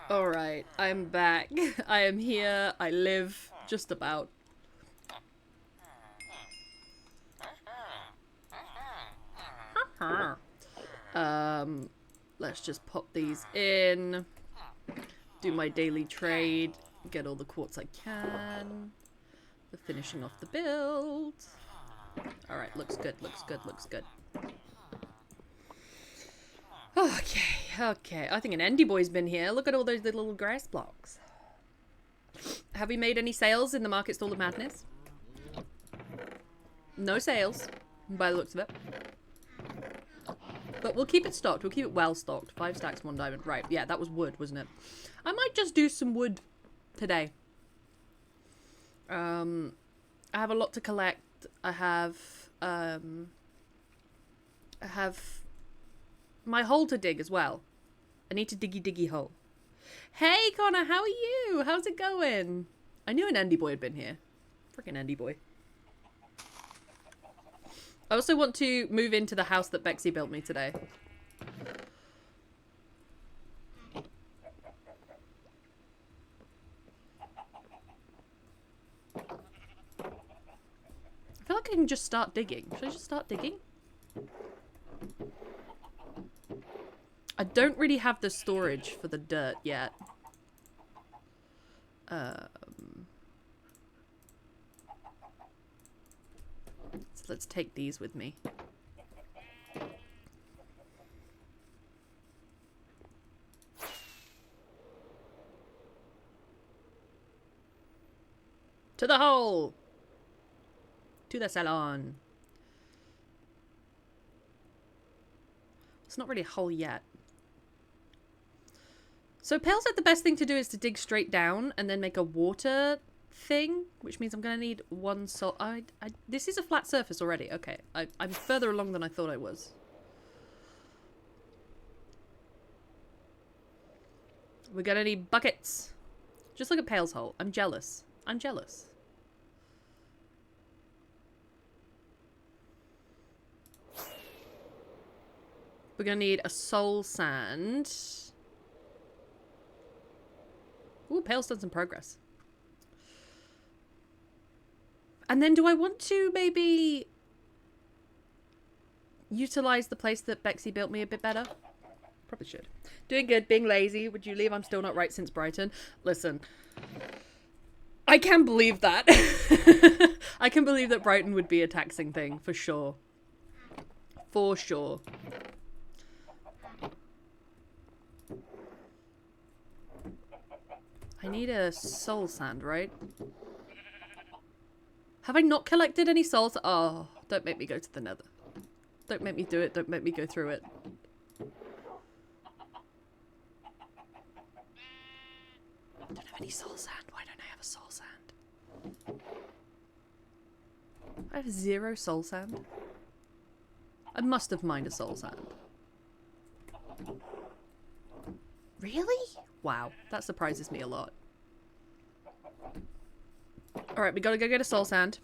Alright, I'm back. I am here. I live. Just about. um, let's just pop these in. Do my daily trade. Get all the quartz I can. For finishing off the build. Alright, looks good, looks good, looks good. Okay, okay. I think an Endy boy's been here. Look at all those little grass blocks. Have we made any sales in the market stall of madness? No sales, by the looks of it. But we'll keep it stocked. We'll keep it well stocked. 5 stacks, 1 diamond. Right, yeah, that was wood, wasn't it? I might just do some wood today. I have a lot to collect. I have my hole to dig as well. I need to diggy hole. Hey Connor, how are you? How's it going? I knew an Endy boy had been here. Freaking Endy boy. I also want to move into the house that Bexy built me today. I feel like I can just start digging. Should I just start digging? I don't really have the storage for the dirt yet. So let's take these with me. To the hole! To the salon. It's not really a hole yet. So Pale said the best thing to do is to dig straight down and then make a water thing, which means I'm going to need 1 salt. This is a flat surface already. Okay, I'm further along than I thought I was. We're going to need buckets. Just look at Pale's hole. I'm jealous. I'm jealous. We're going to need a soul sand. Ooh, Pale's done some progress. And then do I want to maybe utilize the place that Bexy built me a bit better? Probably should. Doing good, being lazy. Would you leave? I'm still not right since Brighton. Listen, I can believe that. I can believe that Brighton would be a taxing thing, for sure. For sure. I need a soul sand, right? Have I not collected any souls? Oh, don't make me go to the nether. Don't make me do it. Don't make me go through it. I don't have any soul sand. Why don't I have a soul sand? I have 0 soul sand. I must have mined a soul sand. Really? Wow, that surprises me a lot. Alright, we gotta go get a soul sand.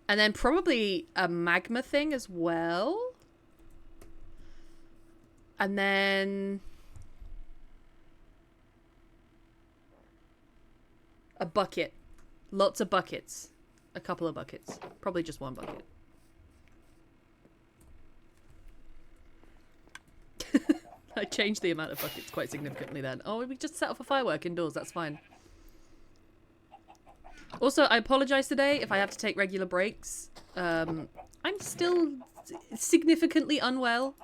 And then probably a magma thing as well. And then a bucket. Lots of buckets. A couple of buckets. Probably just 1 bucket. I changed the amount of buckets quite significantly then. Oh, we just set off a firework indoors. That's fine. Also, I apologize today if I have to take regular breaks. I'm still significantly unwell.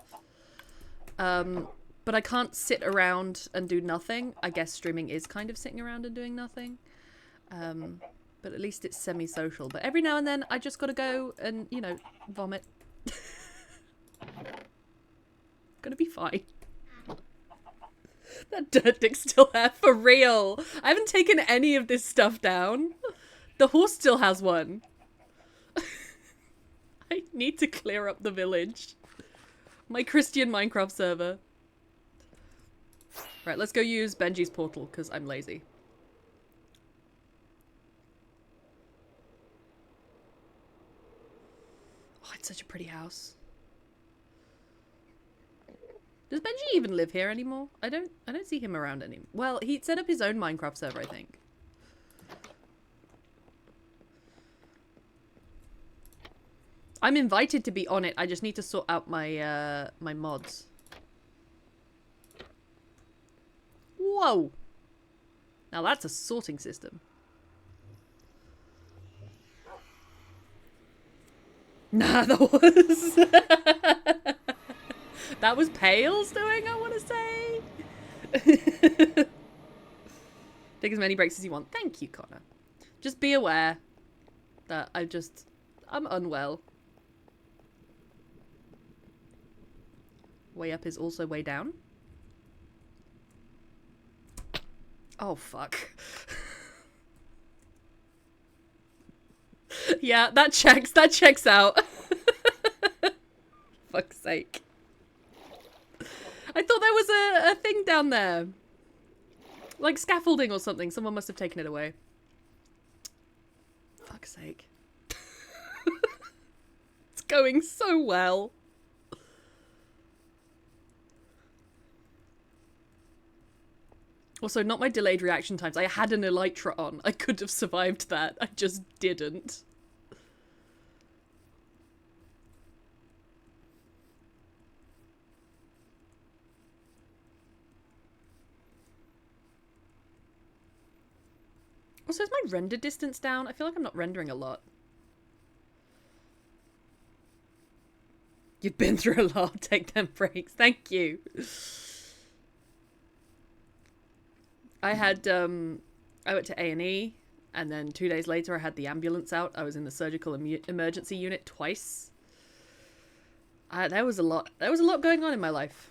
But I can't sit around and do nothing. I guess streaming is kind of sitting around and doing nothing. But at least it's semi-social. But every now and then, I just gotta go and, you know, vomit. Gonna be fine. That dirt dick's still there, for real. I haven't taken any of this stuff down. The horse still has one. I need to clear up the village. My Christian Minecraft server. Right, let's go use Benji's portal, because I'm lazy. Oh, it's such a pretty house. Does Benji even live here anymore? I don't see him around anymore. Well, he set up his own Minecraft server, I think. I'm invited to be on it. I just need to sort out my my mods. Whoa! Now that's a sorting system. Nah, that was... that was Pale's doing, I want to say. Take as many breaks as you want. Thank you, Connor. Just be aware that I'm unwell. Way up is also way down. Oh, fuck. Yeah, that checks out. Fuck's sake. I thought there was a thing down there. Like scaffolding or something. Someone must have taken it away. Fuck's sake. It's going so well. Also, not my delayed reaction times. I had an elytra on. I could have survived that. I just didn't. Also, is my render distance down? I feel like I'm not rendering a lot. You've been through a lot. Take them breaks. Thank you. I had, I went to A&E, and then 2 days later I had the ambulance out. I was in the surgical emergency unit twice. There was a lot going on in my life.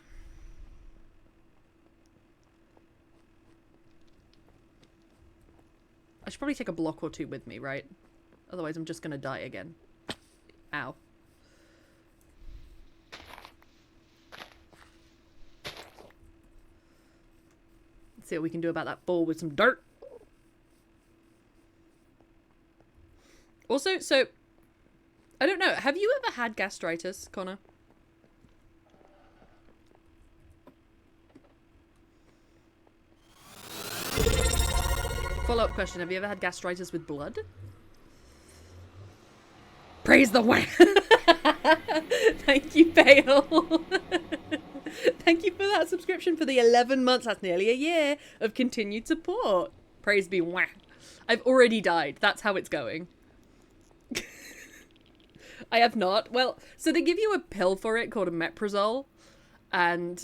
I should probably take a block or two with me, right? Otherwise I'm just gonna die again. Ow. Let's see what we can do about that ball with some dirt. Also, so, I don't know, have you ever had gastritis, Connor? Follow-up question, have you ever had gastritis with blood? Praise the wham! Thank you, Bale. Thank you for that subscription for the 11 months. That's nearly a year of continued support. Praise be wham. I've already died. That's how it's going. I have not. Well, so they give you a pill for it called omeprazole. And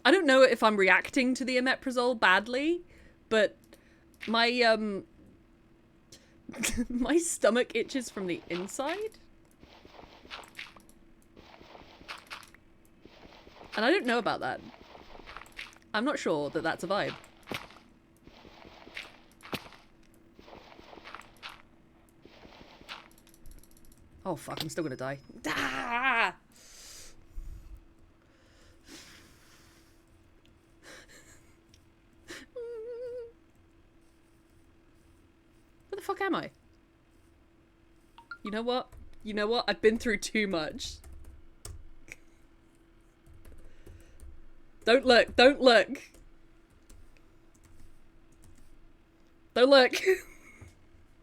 I don't know if I'm reacting to the omeprazole badly, but my my stomach itches from the inside. And I don't know about that. I'm not sure that that's a vibe. Oh fuck, I'm still gonna die. Ah! Where the fuck am I? You know what? You know what? I've been through too much. Don't look. Don't look. Don't look.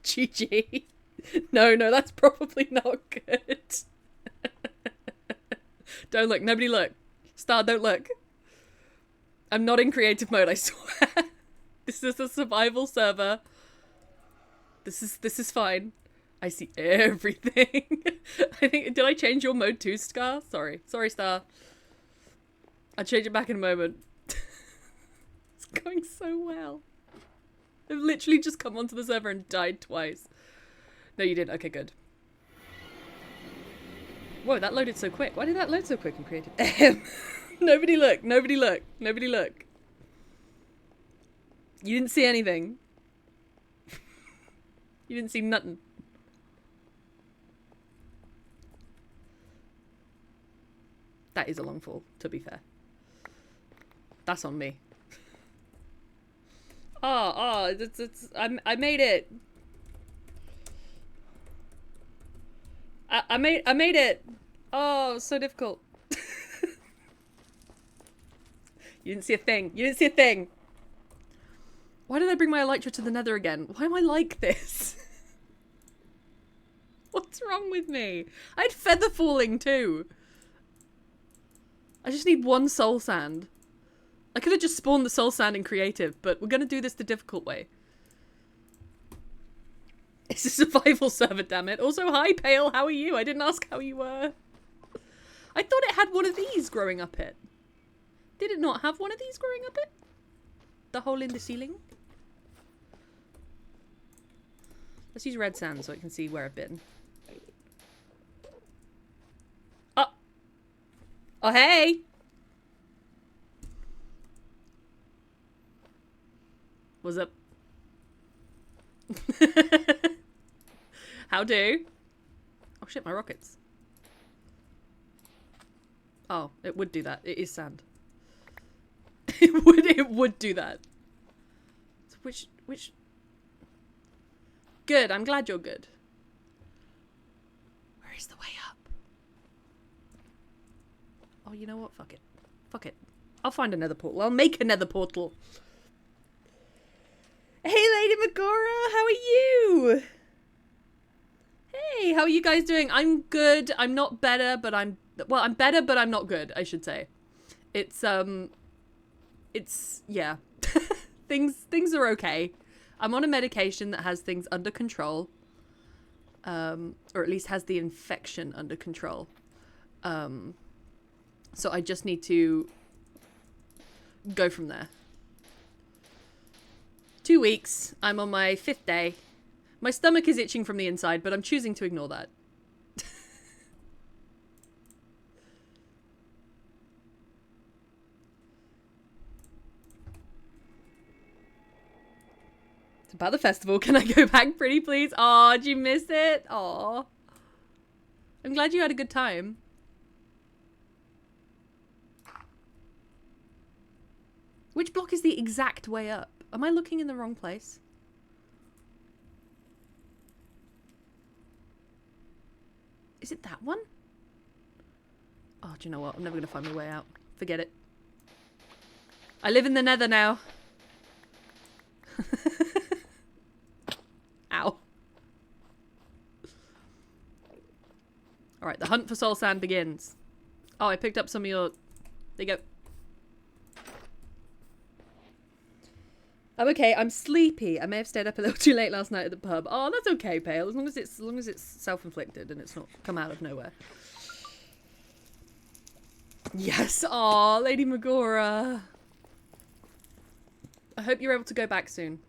GG. No, that's probably not good. Don't look. Nobody look. Star, don't look. I'm not in creative mode, I swear. This is a survival server. This is fine. I see everything. I think, did I change your mode too, Scar? Sorry, Star. I'll change it back in a moment. It's going so well. I've literally just come onto the server and died twice. No, you didn't. Okay, good. Whoa, that loaded so quick. Why did that load so quick in creative? Nobody look. Nobody look. Nobody look. You didn't see anything. You didn't see nothing. That is a long fall, to be fair. That's on me. I made it. I made it. Oh, so difficult. You didn't see a thing. You didn't see a thing. Why did I bring my elytra to the nether again? Why am I like this? What's wrong with me? I had feather falling too. I just need one soul sand. I could have just spawned the soul sand in creative, but we're going to do this the difficult way. It's a survival server, damn it. Also, hi, Pale. How are you? I didn't ask how you were. I thought it had one of these growing up it. Did it not have one of these growing up it? The hole in the ceiling? Let's use red sand so I can see where I've been. Oh! Oh, hey! What's up? How do? Oh shit, my rockets. Oh, it would do that. It is sand. It would do that. So which good, I'm glad you're good. Where is the way up? Oh, you know what? Fuck it. Fuck it. I'll find another portal. I'll make another portal. Hey, Lady Magora, how are you? Hey, how are you guys doing? I'm good. I'm not better, but I'm better, but I'm not good, I should say. It's yeah. things are okay. I'm on a medication that has things under control. Or at least has the infection under control. So I just need to go from there. 2 weeks. I'm on my 5th day. My stomach is itching from the inside, but I'm choosing to ignore that. It's about the festival. Can I go back, pretty please? Aw, did you miss it? Aw. I'm glad you had a good time. Which block is the exact way up? Am I looking in the wrong place? Is it that one? Oh, do you know what? I'm never going to find my way out. Forget it. I live in the nether now. Ow. Alright, the hunt for soul sand begins. Oh, I picked up some of your... There you go. I'm okay. I'm sleepy. I may have stayed up a little too late last night at the pub. Oh, that's okay, Pale. As long as it's self-inflicted and it's not come out of nowhere. Yes. Aw, Lady Magora. I hope you're able to go back soon.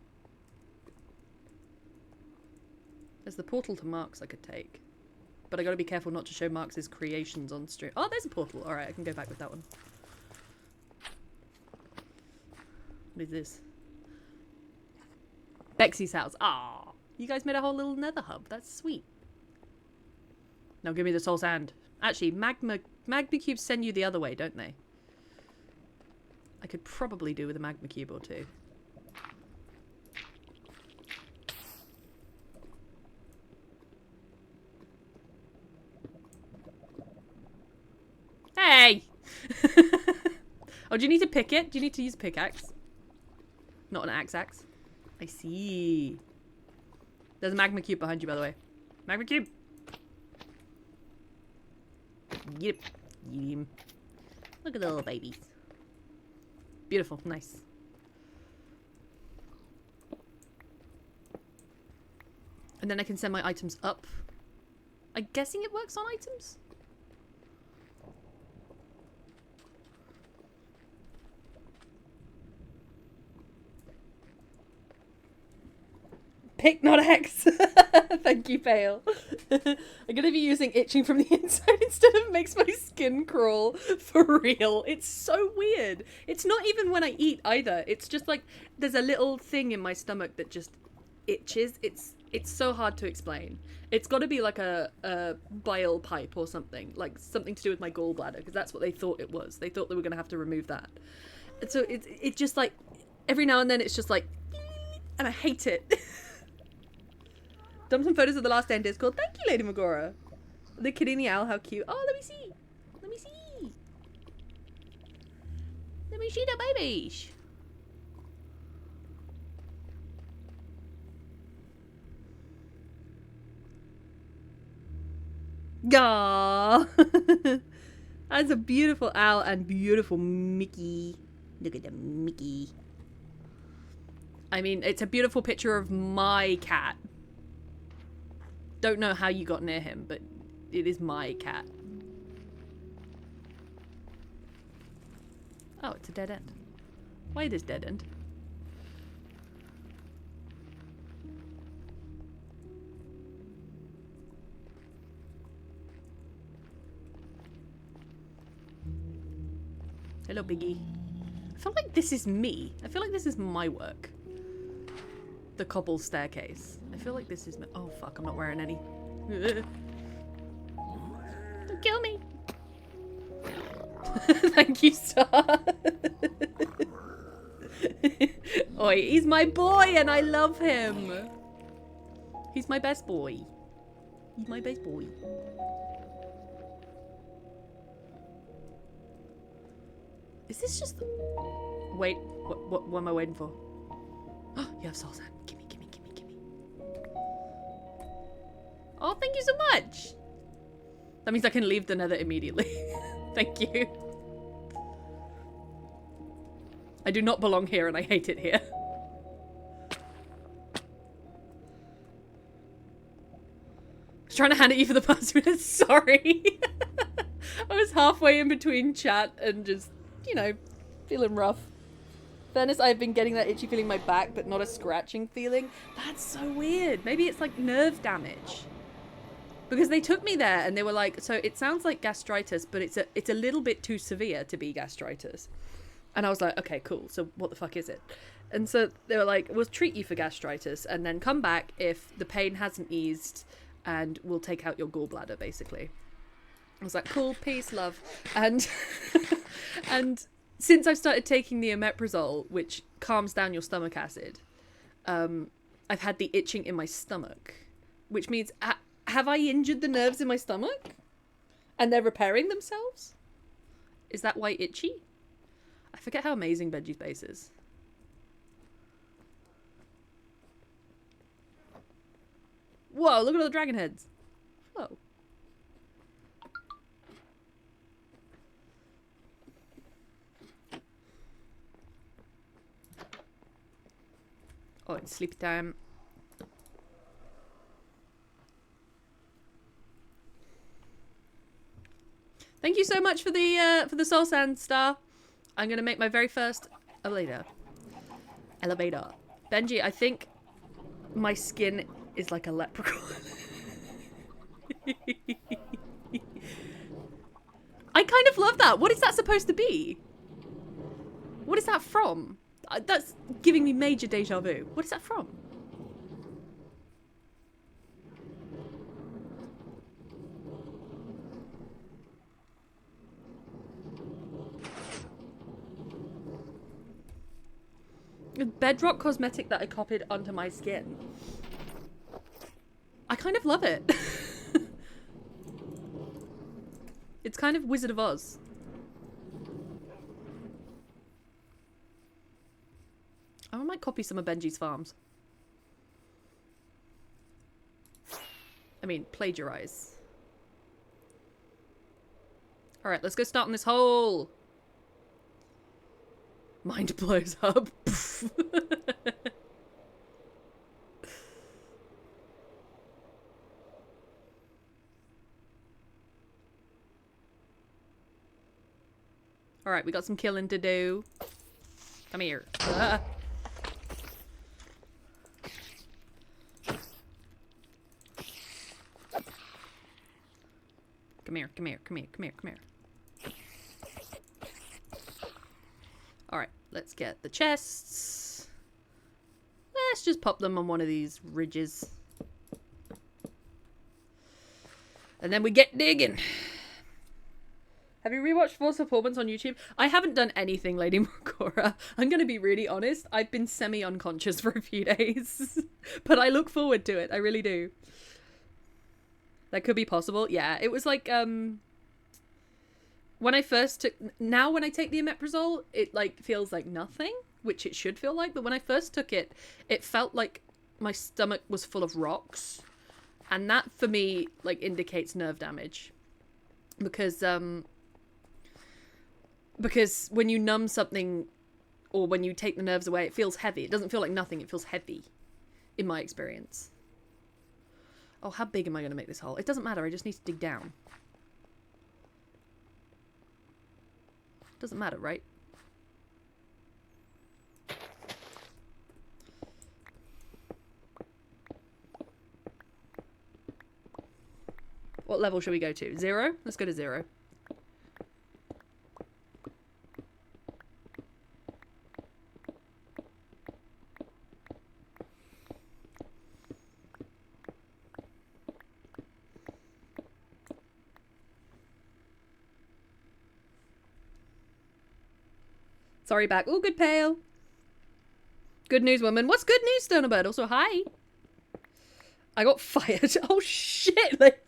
There's the portal to Mark's I could take. But I gotta be careful not to show Mark's creations on stream. Oh, there's a portal. Alright, I can go back with that one. What is this? Bexy's house. Ah, you guys made a whole little nether hub. That's sweet. Now give me the soul sand. Actually, magma cubes send you the other way, don't they? I could probably do with a magma cube or two. Hey! Oh, do you need to pick it? Do you need to use pickaxe? Not an axe. I see. There's a magma cube behind you, by the way. Magma cube. Yep. Yep. Look at the little babies. Beautiful. Nice. And then I can send my items up. I'm guessing it works on items? Pick, not X. Thank you, Pale. I'm gonna be using itching from the inside instead of makes my skin crawl. For real. It's so weird. It's not even when I eat either. It's just like there's a little thing in my stomach that just itches. It's so hard to explain. It's got to be like a bile pipe or something. Like something to do with my gallbladder, because that's what they thought it was. They thought they were going to have to remove that. And so it just like every now and then it's just like, and I hate it. Dump some photos of the last day in Discord. Thank you, Lady Magora. The kitty and the owl, how cute. Oh, let me see. Let me see. Let me see the babies. Aww. That's a beautiful owl and beautiful Mickey. Look at the Mickey. I mean, it's a beautiful picture of my cat. Don't know how you got near him, but it is my cat. Oh, it's a dead end. Why this dead end? Hello, Biggie. I feel like this is me. I feel like this is my work. The cobble staircase. I feel like this is... Oh, fuck. I'm not wearing any. Don't kill me. Thank you, Star. Oi, he's my boy and I love him. He's my best boy. He's my best boy. Is this just... Wait, what am I waiting for? Oh, you have soul sand. Gimme, gimme, gimme, gimme. Oh, thank you so much. That means I can leave the nether immediately. Thank you. I do not belong here and I hate it here. I was trying to hand it you for the past minute. Sorry. I was halfway in between chat and just, you know, feeling rough. Fairness, I've been getting that itchy feeling in my back, but not a scratching feeling. That's so weird. Maybe it's like nerve damage. Because they took me there and they were like, so it sounds like gastritis, but it's a little bit too severe to be gastritis. And I was like, okay, cool. So what the fuck is it? And so they were like, we'll treat you for gastritis and then come back if the pain hasn't eased and we'll take out your gallbladder, basically. I was like, cool, peace, love. And and since I've started taking the omeprazole, which calms down your stomach acid, I've had the itching in my stomach, which means, have I injured the nerves in my stomach? And they're repairing themselves? Is that why itchy? I forget how amazing Benji's base is. Whoa, look at all the dragon heads. Whoa. Oh, it's sleepy time. Thank you so much for the soul sand, Star. I'm gonna make my very first elevator. Benji, I think my skin is like a leprechaun. I kind of love that. What is that supposed to be? What is that from? That's giving me major deja vu. What is that from? Bedrock cosmetic that I copied onto my skin. I kind of love it. It's kind of Wizard of Oz. I might copy some of Benji's farms. I mean, plagiarize. Alright, let's go start on this hole. Mind blows up. Alright, we got some killing to do. Come here. Come here, come here, come here, come here, come here. Alright, let's get the chests. Let's just pop them on one of these ridges. And then we get digging. Have you rewatched Force Performance on YouTube? I haven't done anything, Lady Makora. I'm going to be really honest. I've been semi-unconscious for a few days. But I look forward to it. I really do. That could be possible. Yeah, it was like, when I first took, now when I take the omeprazole, it like feels like nothing, which it should feel like. But when I first took it, it felt like my stomach was full of rocks, and that for me like indicates nerve damage, because when you numb something or when you take the nerves away, it feels heavy. It doesn't feel like nothing. It feels heavy, in my experience. Oh, how big am I going to make this hole? It doesn't matter. I just need to dig down. Doesn't matter, right? What level should we go to? 0? Let's go to 0. Sorry, back. Oh, good pale. Good news, woman. What's good news, Stonebird? Also, hi. I got fired. Oh, shit. Like,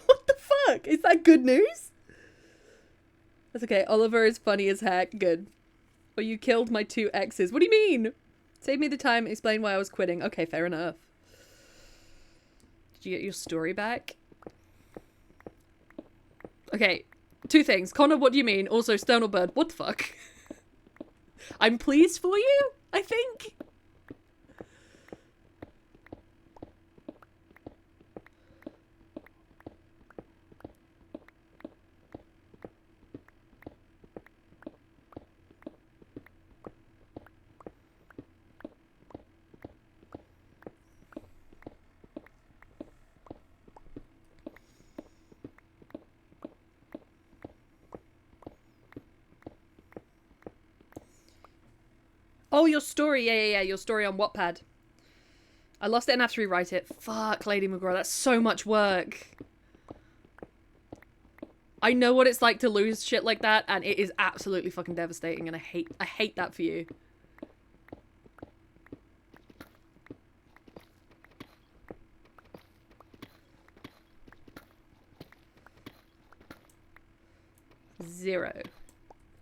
what the fuck? Is that good news? That's okay. Oliver is funny as heck. Good. But you killed my 2 exes. What do you mean? Save me the time. Explain why I was quitting. Okay, fair enough. Did you get your story back? Okay. 2 things. Connor, what do you mean? Also, Stonebird, what the fuck? I'm pleased for you, I think. Oh, your story. Yeah. Your story on Wattpad. I lost it and have to rewrite it. Fuck, Lady McGraw. That's so much work. I know what it's like to lose shit like that, and it is absolutely fucking devastating, and I hate that for you. Zero.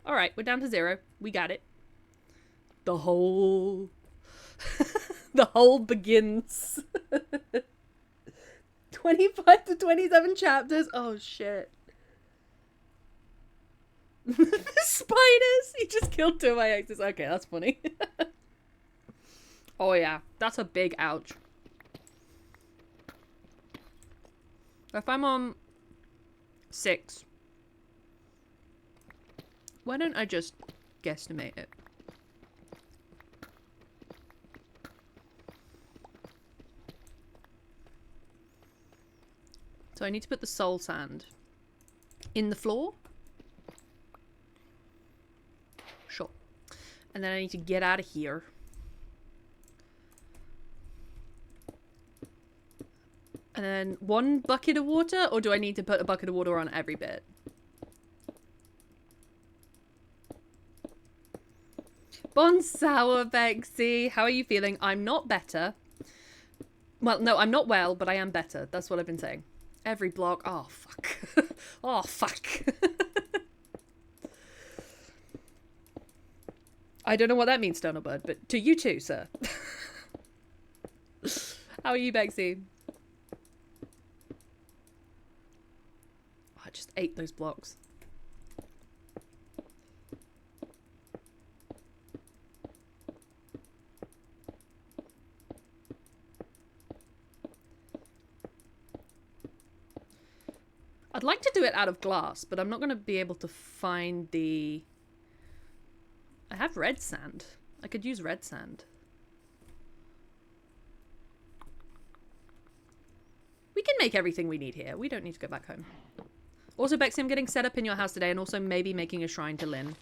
Alright, we're down to 0. We got it. The whole... the whole begins. 25 to 27 chapters. Oh, shit. The spiders! He just killed 2 of my exes. Okay, that's funny. Oh, yeah. That's a big ouch. If I'm on 6, why don't I just guesstimate it? So I need to put the soul sand in the floor. Sure. And then I need to get out of here. And then 1 bucket of water, or do I need to put a bucket of water on every bit? Bon sour, Bexy. How are you feeling? I'm not better. Well, no, I'm not well, but I am better. That's what I've been saying. Every block. Oh, fuck. Oh, fuck. I don't know what that means, Stonebird, but to you too, sir. How are you, Bexy? Oh, I just ate those blocks. I'd like to do it out of glass, but I'm not going to be able to find the... I have red sand. I could use red sand. We can make everything we need here. We don't need to go back home. Also, Bexy, I'm getting set up in your house today and also maybe making a shrine to Lynn.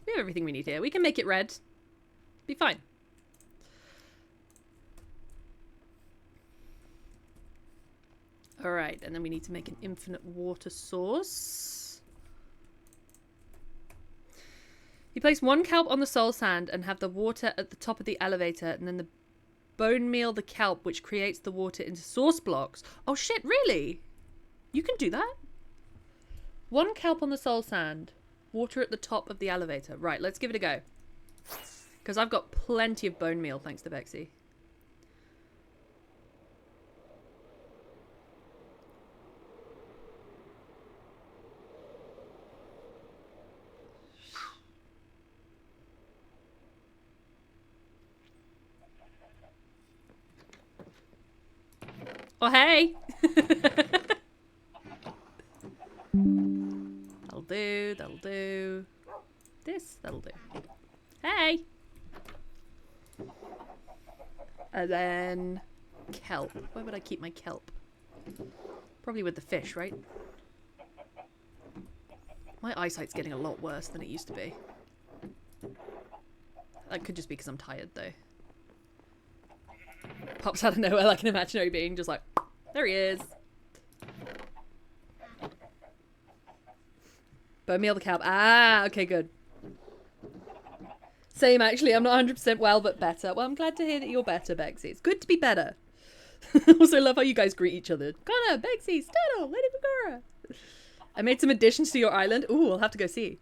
We have everything we need here. We can make it red. Be fine. Alright, and then we need to make an infinite water source. You place one kelp on the soul sand and have the water at the top of the elevator, and then the bone meal the kelp, which creates the water into source blocks. Oh shit, really? You can do that? One kelp on the soul sand, water at the top of the elevator. Right, let's give it a go. Because I've got plenty of bone meal, thanks to Bexy. Oh, hey! That'll do, that'll do. This, that'll do. Hey! And then kelp. Where would I keep my kelp? Probably with the fish, right? My eyesight's getting a lot worse than it used to be. That could just be because I'm tired, though. Pops out of nowhere like an imaginary being, just like, there he is. Bone meal the kelp. Ah, okay, good. Same, actually. I'm not 100% well, but better. Well, I'm glad to hear that you're better, Bexy. It's good to be better. Also, love how you guys greet each other. Connor, Bexy, Steno, Lady Bagura. I made some additions to your island. Ooh, I'll have to go see.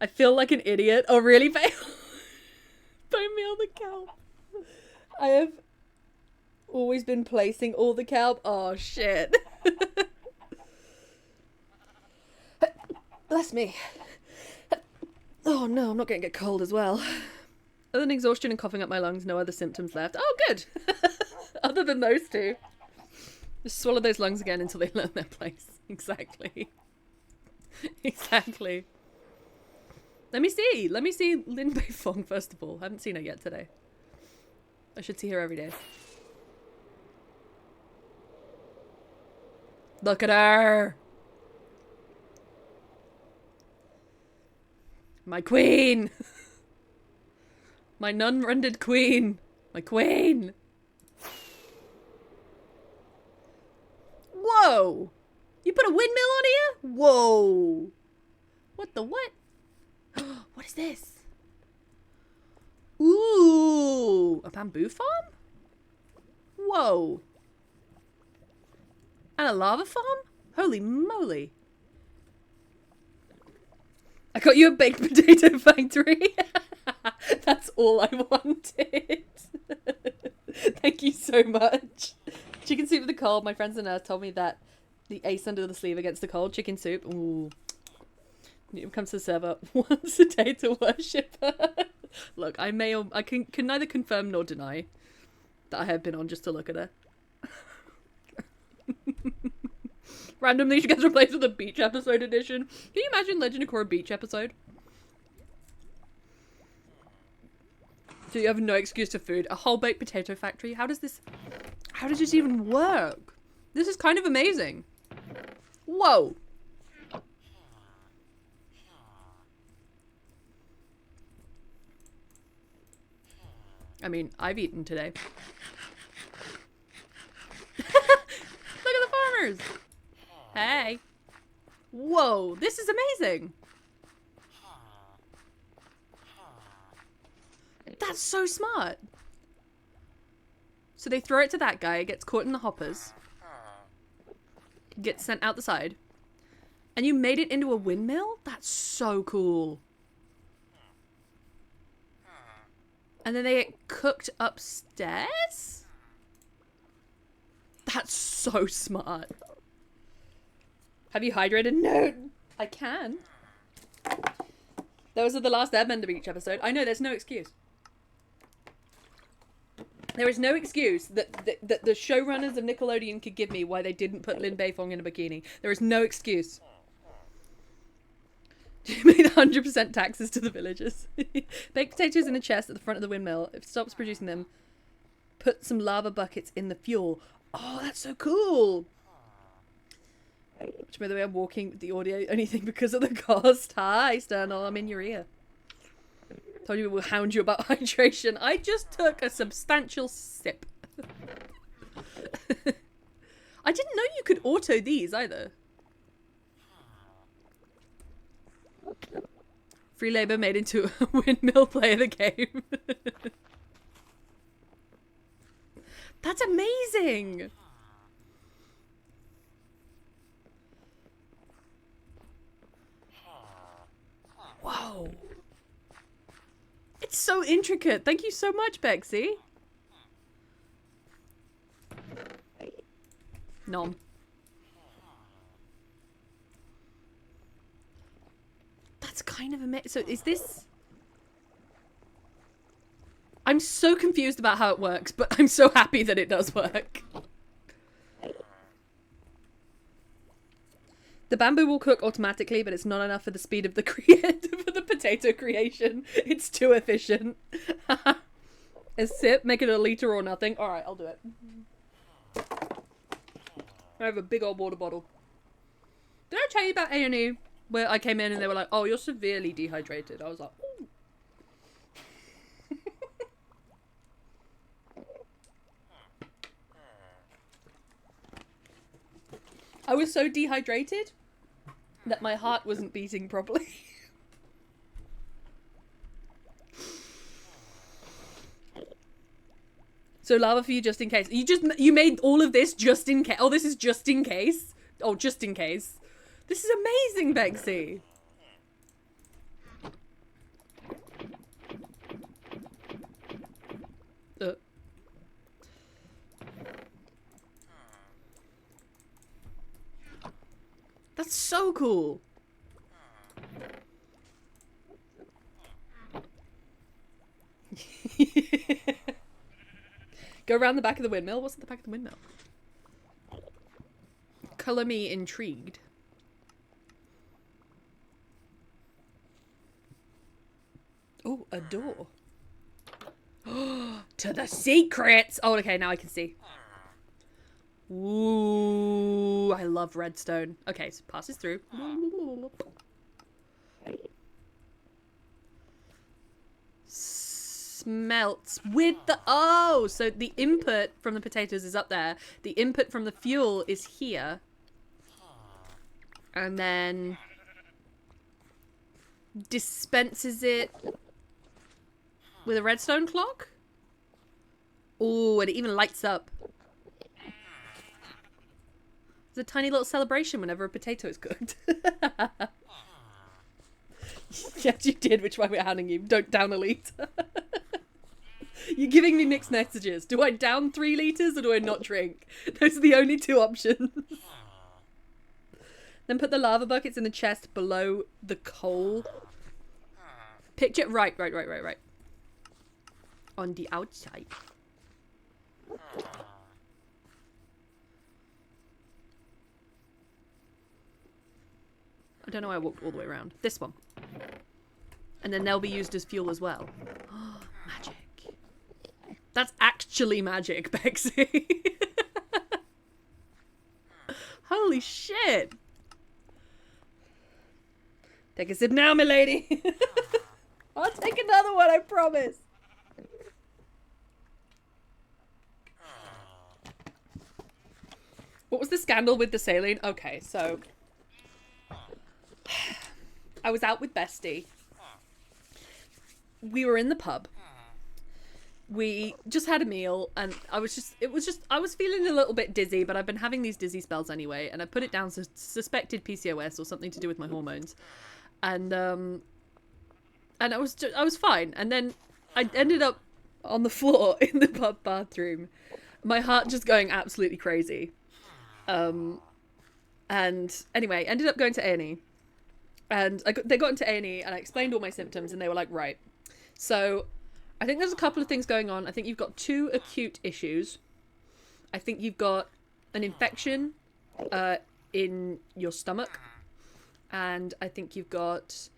I feel like an idiot. Oh, really? Bone meal the kelp. I have always been placing all the kelp. Oh, shit. Bless me. Oh no, I'm not going to get cold as well. Other than exhaustion and coughing up my lungs, no other symptoms left. Oh, good. Other than those two. Just swallow those lungs again until they learn their place. Exactly. Exactly. Let me see. Let me see Lin Bei Fong first of all. I haven't seen her yet today. I should see her every day. Look at her. My queen! My nun-rendered queen! My queen! Whoa! You put a windmill on here? Whoa! What the what? What is this? Ooh! A bamboo farm? Whoa! And a lava farm? Holy moly! I got you a baked potato factory. That's all I wanted. Thank you so much. Chicken soup with the cold. My friends and nurse told me that the ace under the sleeve against the cold. Chicken soup. Ooh. It comes to serve up once a day to worship her. Look, I can neither confirm nor deny that I have been on just to look at her. Randomly, she gets replaced with a beach episode edition. Can you imagine Legend of Korra beach episode? So you have no excuse to food. A whole baked potato factory. How does this even work? This is kind of amazing. Whoa. I mean, I've eaten today. Look at the farmers. Hey. Whoa, this is amazing. That's so smart. So they throw it to that guy, it gets caught in the hoppers, gets sent out the side, and you made it into a windmill? That's so cool. And then they get cooked upstairs? That's so smart. Have you hydrated? No, I can. Those are the last Airbender Beach episode. I know, there's no excuse. There is no excuse that the showrunners of Nickelodeon could give me why they didn't put Lin Bei Fong in a bikini. There is no excuse. You made 100% taxes to the villagers. Baked potatoes in a chest at the front of the windmill. If it stops producing them, put some lava buckets in the fuel. Oh, that's so cool. Which, by the way, I'm walking with the audio anything because of the cost. Hi, Sternal, I'm in your ear. Told you we'll hound you about hydration. I just took a substantial sip. I didn't know you could auto these either. Free labor made into a windmill, play the game. That's amazing. Whoa. It's so intricate. Thank you so much, Bexy. Nom. That's kind of amazing. So is this... I'm so confused about how it works, but I'm so happy that it does work. The bamboo will cook automatically, but it's not enough for the speed of the for the potato creation. It's too efficient. A sip, make it a liter or nothing. All right, I'll do it. I have a big old water bottle. Did I tell you about A&E where I came in and they were like, "Oh, you're severely dehydrated"? I was like, "Ooh." I was so dehydrated that my heart wasn't beating properly. So lava for you just in case. You made all of this just in case. Oh, this is just in case. Oh, just in case. This is amazing, Bexy. That's so cool. Go around the back of the windmill. What's at the back of the windmill? Color me intrigued. Oh, a door. To the secrets. Oh, okay. Now I can see. Ooh, I love redstone. Okay, so passes through. Smelts with the... Oh, so the input from the potatoes is up there. The input from the fuel is here. And then dispenses it with a redstone clock. Ooh, and it even lights up. It's a tiny little celebration whenever a potato is cooked. Yes, you did, which one we're handing you. Don't down a litre. You're giving me mixed messages. Do I down 3 litres or do I not drink? Those are the only 2 options. Then put the lava buckets in the chest below the coal. Picture... Right. On the outside. I don't know why I walked all the way around. This one. And then they'll be used as fuel as well. Oh, magic. That's actually magic, Bexy. Holy shit. Take a sip now, milady. I'll take another one, I promise. What was the scandal with the saline? Okay, so... I was out with Bestie. We were in the pub. We just had a meal and I was feeling a little bit dizzy, but I've been having these dizzy spells anyway, and I put it down to suspected PCOS or something to do with my hormones. And I was fine. And then I ended up on the floor in the pub bathroom. My heart just going absolutely crazy. And anyway, ended up going to A&E. And they got into A&E and I explained all my symptoms and they were like, right. So I think there's a couple of things going on. I think you've got 2 acute issues. I think you've got an infection in your stomach. And I think you've got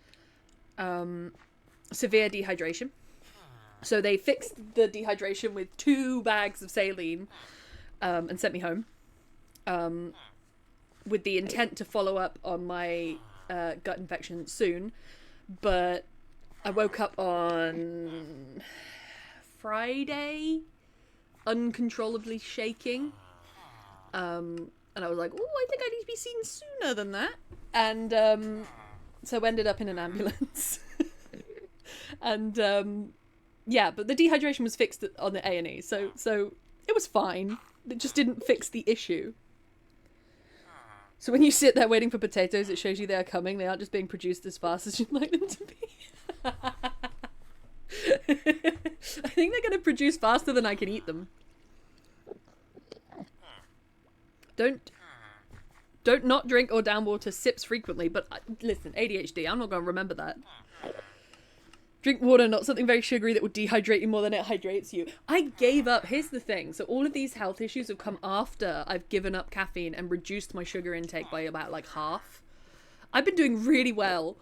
severe dehydration. So they fixed the dehydration with 2 bags of saline and sent me home. With the intent to follow up on my gut infection soon. But I woke up on Friday uncontrollably shaking. And I was like, oh, I think I need to be seen sooner than that. And so ended up in an ambulance. And yeah, but the dehydration was fixed on the A&E, so it was fine. It just didn't fix the issue. So when you sit there waiting for potatoes, it shows you they are coming. They aren't just being produced as fast as you'd like them to be. I think they're going to produce faster than I can eat them. Don't not drink or down water sips frequently. But listen, ADHD, I'm not going to remember that. Drink water, not something very sugary that will dehydrate you more than it hydrates you. I gave up. Here's the thing. So all of these health issues have come after I've given up caffeine and reduced my sugar intake by about like half. I've been doing really well.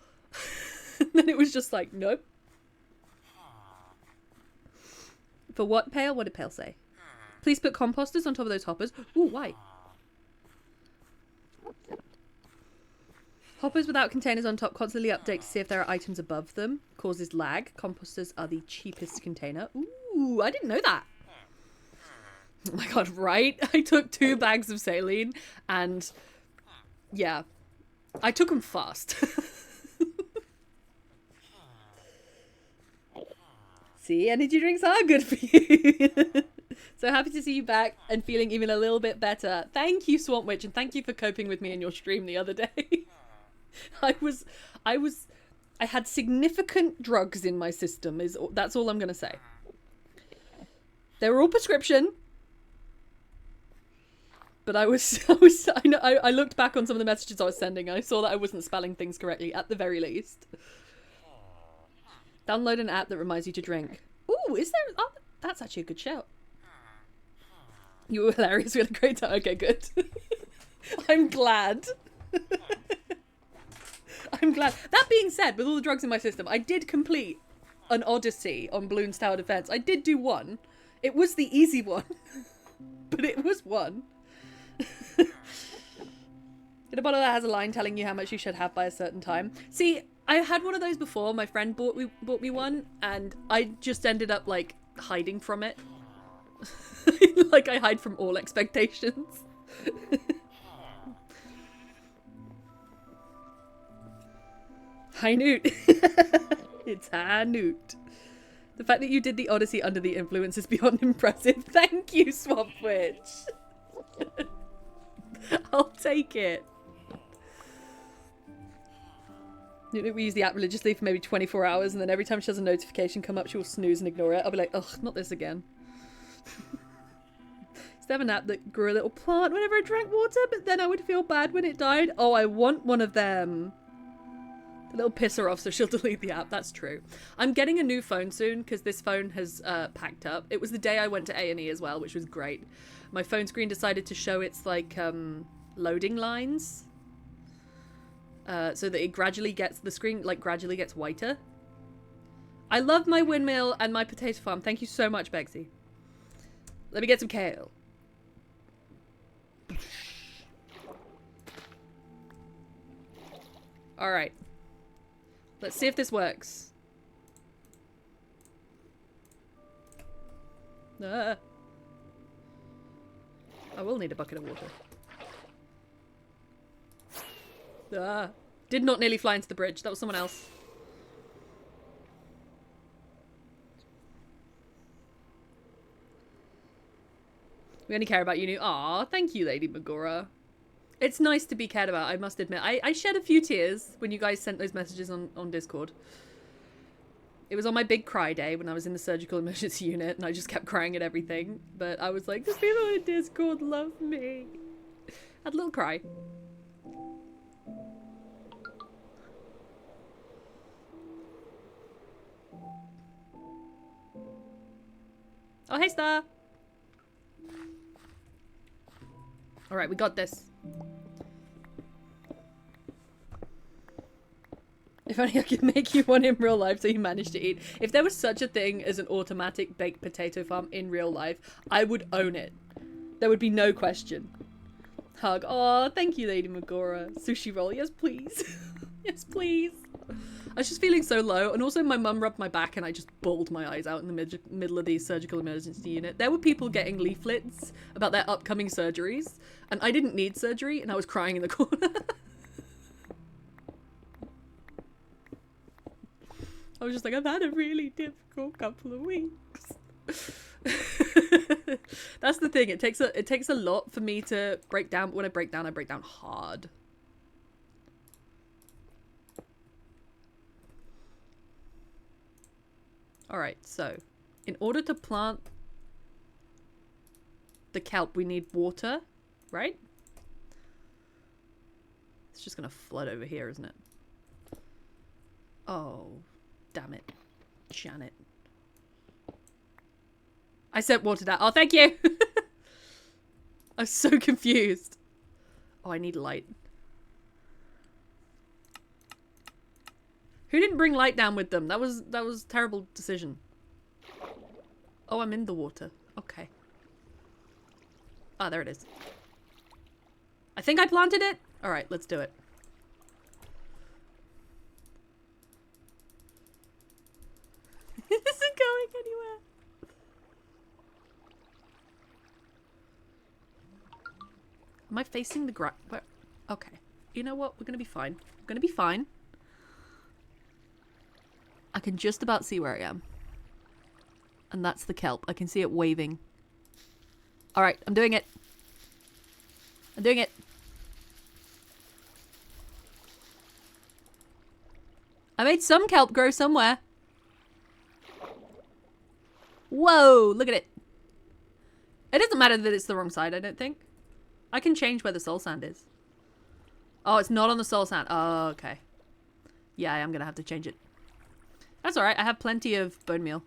And then it was just like, nope. For what, Pale? What did Pale say? Please put composters on top of those hoppers. Ooh, why? Hoppers without containers on top constantly update to see if there are items above them. Causes lag. Composters are the cheapest container. Ooh, I didn't know that. Oh my god, right? I took 2 bags of saline and yeah, I took them fast. See, energy drinks are good for you. So happy to see you back and feeling even a little bit better. Thank you, Swamp Witch, and thank you for coping with me in your stream the other day. I had significant drugs in my system. That's all I'm gonna say. They were all prescription, but I looked back on some of the messages I was sending and I saw that I wasn't spelling things correctly at the very least. Download an app that reminds you to drink. Ooh, is there? Oh, that's actually a good shout. You were hilarious. We had a great time. Okay, good. I'm glad. I'm glad. That being said, with all the drugs in my system, I did complete an Odyssey on Bloons Tower Defense. I did do one. It was the easy one. But it was one. Get a bottle that has a line telling you how much you should have by a certain time. See, I had one of those before. My friend bought me one, and I just ended up, like, hiding from it. Like, I hide from all expectations. Hi, Newt. It's hi, Newt. The fact that you did the Odyssey under the influence is beyond impressive. Thank you, Swamp Witch. I'll take it. We use the app religiously for maybe 24 hours, and then every time she has a notification come up, she will snooze and ignore it. I'll be like, ugh, not this again. Used to have an app that grew a little plant whenever I drank water, but then I would feel bad when it died. Oh, I want one of them. The little piss her off so she'll delete the app. That's true. I'm getting a new phone soon because this phone has packed up. It was the day I went to A&E as well, which was great. My phone screen decided to show its like loading lines. So that it gradually gets, the screen like gradually gets whiter. I love my windmill and my potato farm. Thank you so much, Bexy. Let me get some kale. Alright. Let's see if this works. I will need a bucket of water. Did not nearly fly into the bridge. That was someone else. We only care about you. Aw, thank you, Lady Megora. It's nice to be cared about, I must admit. I shed a few tears when you guys sent those messages on Discord. It was on my big cry day when I was in the surgical emergency unit and I just kept crying at everything. But I was like, the people in Discord love me. Had a little cry. Oh, hey, Star. Alright, we got this. If only I could make you one in real life so you managed to eat. If there was such a thing as an automatic baked potato farm in real life, I would own it. There would be no question. Hug. Aw, thank you, Lady Megora. Sushi roll. Yes, please. Yes, please. I was just feeling so low, and also my mum rubbed my back and I just bawled my eyes out in the middle of the surgical emergency unit. There were people getting leaflets about their upcoming surgeries, and I didn't need surgery, and I was crying in the corner. I was just like, I've had a really difficult couple of weeks. That's the thing. It takes a lot for me to break down. But when I break down hard. All right. So, in order to plant the kelp, we need water, right? It's just gonna flood over here, isn't it? Oh, damn it, Janet. I sent water down. Oh, thank you. I'm so confused. Oh, I need light. Who didn't bring light down with them? That was a terrible decision. Oh, I'm in the water. Okay. Ah, there it is. I think I planted it. All right, let's do it. It isn't going anywhere. Am I facing the ground? Okay. You know what? We're gonna be fine. We're gonna be fine. I can just about see where I am. And that's the kelp. I can see it waving. Alright, I'm doing it. I'm doing it. I made some kelp grow somewhere. Whoa, look at it. It doesn't matter that it's the wrong side, I don't think. I can change where the soul sand is. Oh, it's not on the soul sand. Oh, okay. Yeah, I'm gonna have to change it. That's alright, I have plenty of bone meal.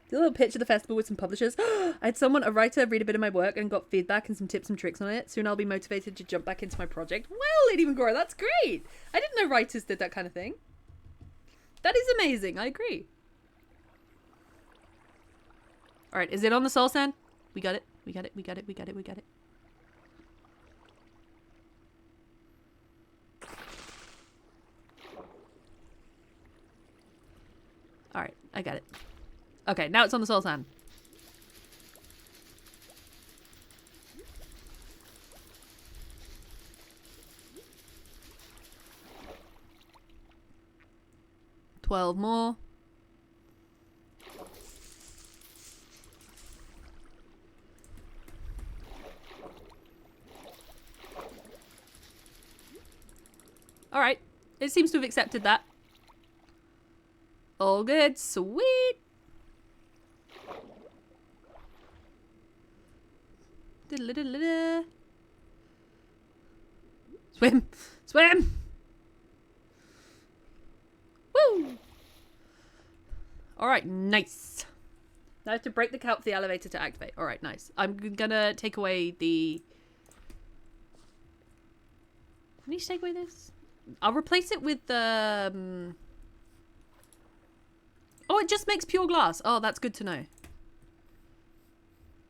Do a little pitch of the festival with some publishers. I had a writer, read a bit of my work and got feedback and some tips and tricks on it. Soon I'll be motivated to jump back into my project. Well, Lady Magora, that's great. I didn't know writers did that kind of thing. That is amazing. I agree. All right, is it on the soul sand? We got it. We got it. We got it. We got it. We got it. All right, I got it. Okay, now it's on the soul sand. $12 more. All right, it seems to have accepted that. All good, sweet. Swim! Swim! Woo! Alright, nice. Now I have to break the kelp for the elevator to activate. Alright, nice. I'm gonna take away the... I need to take away this? I'll replace it with the... Oh, it just makes pure glass. Oh, that's good to know.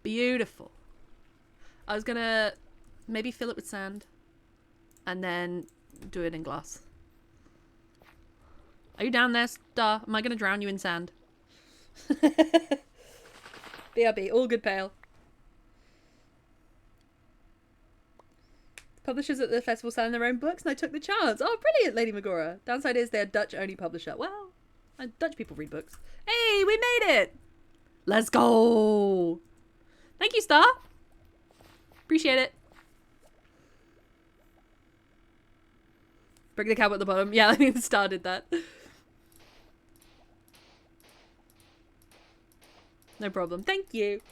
Beautiful. I was gonna maybe fill it with sand and then do it in glass. Are you down there, Star? Am I gonna drown you in sand? BRB, all good, pale. Publishers at the festival selling their own books and I took the chance. Oh, brilliant, Lady Magora. Downside is they're a Dutch-only publisher. Well, Dutch people read books. Hey, we made it! Let's go! Thank you, Star. Appreciate it. Break the cab at the bottom. Yeah, I mean, the Star did that. No problem. Thank you.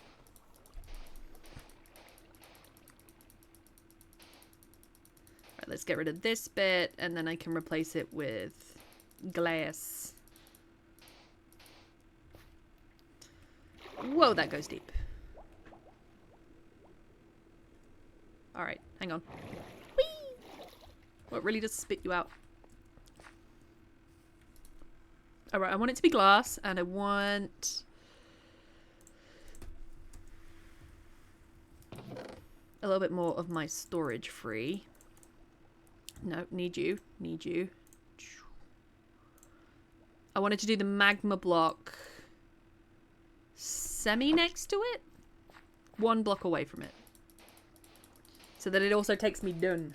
Right, let's get rid of this bit, and then I can replace it with glass. Whoa, that goes deep. Alright, hang on. Whee! What, really just spit you out? Alright, I want it to be glass, and I want... a little bit more of my storage free. No, need you. Need you. I wanted to do the magma block semi next to it. 1 block away from it. So that it also takes me done.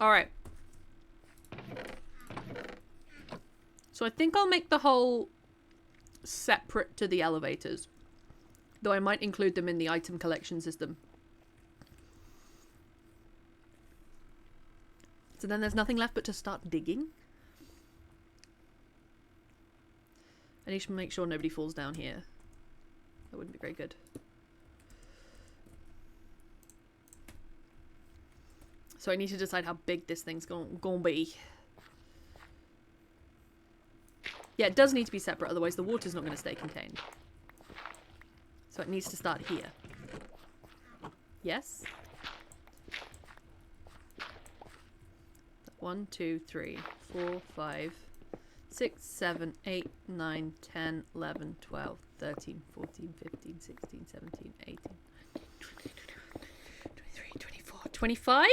Alright. So I think I'll make the hole separate to the elevators. Though I might include them in the item collection system. So then there's nothing left but to start digging. I need to make sure nobody falls down here. That wouldn't be very good. So I need to decide how big this thing's gonna be. Yeah, it does need to be separate, otherwise the water's not going to stay contained. So it needs to start here. Yes? 1, 2, 3, 4, 5, 6, 7, 8, 9, 10, 11, 12, 13, 14, 15, 16, 17, 18, 20, 23, 24, 25?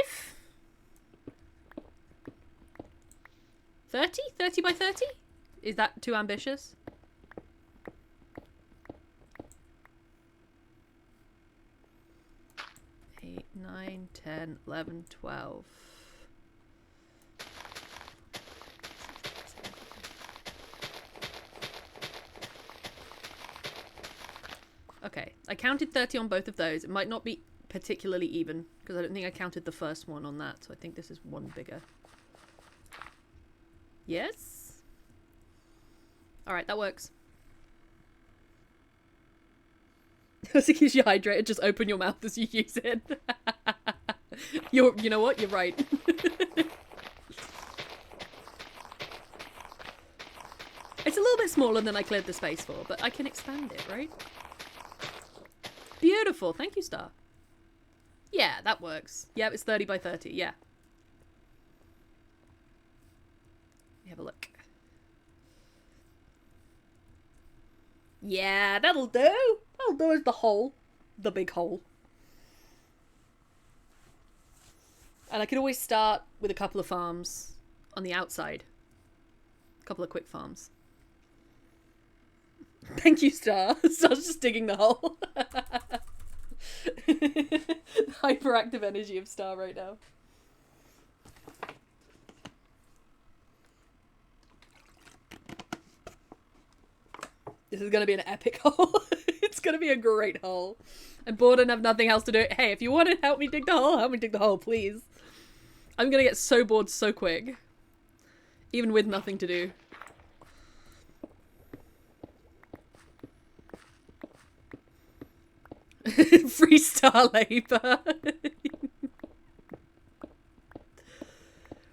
30? 30 by 30? Is that too ambitious? Eight, 9, 10, 11, 12. Okay, I counted 30 on both of those. It might not be particularly even, because I don't think I counted the first one on that, so I think this is one bigger. Yes? Alright, that works. As it keeps you hydrated, just open your mouth as you use it. You know what? You're right. It's a little bit smaller than I cleared the space for, but I can expand it, right? Beautiful. Thank you, Star. Yeah, that works. Yeah, it's 30 by 30. Yeah. Let me have a look. Yeah, that'll do. That'll do as the hole. The big hole. And I could always start with a couple of farms on the outside. A couple of quick farms. Thank you, Star. Star's just digging the hole. Hyperactive energy of Star right now. This is going to be an epic hole. It's going to be a great hole. I'm bored and have nothing else to do. Hey, if you want to help me dig the hole, help me dig the hole, please. I'm going to get so bored so quick. Even with nothing to do. Free Star labor.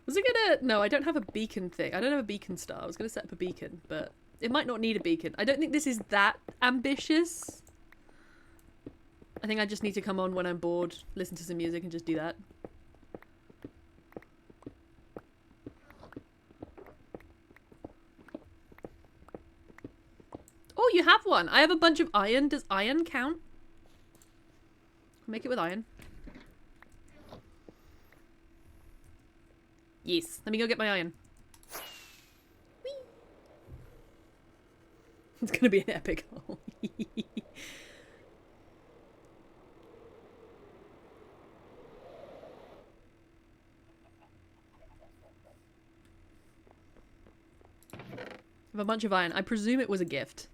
Was it gonna... No, I don't have a beacon thing. I don't have a beacon star. I was going to set up a beacon, but it might not need a beacon. I don't think this is that ambitious. I think I just need to come on when I'm bored, listen to some music and just do that. Oh, you have one. I have a bunch of iron. Does iron count? Make it with iron. Yes. Let me go get my iron. Whee! It's gonna be an epic hole. I have a bunch of iron. I presume it was a gift.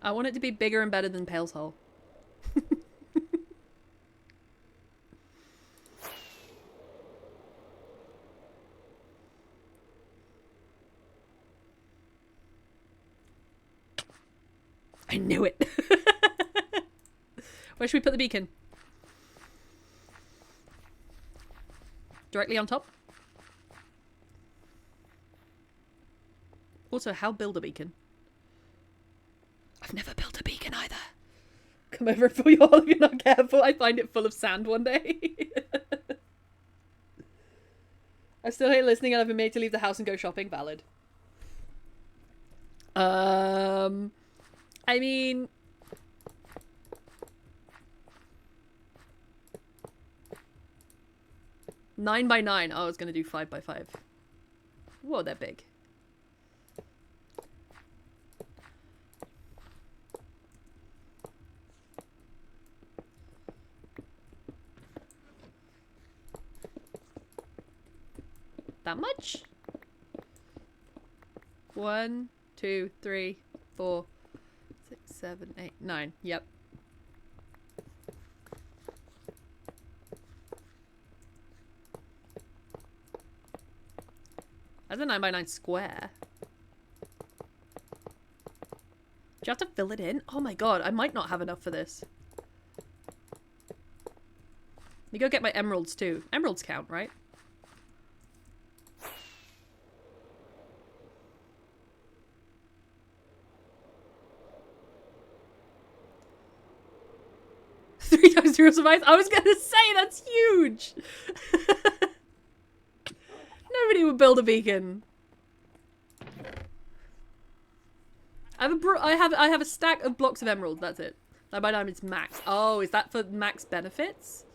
I want it to be bigger and better than Pale's hole. I knew it. Where should we put the beacon? Directly on top? Also, how build a beacon? I've never built a beacon either. Come over and fill your hole if you're not careful. I find it full of sand one day. I still hate listening and I've been made to leave the house and go shopping. Valid. I mean... Nine by 9. Oh, I was going to do 5 by 5. Whoa, they're big. That much? 1, 2, 3, 4, 6, 7, 8, 9. Yep. That's a 9 by 9 square. Do you have to fill it in? Oh my god, I might not have enough for this. Let me go get my emeralds too. Emeralds count, right? Three times zero survives? I was gonna say, that's huge! Nobody would build a beacon. I have a stack of blocks of emerald. That's it. 9 by 9 is max. Oh, is that for max benefits?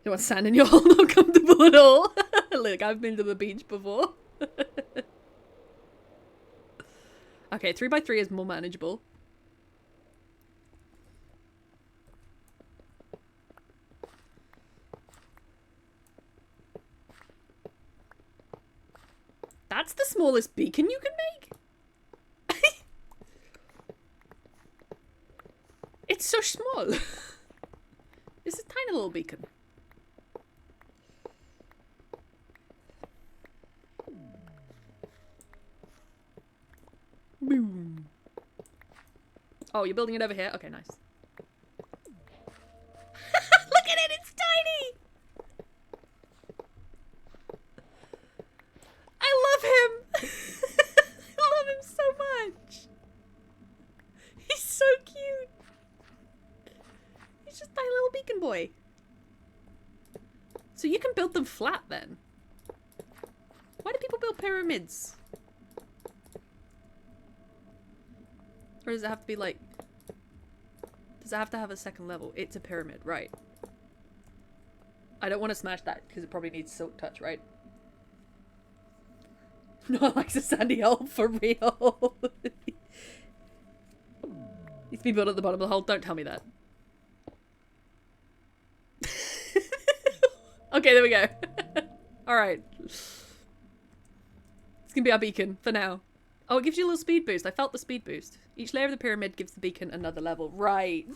You want sand in your hole? Not comfortable at all. Look, I've been to the beach before. Okay, 3 by 3 is more manageable. That's the smallest beacon you can make? It's so small. It's a tiny little beacon. Boom. Oh, you're building it over here? Okay, nice. Look at it, it's tiny! I love him! I love him so much! He's so cute! He's just a tiny little beacon boy. So you can build them flat then? Why do people build pyramids? Or does it have to be like... Does it have to have a second level? It's a pyramid, right. I don't want to smash that because it probably needs silk touch, right? No one likes a sandy hole, for real. Needs to be built at the bottom of the hole. Don't tell me that. Okay, there we go. Alright. It's gonna be our beacon for now. Oh, it gives you a little speed boost. I felt the speed boost. Each layer of the pyramid gives the beacon another level. Right.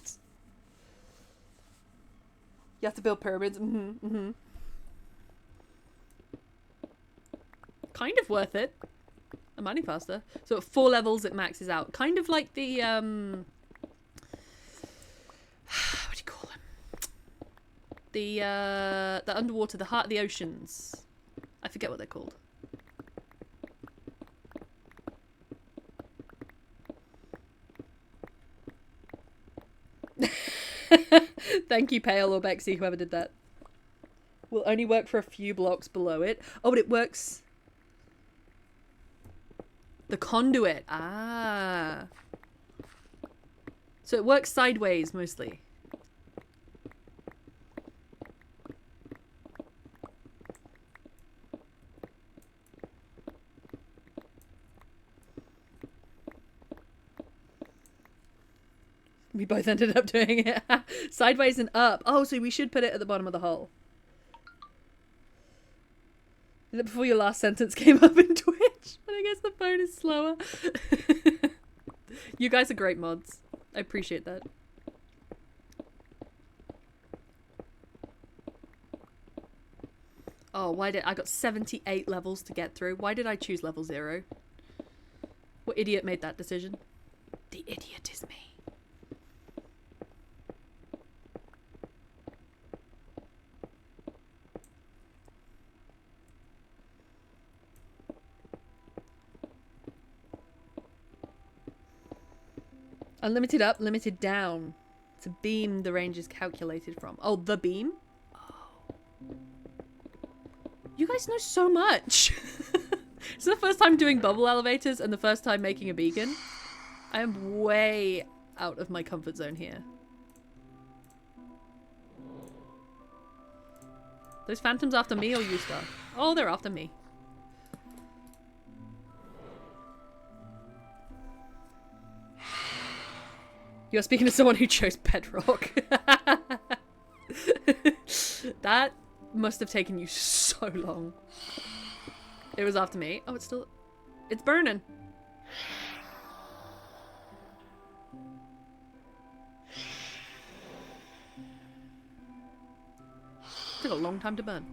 You have to build pyramids. Kind of worth it. I'm mining faster. So at 4 levels it maxes out. Kind of like the what do you call them? The underwater, the heart of the oceans. I forget what they're called. Thank you, Pale or Bexy, whoever did that. Will only work for a few blocks below it. Oh, but it works... The conduit. Ah. So it works sideways, mostly. We both ended up doing it. Sideways and up. Oh, so we should put it at the bottom of the hole. Did it before your last sentence came up in Twitch? But I guess the phone is slower. You guys are great mods. I appreciate that. Oh, why did I got 78 levels to get through? Why did I choose level 0? What idiot made that decision? The idiot is me. Unlimited up, limited down. It's a beam the range is calculated from. Oh, the beam? Oh. You guys know so much. It's the first time doing bubble elevators and the first time making a beacon. I am way out of my comfort zone here. Those phantoms after me or you, Star? Oh, they're after me. You're speaking to someone who chose bedrock. That must have taken you so long. It was after me. Oh, it's burning. Took a long time to burn.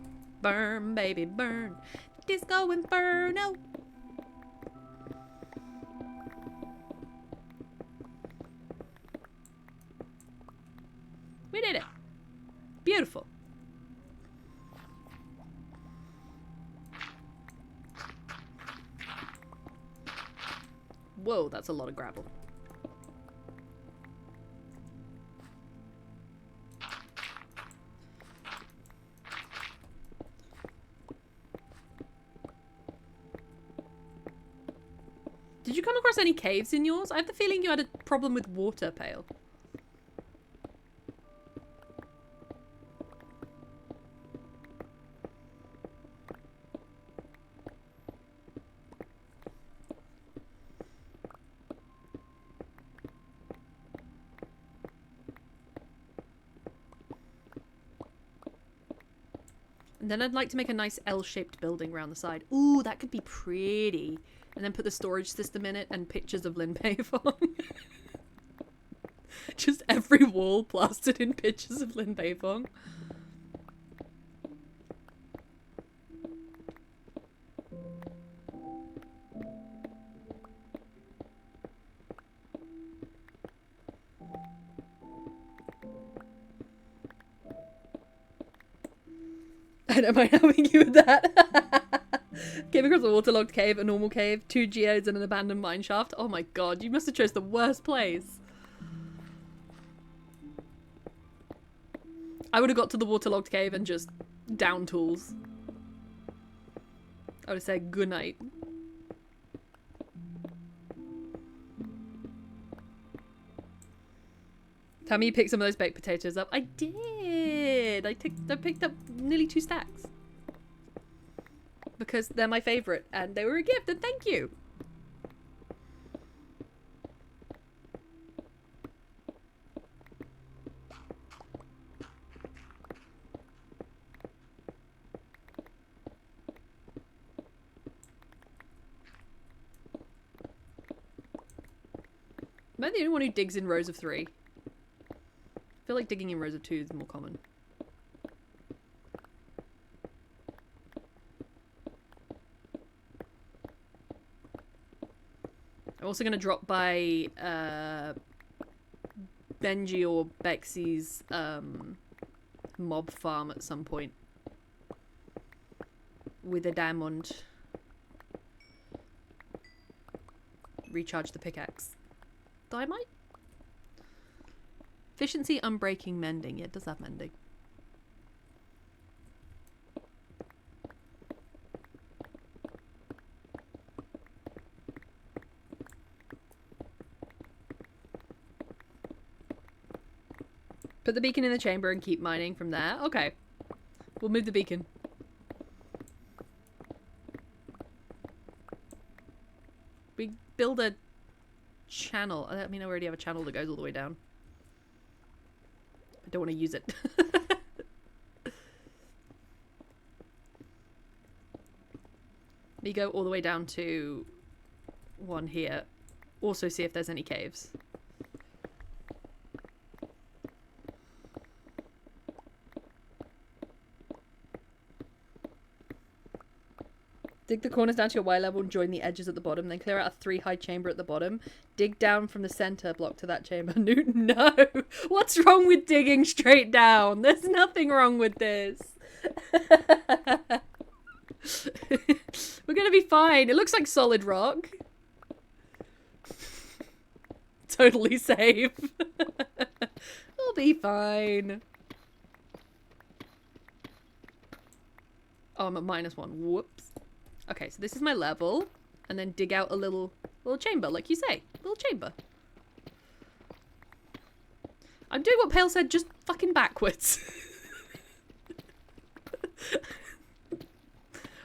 Burn, baby, burn. Disco Inferno. We did it. Beautiful. Whoa, that's a lot of gravel. Did you come across any caves in yours? I have the feeling you had a problem with water, Pale. And then I'd like to make a nice L-shaped building around the side. Ooh, that could be pretty. And then put the storage system in it and pictures of Lin Pei Fong. Just every wall plastered in pictures of Lin Pei Fong. I don't mind helping you with that. Came across a waterlogged cave, a normal cave, 2 geodes and an abandoned mine shaft. Oh my god, you must have chose the worst place. I would have got to the waterlogged cave and just down tools. I would have said goodnight. Tell me you picked some of those baked potatoes up. I did! I picked up nearly 2 stacks. Because they're my favourite and they were a gift and thank you! Am I the only one who digs in rows of 3? I feel like digging in rows of 2 is more common. I'm also going to drop by Benji or Bexy's mob farm at some point. With a diamond. Recharge the pickaxe. Dynamite? Efficiency, unbreaking, mending. Yeah, it does have mending. Put the beacon in the chamber and keep mining from there. Okay. We'll move the beacon. We build a channel. I mean, I already have a channel that goes all the way down. I don't want to use it. We go all the way down to one here. Also see if there's any caves. Dig the corners down to your Y level and join the edges at the bottom. Then clear out a 3-high chamber at the bottom. Dig down from the center block to that chamber. No! What's wrong with digging straight down? There's nothing wrong with this. We're gonna be fine. It looks like solid rock. Totally safe. We'll be fine. Oh, I'm at -1. Whoops. Okay, so this is my level, and then dig out a little chamber, like you say. Little chamber. I'm doing what Pale said, just fucking backwards.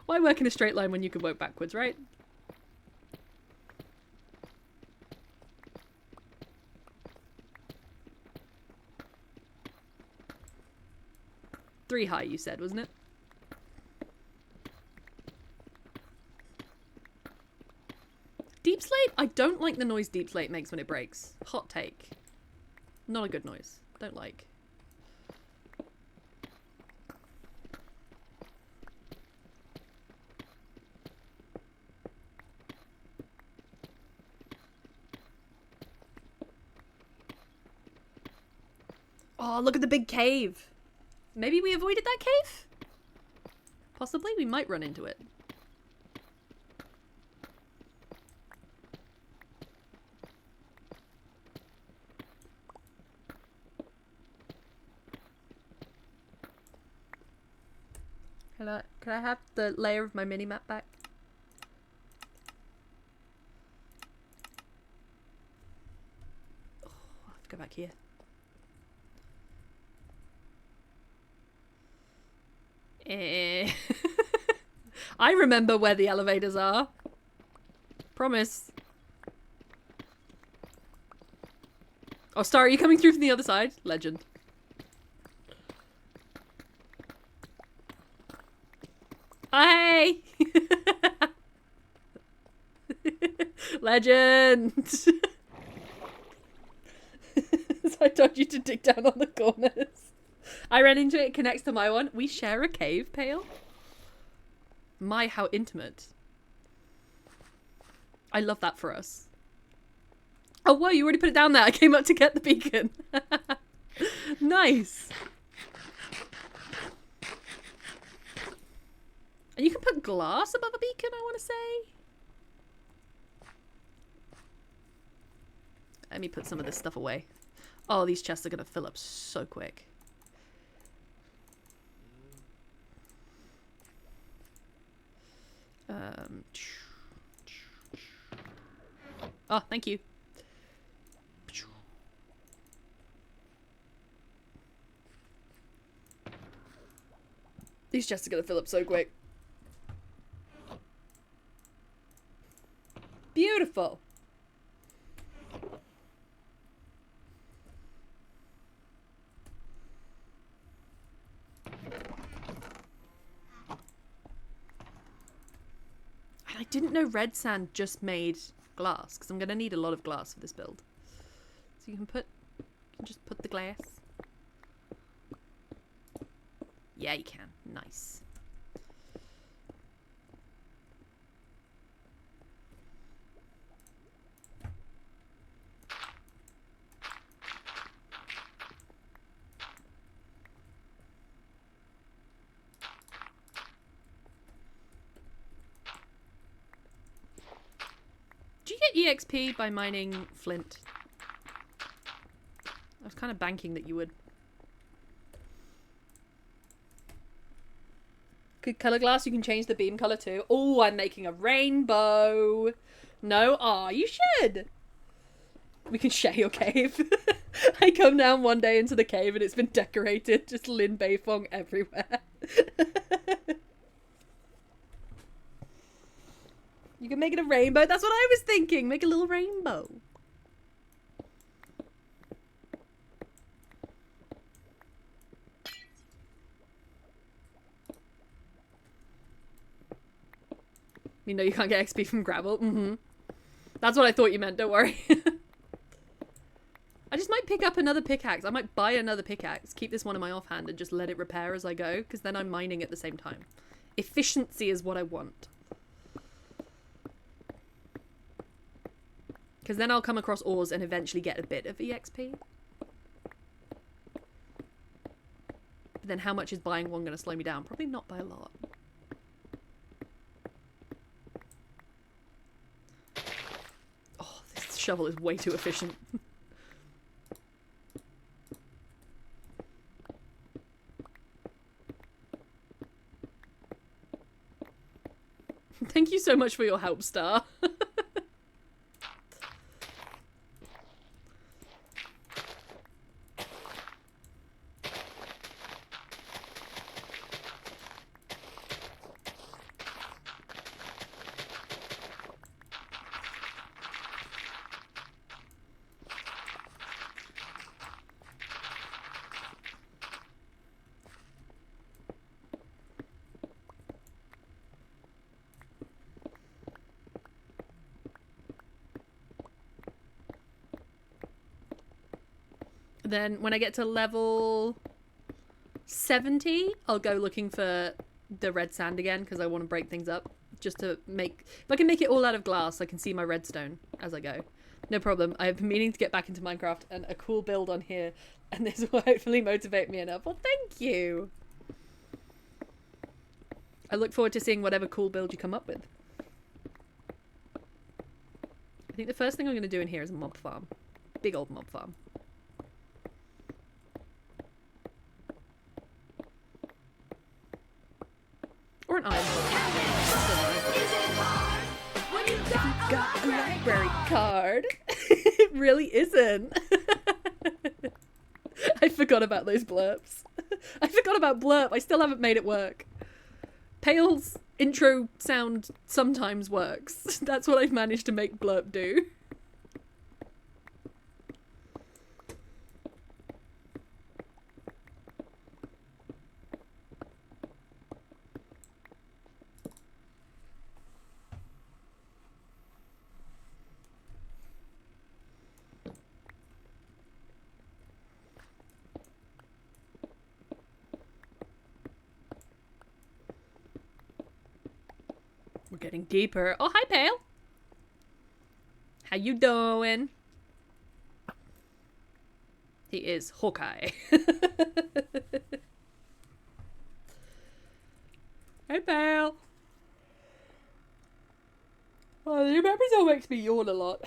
Why work in a straight line when you can work backwards, right? Three high, you said, wasn't it? Deep slate? I don't like the noise deep slate makes when it breaks. Hot take. Not a good noise. Don't like. Oh, look at the big cave. Maybe we avoided that cave? Possibly. We might run into it. Can I have the layer of my mini-map back? Oh, I'll have to go back here. I remember where the elevators are. Promise. Oh, Star, are you coming through from the other side? Legend. Hey! Legend! So I told you to dig down on the corners. I ran into it, it connects to my one. We share a cave, Pale. My, how intimate. I love that for us. Oh, whoa, you already put it down there. I came up to get the beacon. Nice. And you can put glass above a beacon, I want to say. Let me put some of this stuff away. Oh, these chests are going to fill up so quick. Oh, thank you. These chests are going to fill up so quick. Beautiful. I didn't know red sand just made glass, because I'm going to need a lot of glass for this build. So you can just put the glass. Yeah, you can. Nice. Do you get EXP by mining flint? I was kind of banking that you would. Good color glass, you can change the beam color too. Oh, I'm making a rainbow. No? Aw, you should. We can share your cave. I come down one day into the cave and it's been decorated. Just Lin Beifong everywhere. You can make it a rainbow. That's what I was thinking. Make a little rainbow. You know you can't get XP from gravel. Mm-hmm. That's what I thought you meant. Don't worry. I just might pick up another pickaxe. I might buy another pickaxe, keep this one in my offhand, and just let it repair as I go, because then I'm mining at the same time. Efficiency is what I want. Because then I'll come across ores and eventually get a bit of EXP. But then how much is buying one going to slow me down? Probably not by a lot. Oh, this shovel is way too efficient. Thank you so much for your help, Star. Then when I get to level 70, I'll go looking for the red sand again because I want to break things up. Just to make... If I can make it all out of glass, I can see my redstone as I go. No problem. I've been meaning to get back into Minecraft, and a cool build on here, and this will hopefully motivate me enough. Well, thank you! I look forward to seeing whatever cool build you come up with. I think the first thing I'm going to do in here is a mob farm. Big old mob farm. Or an iron farm. You got a library card. It really isn't. I forgot about those blurps. I forgot about blurp. I still haven't made it work. Pale's intro sound sometimes works. That's what I've managed to make blurp do. We're getting deeper. Oh, hi, Pale. How you doing? He is Hawkeye. Hey, Pale. Oh, the new episode makes me yawn a lot.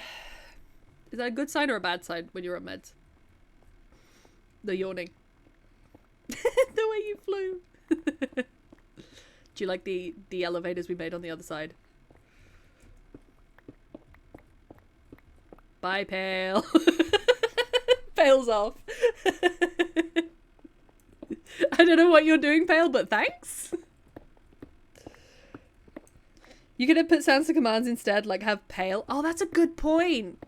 Is that a good sign or a bad sign when you're on meds? The yawning. The way you flew. Do you like the elevators we made on the other side? Bye, Pale. Pale's off. I don't know what you're doing, Pale, but thanks. You could have put sounds to commands instead, like have Pale. Oh, that's a good point.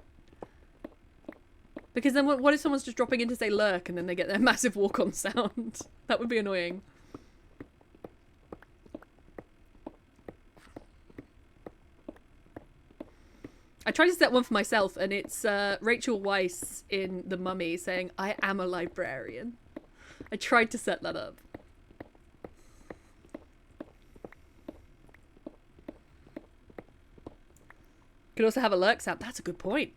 Because then what if someone's just dropping in to say lurk and then they get their massive walk-on sound? That would be annoying. I tried to set one for myself, and it's Rachel Weisz in The Mummy saying, "I am a librarian." I tried to set that up. Could also have a lurk sound. That's a good point.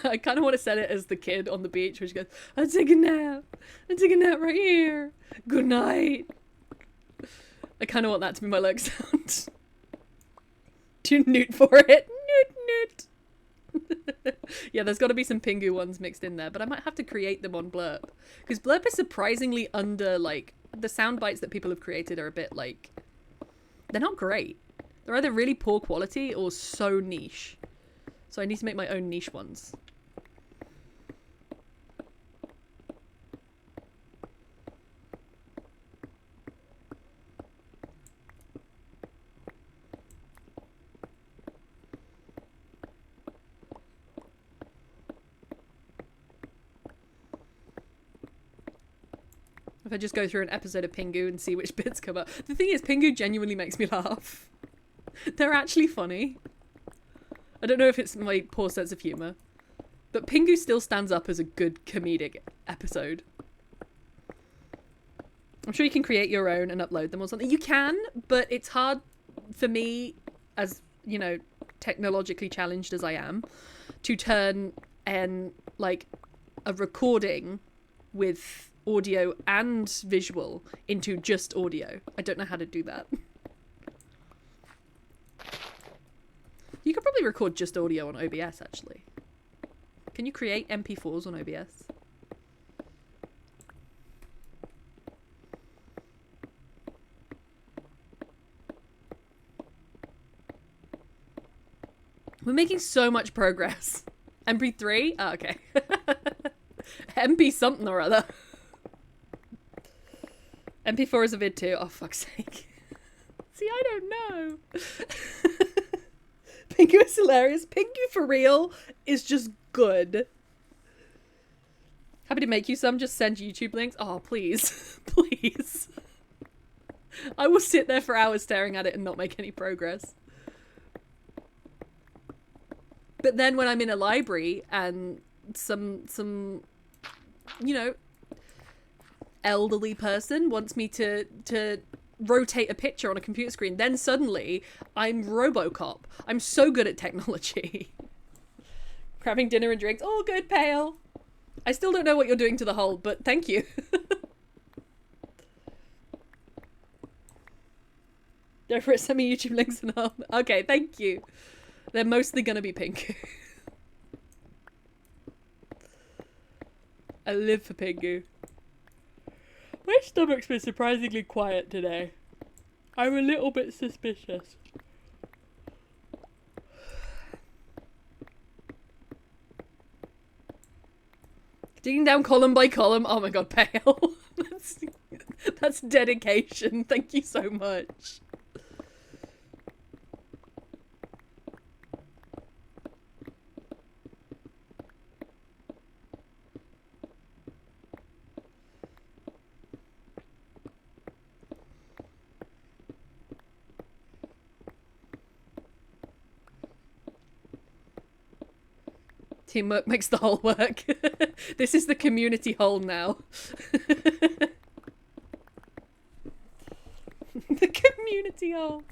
I kind of want to set it as the kid on the beach, which goes, "I'll take a nap. I'll take a nap right here. Good night." I kind of want that to be my lurk sound. To newt for it. Newt. Yeah, there's got to be some Pingu ones mixed in there, but I might have to create them on Blurp. Because Blurp is surprisingly under, like, the sound bites that people have created are a bit, like, they're not great. They're either really poor quality or so niche. So I need to make my own niche ones. If I just go through an episode of Pingu and see which bits come up. The thing is, Pingu genuinely makes me laugh. They're actually funny. I don't know if it's my poor sense of humour. But Pingu still stands up as a good comedic episode. I'm sure you can create your own and upload them or something. You can, but it's hard for me, as, you know, technologically challenged as I am, to turn like, a recording with audio and visual into just audio. I don't know how to do that. You could probably record just audio on OBS, actually. Can you create MP4s on OBS? We're making so much progress. MP3? Oh, okay. MP something or other. MP4 is a vid too. Oh, fuck's sake. See, I don't know. Pingu is hilarious. Pingu for real is just good. Happy to make you some. Just send YouTube links. Oh, please. Please. I will sit there for hours staring at it and not make any progress. But then when I'm in a library and some you know, elderly person wants me to rotate a picture on a computer screen, then suddenly I'm RoboCop. I'm so good at technology. Grabbing dinner and drinks. All good, Pale. I still don't know what you're doing to the hole, but thank you. Go for it, send me YouTube links and all. Okay, thank you. They're mostly gonna be Pingu. I live for Pingu. My stomach's been surprisingly quiet today. I'm a little bit suspicious. Digging down column by column. Oh my god, Pale. That's dedication. Thank you so much. Teamwork makes the whole work. This is the community whole now. The community hole.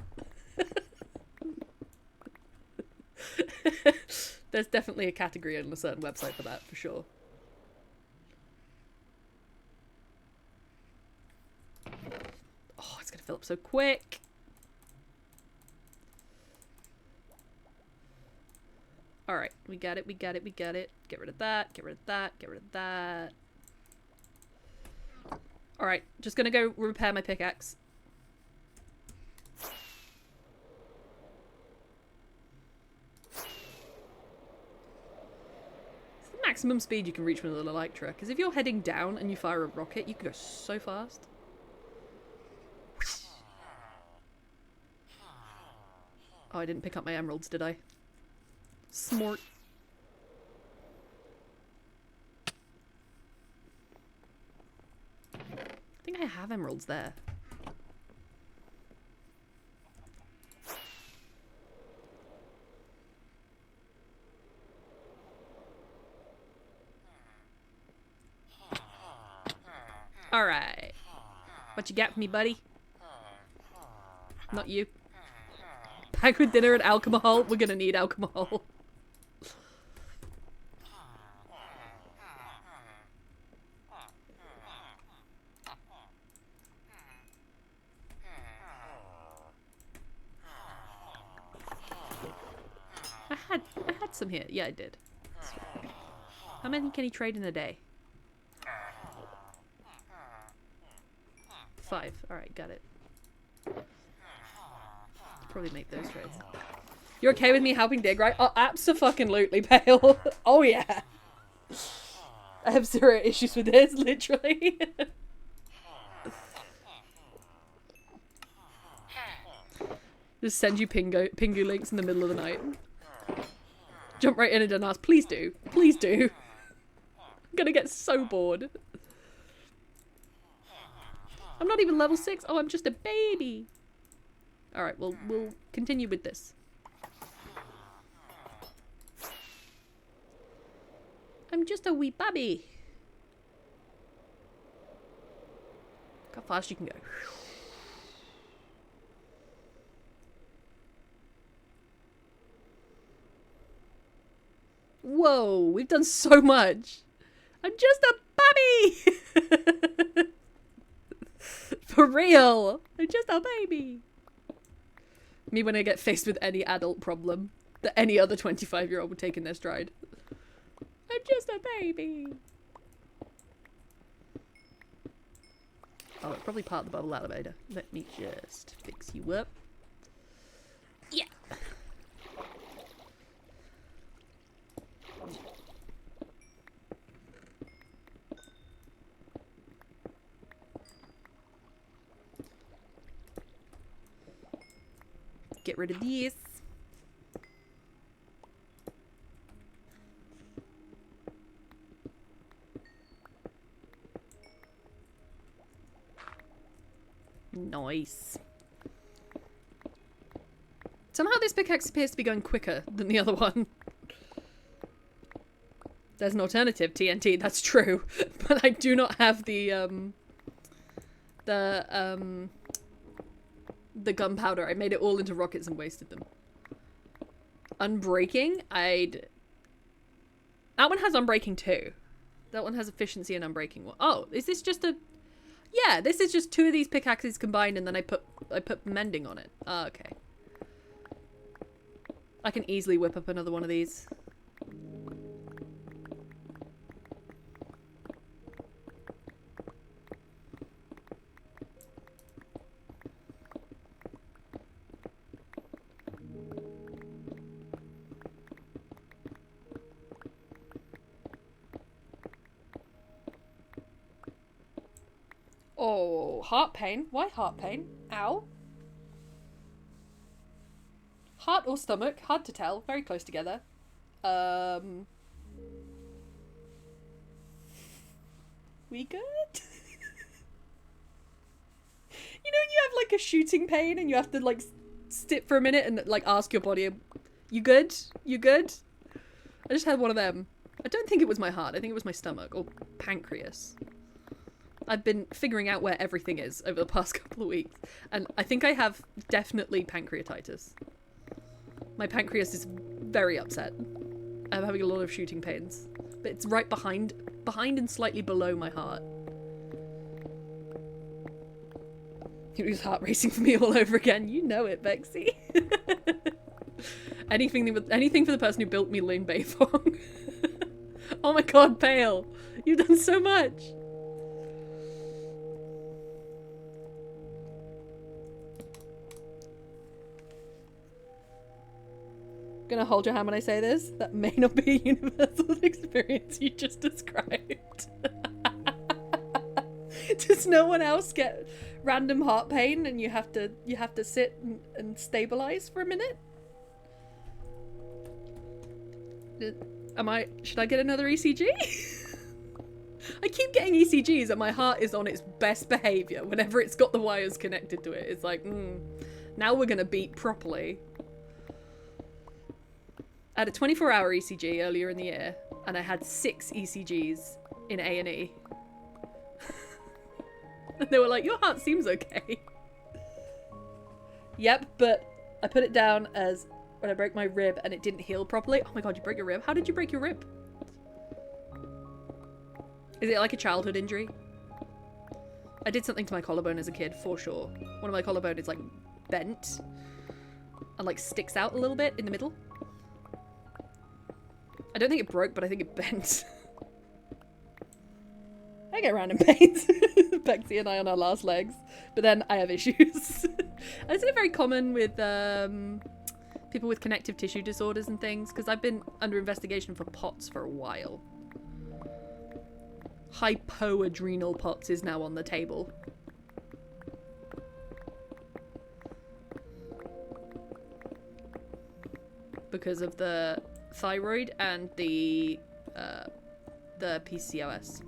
There's definitely a category on a certain website for that, for sure. Oh, it's gonna fill up so quick. Alright, we got it, we got it, we got it. Get rid of that, get rid of that, get rid of that. Alright, just gonna go repair my pickaxe. It's the maximum speed you can reach with an Elytra, because if you're heading down and you fire a rocket, you can go so fast. Oh, I didn't pick up my emeralds, did I? Smart. I think I have emeralds there. Alright. What you got for me, buddy? Not you. Back with dinner and alcohol. We're gonna need alcohol. I had some here. Yeah, I did. How many can he trade in a day? 5. Alright, got it. Probably make those trades. You're okay with me helping dig, right? Oh, abso-fucking-lutely, Pale. Oh, yeah. I have 0 issues with this, literally. Just send you Pingu links in the middle of the night. Jump right in and don't ask. Please do. Please do. I'm gonna get so bored. I'm not even level 6. Oh, I'm just a baby. Alright, well, we'll continue with this. I'm just a wee baby. Look how fast you can go. Whoa, we've done so much. I'm just a baby. For real. I'm just a baby. Me when I get faced with any adult problem that any other 25-year-old would take in their stride. I'm just a baby. Oh, it's probably part of the bubble elevator. Let me just fix you up. Yeah. Get rid of these. Nice. Somehow this pickaxe appears to be going quicker than the other one. There's an alternative, TNT, that's true. But I do not have the gunpowder. I made it all into rockets and wasted them. Unbreaking, that one has unbreaking too. That one has efficiency and unbreaking. Oh, is this just a... Yeah, this is just 2 of these pickaxes combined and then I put mending on it. Oh, okay. I can easily whip up another one of these. Oh, heart pain? Why heart pain? Ow. Heart or stomach? Hard to tell. Very close together. We good? You know, you have like a shooting pain and you have to like sit for a minute and like ask your body, you good? You good? I just had one of them. I don't think it was my heart. I think it was my stomach or pancreas. I've been figuring out where everything is over the past couple of weeks. And I think I have definitely pancreatitis. My pancreas is very upset. I'm having a lot of shooting pains. But it's right behind and slightly below my heart. It was heart racing for me all over again. You know it, Bexy. Anything for the person who built me Lin Beifong. Oh my god, Pale. You've done so much. Gonna hold your hand when I say this. That may not be a universal experience you just described. Does no one else get random heart pain and you have to sit and stabilize for a minute? Should I get another ECG? I keep getting ECGs and my heart is on its best behavior whenever it's got the wires connected to it. It's like, now we're gonna beat properly. I had a 24-hour ECG earlier in the year, and I had 6 ECGs in A&E. And they were like, your heart seems okay. Yep, but I put it down as when I broke my rib and it didn't heal properly. Oh my god, you broke your rib? How did you break your rib? Is it like a childhood injury? I did something to my collarbone as a kid, for sure. One of my collarbone is like bent and like sticks out a little bit in the middle. I don't think it broke, but I think it bent. I get random pains. Bexy and I on our last legs. But then I have issues. Isn't it very common with people with connective tissue disorders and things? Because I've been under investigation for POTS for a while. Hypoadrenal POTS is now on the table. Because of the thyroid and the PCOS.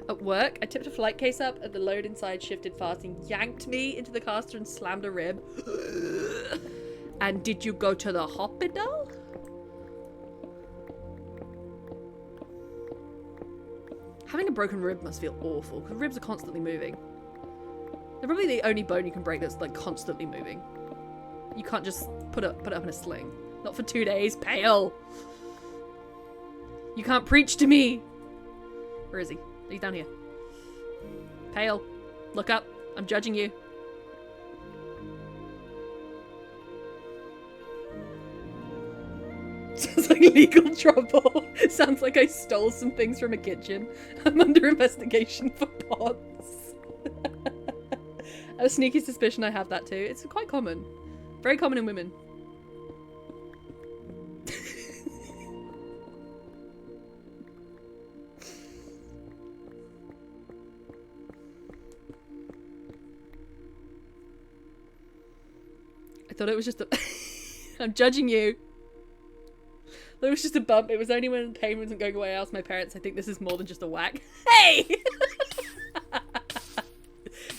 At work, I tipped a flight case up and the load inside shifted fast and yanked me into the caster and slammed a rib. And did you go to the hospital? Having a broken rib must feel awful because ribs are constantly moving. They're probably the only bone you can break that's like constantly moving. You can't just put it up in a sling. Not for 2 days, Pale. You can't preach to me. Where is he? He's down here. Pale, look up. I'm judging you. Sounds like legal trouble. Sounds like I stole some things from a kitchen. I'm under investigation for pots. I have a sneaky suspicion I have that too. It's quite common. Very common in women. I thought it was just a... I'm judging you. It was just a bump. It was only when the pain wasn't going away I asked my parents, I think this is more than just a whack. Hey!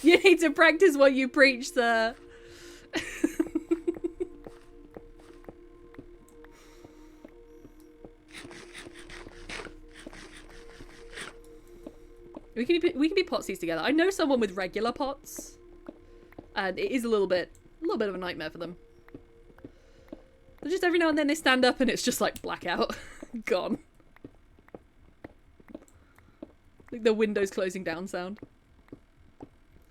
You need to practice what you preach, sir. We can be potsies together. I know someone with regular pots, and it is a little bit of a nightmare for them. But just every now and then they stand up and it's just like blackout, gone. Like the windows closing down sound.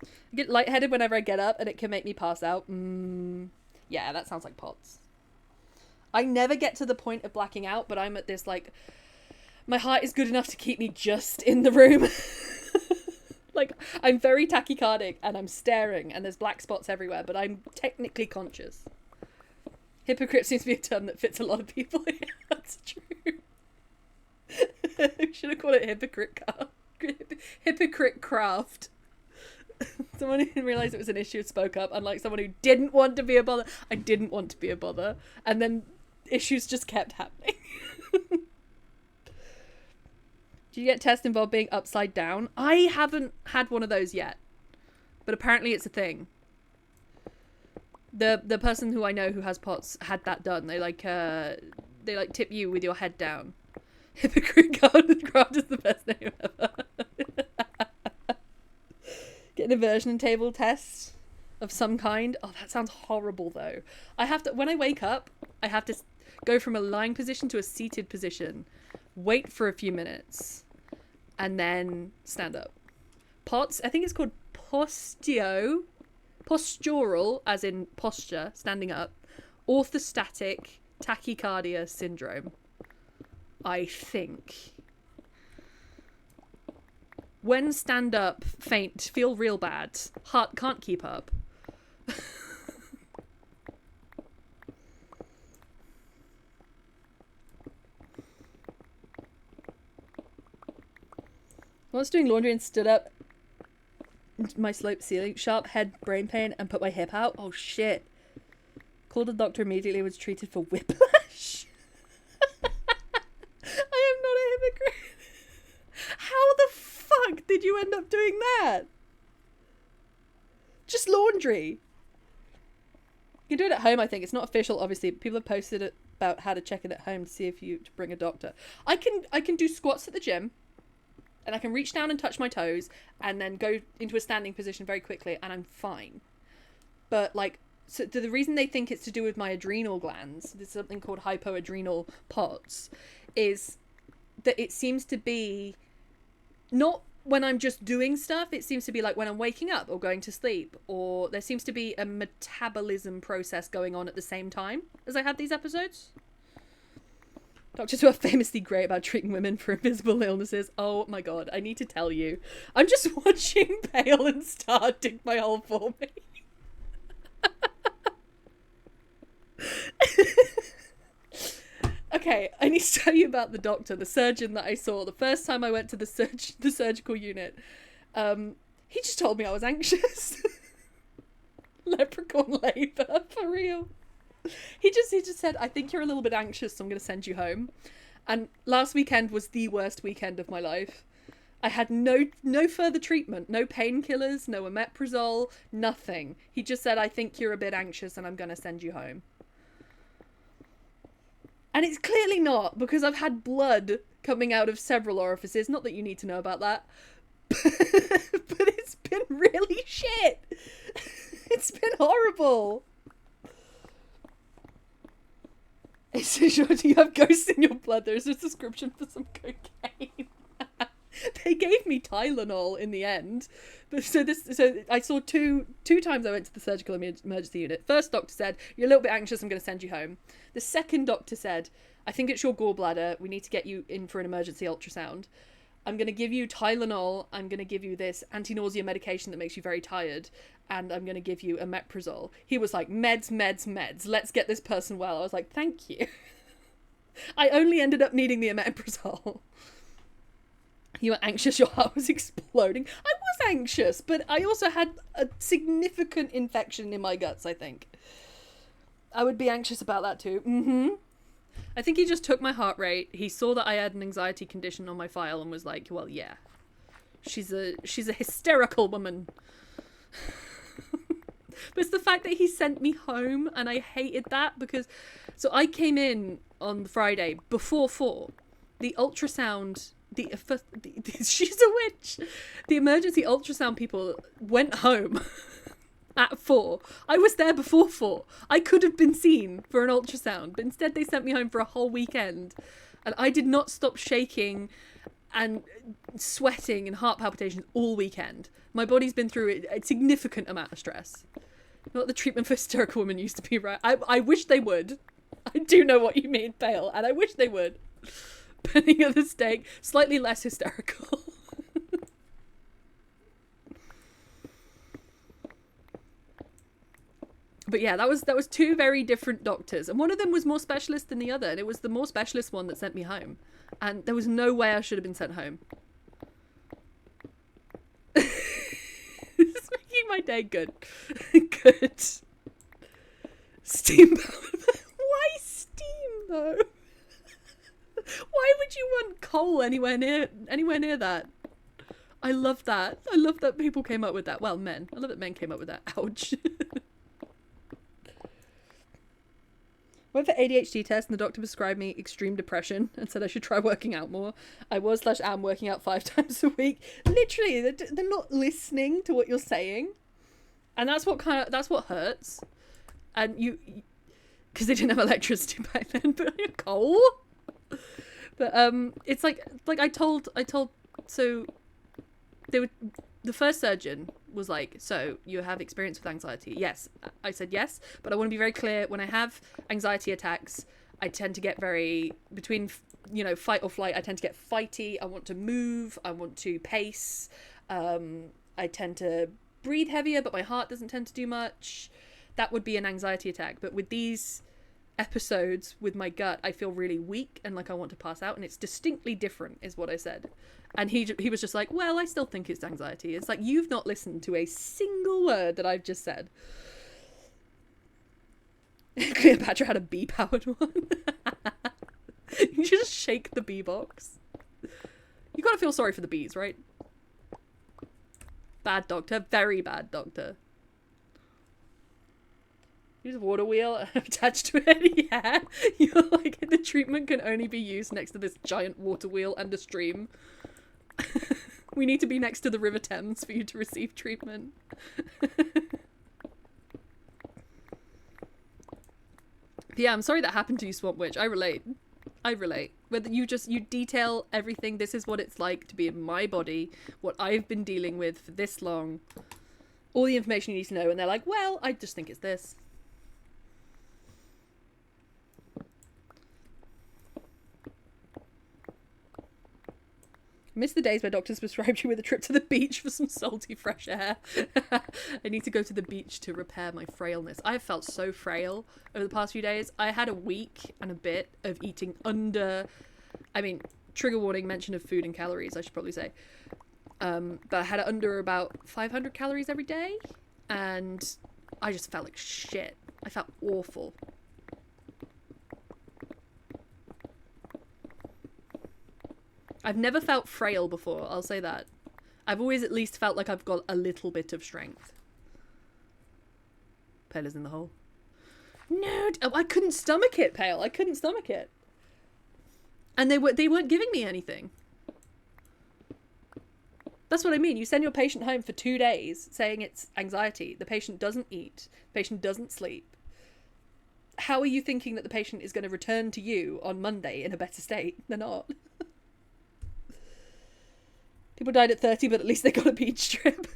I get lightheaded whenever I get up, and it can make me pass out. Yeah, that sounds like pots. I never get to the point of blacking out, but I'm at this, like, my heart is good enough to keep me just in the room. Like, I'm very tachycardic, and I'm staring, and there's black spots everywhere, but I'm technically conscious. Hypocrite seems to be a term that fits a lot of people. That's true. I should have called it hypocrite craft. Someone who didn't realise it was an issue and spoke up, unlike someone who didn't want to be a bother. I didn't want to be a bother. And then issues just kept happening. Do you get tests involved being upside down? I haven't had one of those yet. But apparently it's a thing. The person who I know who has POTS had that done. They tip you with your head down. Hypocrite craft is the best name ever. Get an inversion table test of some kind. Oh, that sounds horrible though. When I wake up, I have to go from a lying position to a seated position, wait for a few minutes, and then stand up. POTS, I think it's called postural, as in posture, standing up, orthostatic tachycardia syndrome, I think. When stand up, faint, feel real bad. Heart can't keep up. Once doing laundry and stood up into my sloped ceiling, sharp head, brain pain, and put my hip out. Oh shit. Called the doctor immediately, was treated for whiplash. I am not a hypocrite. How the fuck did you end up doing that? Just laundry. You can do it at home, I think. It's not official, obviously. People have posted it about how to check it at home to see if you to bring a doctor. I can do squats at the gym, and I can reach down and touch my toes and then go into a standing position very quickly, and I'm fine. But like, so the reason they think it's to do with my adrenal glands, there's something called hypoadrenal POTS, is that it seems to be not when I'm just doing stuff, it seems to be like when I'm waking up or going to sleep, or there seems to be a metabolism process going on at the same time as I have these episodes. Doctors who are famously great about treating women for invisible illnesses. Oh my god, I need to tell you. I'm just watching Pale and Star dig my hole for me. Okay, I need to tell you about the doctor, the surgeon that I saw the first time I went to the surgical unit. He just told me I was anxious. Leprechaun labour, for real. He just said, I think you're a little bit anxious, so I'm going to send you home. And last weekend was the worst weekend of my life. I had no further treatment, no painkillers, no omeprazole, nothing. He just said, I think you're a bit anxious and I'm going to send you home. And it's clearly not, because I've had blood coming out of several orifices. Not that you need to know about that. But it's been really shit. It's been horrible. It says, do you have ghosts in your blood? There's a prescription for some cocaine. They gave me Tylenol in the end. But so I saw two times I went to the surgical emergency unit. First doctor said, you're a little bit anxious, I'm going to send you home. The second doctor said, I think it's your gallbladder. We need to get you in for an emergency ultrasound. I'm going to give you Tylenol. I'm going to give you this anti-nausea medication that makes you very tired. And I'm going to give you omeprazole. He was like, meds. Let's get this person well. I was like, thank you. I only ended up needing the omeprazole. You were anxious, your heart was exploding. I was anxious, but I also had a significant infection in my guts, I think. I would be anxious about that too. I think he just took my heart rate. He saw that I had an anxiety condition on my file and was like, well, yeah. She's a hysterical woman. But it's the fact that he sent me home, and I hated that because... So I came in on Friday before 4. The ultrasound she's a witch. The emergency ultrasound people went home at 4. I was there before 4. I could have been seen for an ultrasound, but instead they sent me home for a whole weekend. And I did not stop shaking and sweating and heart palpitations all weekend. My body's been through a significant amount of stress. Not the treatment for hysterical women used to be, right? I wish they would. I do know what you mean, Pale, and I wish they would. Burning at the stake, slightly less hysterical. But yeah, that was 2 very different doctors, and one of them was more specialist than the other, and it was the more specialist one that sent me home, and there was no way I should have been sent home. It's making my day good. Good. Steam powered. Why steam though? Why would you want coal anywhere near that? I love that. I love that people came up with that. Well, men. I love that men came up with that. Ouch. Went for ADHD test and the doctor prescribed me extreme depression and said I should try working out more. I am working out 5 times a week. Literally, they're not listening to what you're saying, and that's what hurts. And you, because they didn't have electricity back then, but coal. But it's like I told. So the first surgeon was like, so you have experience with anxiety? Yes. I said yes, but I want to be very clear. When I have anxiety attacks, I tend to get between fight or flight. I tend to get fighty. I want to move. I want to pace. I tend to breathe heavier, but my heart doesn't tend to do much. That would be an anxiety attack. But with these episodes with my gut, I feel really weak and like I want to pass out, and it's distinctly different is what I said. And he was just like, well, I still think it's anxiety. It's like, you've not listened to a single word that I've just said. Cleopatra had a bee powered one. You should just shake the bee box. You gotta feel sorry for the bees, right? Bad doctor, very bad doctor. Use a water wheel attached to it. Yeah, you're like, the treatment can only be used next to this giant water wheel and a stream. We need to be next to the River Thames for you to receive treatment. Yeah, I'm sorry that happened to you, Swamp Witch. I relate. Whether you detail everything, this is what it's like to be in my body, what I've been dealing with for this long, all the information you need to know, and they're like, well, I just think it's this. Miss the days where doctors prescribed you with a trip to the beach for some salty fresh air. I need to go to the beach to repair my frailness. I have felt so frail over the past few days. I had a week and a bit of eating trigger warning, mention of food and calories, I should probably say. But I had it under about 500 calories every day, and I just felt like shit. I felt awful. I've never felt frail before, I'll say that. I've always at least felt like I've got a little bit of strength. Pale is in the hole. No, I couldn't stomach it, Pale. I couldn't stomach it. And they weren't giving me anything. That's what I mean. You send your patient home for 2 days saying it's anxiety. The patient doesn't eat. The patient doesn't sleep. How are you thinking that the patient is going to return to you on Monday in a better state? They're not. People died at 30, but at least they got a beach trip.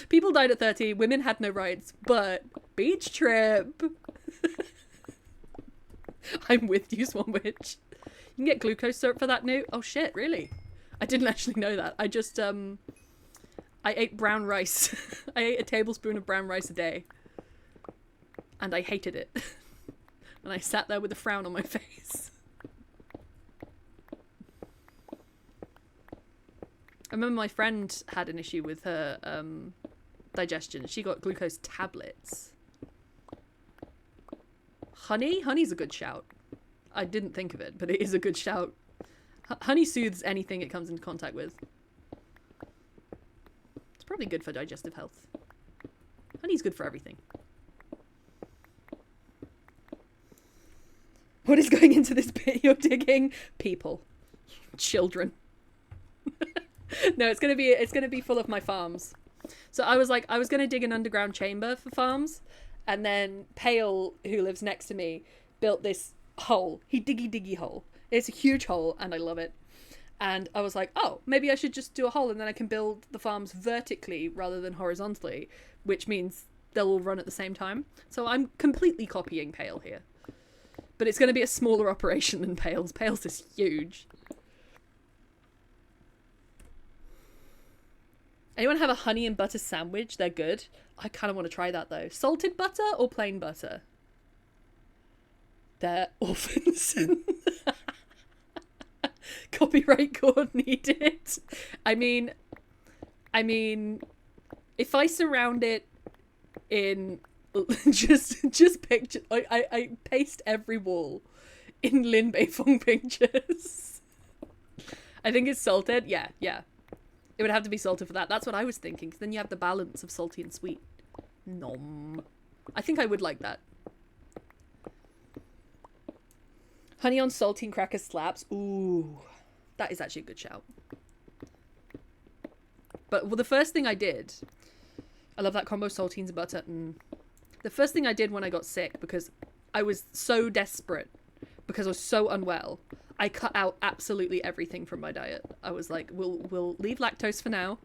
People died at 30. Women had no rights, but beach trip. I'm with you, Swan Witch. You can get glucose syrup for that new. Oh shit, really? I didn't actually know that. I just, I ate brown rice. I ate a tablespoon of brown rice a day. And I hated it. And I sat there with a frown on my face. I remember my friend had an issue with her digestion. She got glucose tablets. Honey? Honey's a good shout. I didn't think of it, but it is a good shout. Honey soothes anything it comes into contact with. It's probably good for digestive health. Honey's good for everything. What is going into this pit you're digging? People. Children. No, it's gonna be full of my farms. So I was like, I was gonna dig an underground chamber for farms, and then Pale, who lives next to me, built this hole. He diggy hole. It's a huge hole, and I love it. And I was like, oh, maybe I should just do a hole, and then I can build the farms vertically rather than horizontally, which means they'll all run at the same time. So I'm completely copying Pale here. But it's going to be a smaller operation than Pale's. Pale's is huge. Anyone have a honey and butter sandwich? They're good. I kind of want to try that, though. Salted butter or plain butter? They're orphans. Copyright cord needed. I mean, if I surround it in just picture, I paste every wall in Lin Beifong pictures. I think it's salted. Yeah. It would have to be salted for that. That's what I was thinking. Because then you have the balance of salty and sweet. Nom. I think I would like that. Honey on saltine crackers slaps. Ooh. That is actually a good shout. But well, the first thing I did... I love that combo, saltines and butter. The first thing I did when I got sick, because I was so desperate, because I was so unwell, I cut out absolutely everything from my diet. I was like, we'll leave lactose for now.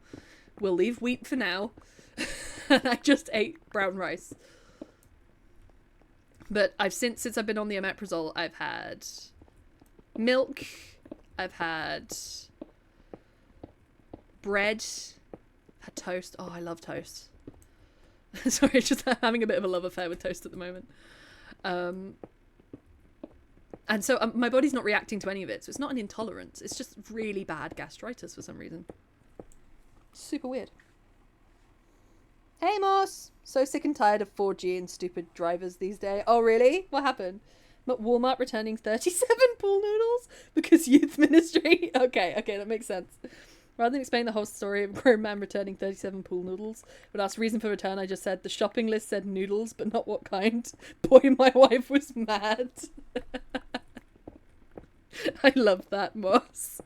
We'll leave wheat for now. And I just ate brown rice. But since I've been on the omeprazole, I've had milk. I've had bread. Had toast. Oh, I love toast. Sorry, just having a bit of a love affair with toast at the moment. And so my body's not reacting to any of it. So it's not an intolerance. It's just really bad gastritis for some reason. Super weird. Hey, Moss! So sick and tired of 4G and stupid drivers these days. Oh, really? What happened? Walmart returning 37 pool noodles? Because youth ministry? Okay, that makes sense. Rather than explain the whole story of a grown man returning 37 pool noodles, but asked reason for return, I just said the shopping list said noodles, but not what kind. Boy, my wife was mad. I love that, Moss.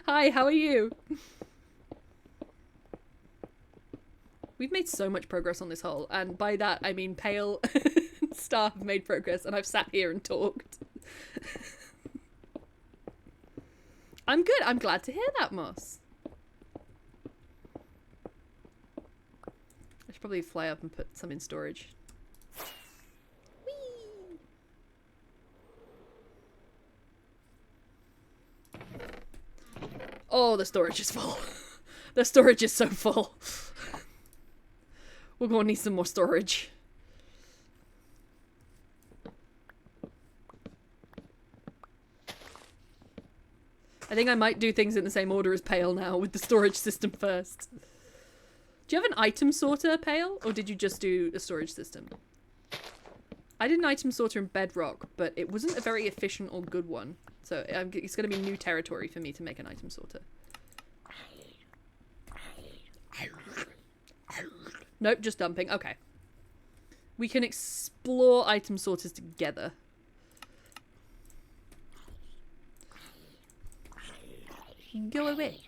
Hi, how are you? We've made so much progress on this hole, and by that I mean Pale and Star have made progress, and I've sat here and talked. I'm good. I'm glad to hear that, Moss. I should probably fly up and put some in storage. Whee! Oh, the storage is full. The storage is so full. We're going to need some more storage. I think I might do things in the same order as Pale now, with the storage system first. Do you have an item sorter, Pale? Or did you just do the storage system? I did an item sorter in Bedrock, but it wasn't a very efficient or good one. So it's going to be new territory for me to make an item sorter. Nope, just dumping. Okay. We can explore item sorters together. Go away.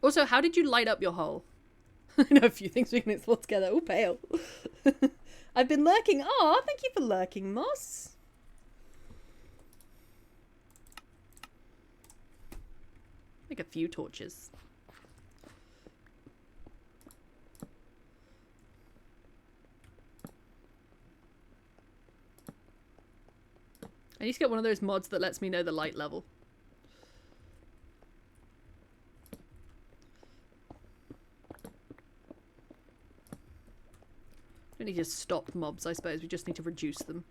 Also, how did you light up your hole? I know a few things we can explore together. Oh, Pale. I've been lurking. Oh, thank you for lurking, Moss. Make a few torches. I need to get one of those mods that lets me know the light level. We don't need to stop mobs, I suppose. We just need to reduce them.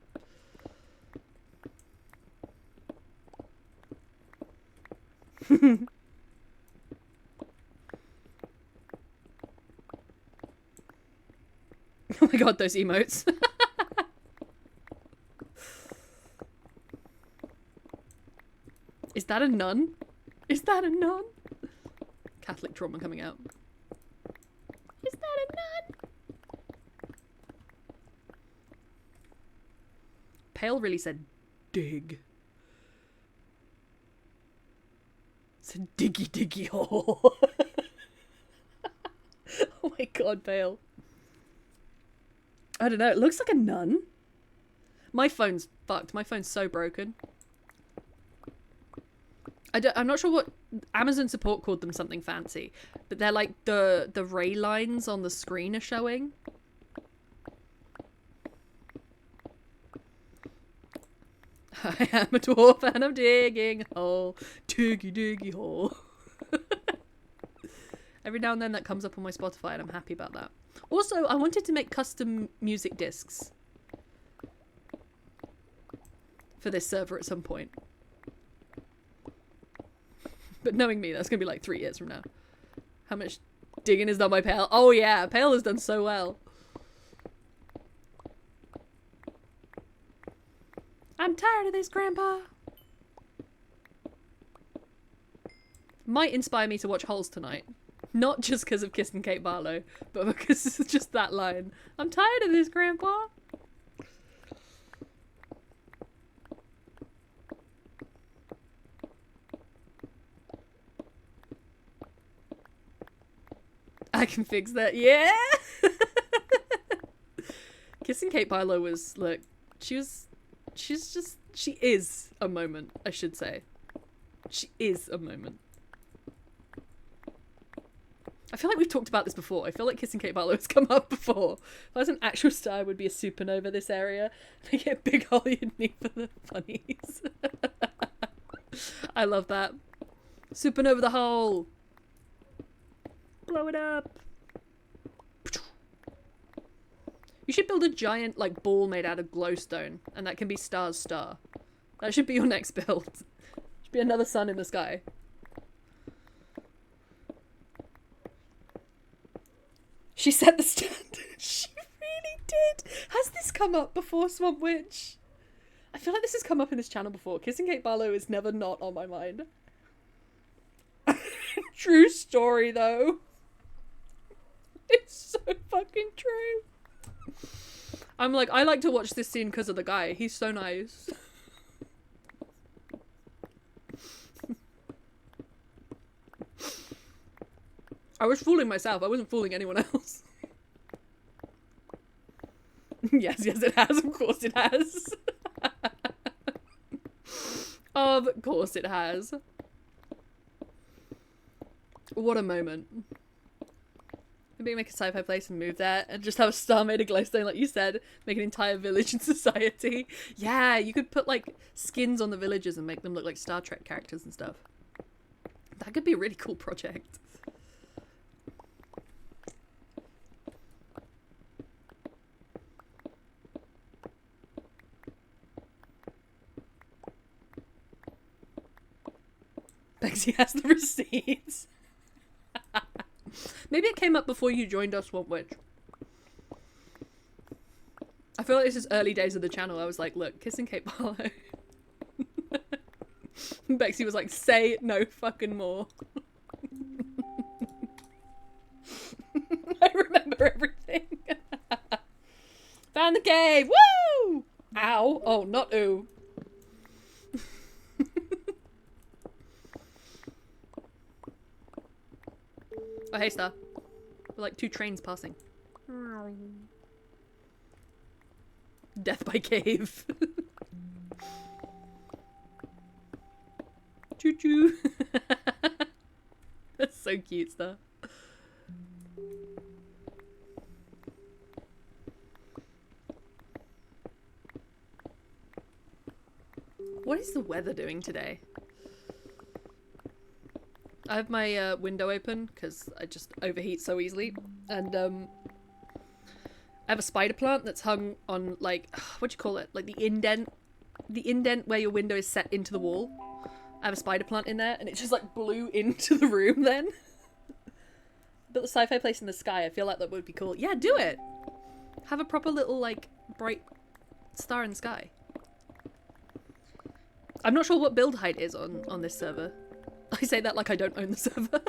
Oh my god, those emotes. that a nun? Is that a nun? Catholic trauma coming out. Is that a nun? Pale really said dig. It's a diggy diggy hole. Oh my god, Pale. I don't know, it looks like a nun. My phone's fucked. My phone's so broken. I'm not sure what Amazon support called them something fancy, but they're like the ray lines on the screen are showing. I am a dwarf and I'm digging a hole. Diggy diggy hole. Every now and then that comes up on my Spotify and I'm happy about that. Also, I wanted to make custom music discs for this server at some point. But knowing me, that's going to be like 3 years from now. How much digging is done by Pale? Oh yeah, Pale has done so well. I'm tired of this, Grandpa. Might inspire me to watch Holes tonight. Not just because of Kissing Kate Barlow, but because it's just that line. I'm tired of this, Grandpa. I can fix that. Yeah! Kissing Kate Barlow was, look, she is a moment, I should say. She is a moment. I feel like we've talked about this before. I feel like Kissing Kate Barlow has come up before. If I was an actual star, I would be a supernova this area. They get big hole you'd need for the funnies. I love that. Supernova the hole! Blow it up! You should build a giant, like, ball made out of glowstone, and that can be Star's star. That should be your next build. Should be another sun in the sky. She set the standard. She really did. Has this come up before, Swamp Witch? I feel like this has come up in this channel before. Kissing Kate Barlow is never not on my mind. True story, though. It's so fucking true. I'm like, I like to watch this scene because of the guy. He's so nice. I was fooling myself. I wasn't fooling anyone else. Yes, it has. Of course it has. Of course it has. What a moment. Maybe make a sci-fi place and move there and just have a star made of glowstone, like you said. Make an entire village and society. Yeah, you could put, like, skins on the villagers and make them look like Star Trek characters and stuff. That could be a really cool project. Bexy has the receipts. Maybe it came up before you joined us, Swamp Witch. I feel like this is early days of the channel. I was like, look, Kissing Kate Barlow. Bexy was like, say no fucking more. I remember everything. Found the cave! Woo! Ow. Oh, not ooh. Oh, hey, Star. We're like 2 trains passing. Death by cave. Choo choo. That's so cute, Star. What is the weather doing today? I have my window open because I just overheat so easily, and I have a spider plant that's hung on, like, what do you call it? Like the indent where your window is set into the wall. I have a spider plant in there, and it just like blew into the room then. Built a sci-fi place in the sky. I feel like that would be cool. Yeah, do it! Have a proper little, like, bright star in the sky. I'm not sure what build height is on this server. I say that like I don't own the server.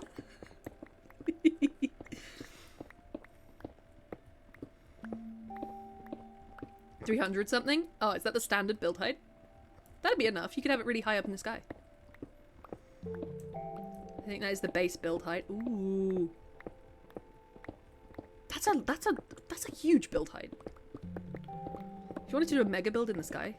300 something? Oh, is that the standard build height? That'd be enough. You could have it really high up in the sky. I think that is the base build height. Ooh. That's a huge build height. If you wanted to do a mega build in the sky.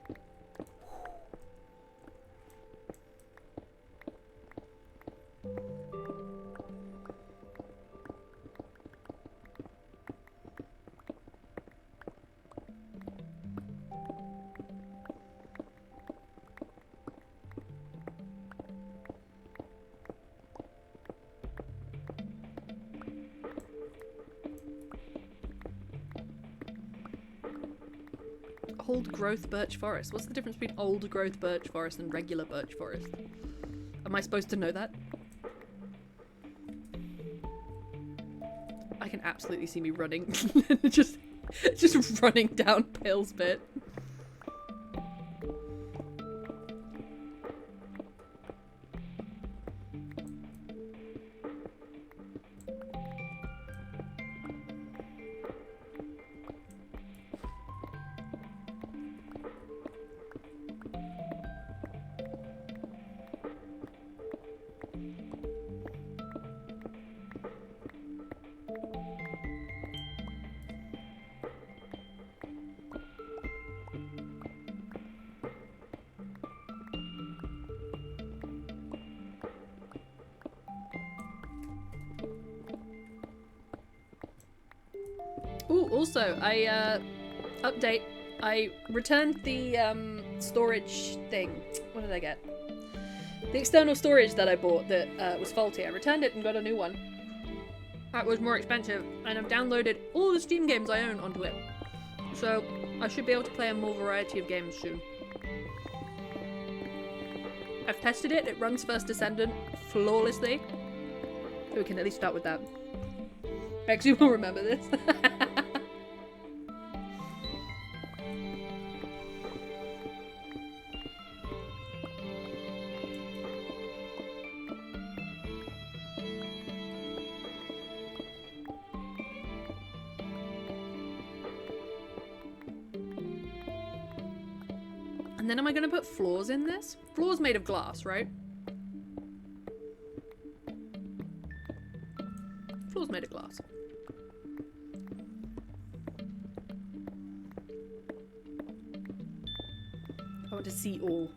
Old growth birch forest. What's the difference between old growth birch forest and regular birch forest? Am I supposed to know that? I can absolutely see me running. just running down Pale's bit. Ooh, also, update. I returned the, storage thing. What did I get? The external storage that I bought that, was faulty. I returned it and got a new one. That was more expensive, and I've downloaded all the Steam games I own onto it. So, I should be able to play a more variety of games soon. I've tested it. It runs First Descendant flawlessly. So we can at least start with that. Bexy will remember this. And then am I going to put floors in this? Floors made of glass, right? Floors made of glass. I want to see all.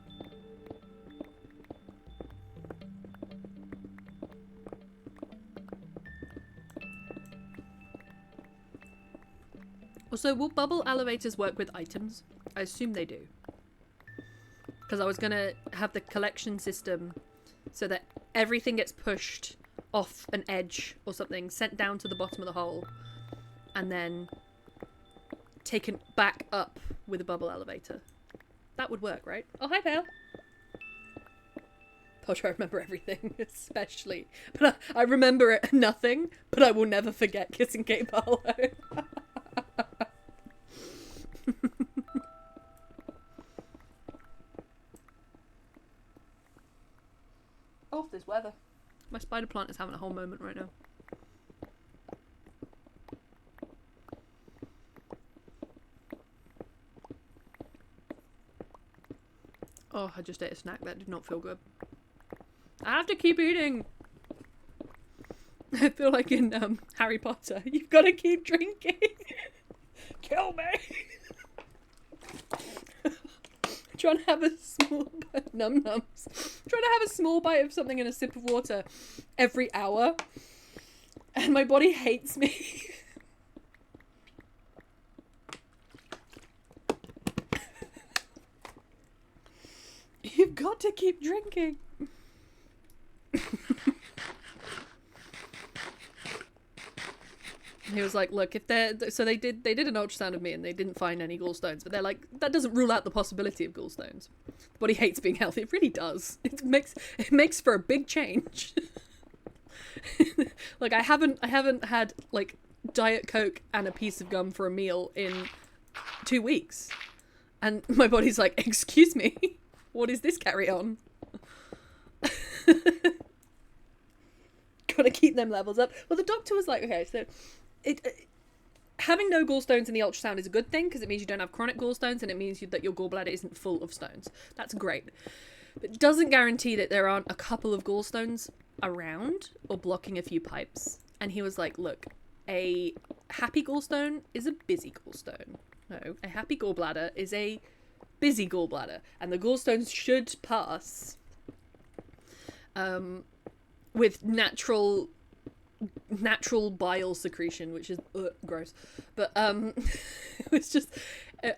Also, will bubble elevators work with items? I assume they do. Because I was going to have the collection system so that everything gets pushed off an edge or something, sent down to the bottom of the hole, and then taken back up with a bubble elevator. That would work, right? Oh, hi, Pale. Told you I remember everything, especially. But I remember it nothing, but I will never forget kissing Kate Barlow. Oh, this weather. My spider plant is having a whole moment right now. Oh, I just ate a snack that did not feel good. I have to keep eating. I feel like in Harry Potter. You've got to keep drinking. Kill me. Trying to have a small bite, num nums. Trying to have a small bite of something and a sip of water every hour, and my body hates me. You've got to keep drinking. He was like, look, if they're, so they did an ultrasound of me and they didn't find any gallstones, but they're like, that doesn't rule out the possibility of gallstones. The body hates being healthy. It really does. It makes for a big change. Like, I haven't had like Diet Coke and a piece of gum for a meal in 2 weeks. And my body's like, excuse me. What is this carry on? Gotta keep them levels up. Well, the doctor was like, okay, so having no gallstones in the ultrasound is a good thing because it means you don't have chronic gallstones and it means that your gallbladder isn't full of stones. That's great. But it doesn't guarantee that there aren't a couple of gallstones around or blocking a few pipes. And he was like, look, a happy gallstone is a busy gallstone. No, a happy gallbladder is a busy gallbladder. And the gallstones should pass with natural bile secretion, which is gross. But it was just,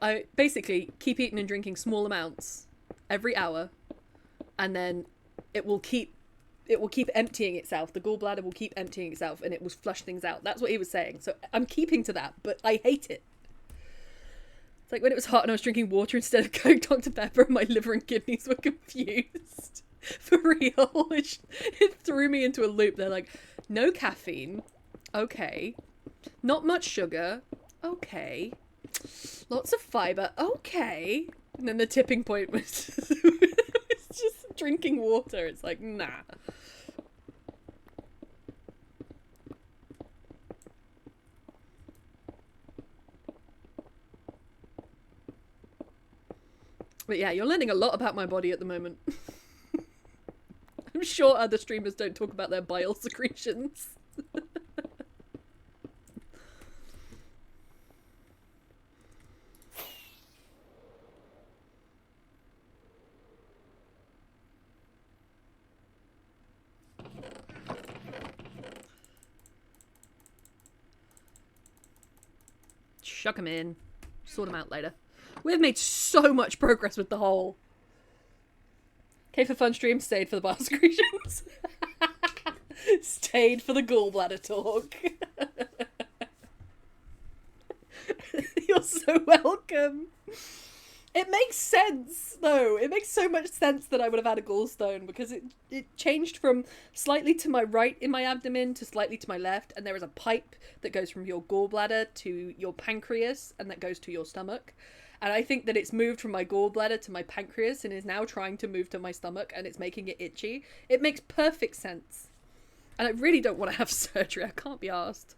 I basically keep eating and drinking small amounts every hour, and then it will keep emptying itself. The gallbladder will keep emptying itself, and it will flush things out. That's what he was saying. So I'm keeping to that, but I hate it. It's like when it was hot and I was drinking water instead of Coke Dr. Pepper, and my liver and kidneys were confused. For real. It threw me into a loop. They're like, no caffeine. Okay. Not much sugar. Okay. Lots of fiber. Okay. And then the tipping point was it's just drinking water. It's like, nah. But yeah, you're learning a lot about my body at the moment. I'm sure other streamers don't talk about their bile secretions. Chuck them in. Sort them out later. We've made so much progress with the whole K for fun stream, stayed for the bile secretions. Stayed for the gallbladder talk. You're so welcome. It makes sense, though. It makes so much sense that I would have had a gallstone, because it changed from slightly to my right in my abdomen to slightly to my left, and there is a pipe that goes from your gallbladder to your pancreas, and that goes to your stomach. And I think that it's moved from my gallbladder to my pancreas and is now trying to move to my stomach, and it's making it itchy. It makes perfect sense. And I really don't want to have surgery. I can't be arsed.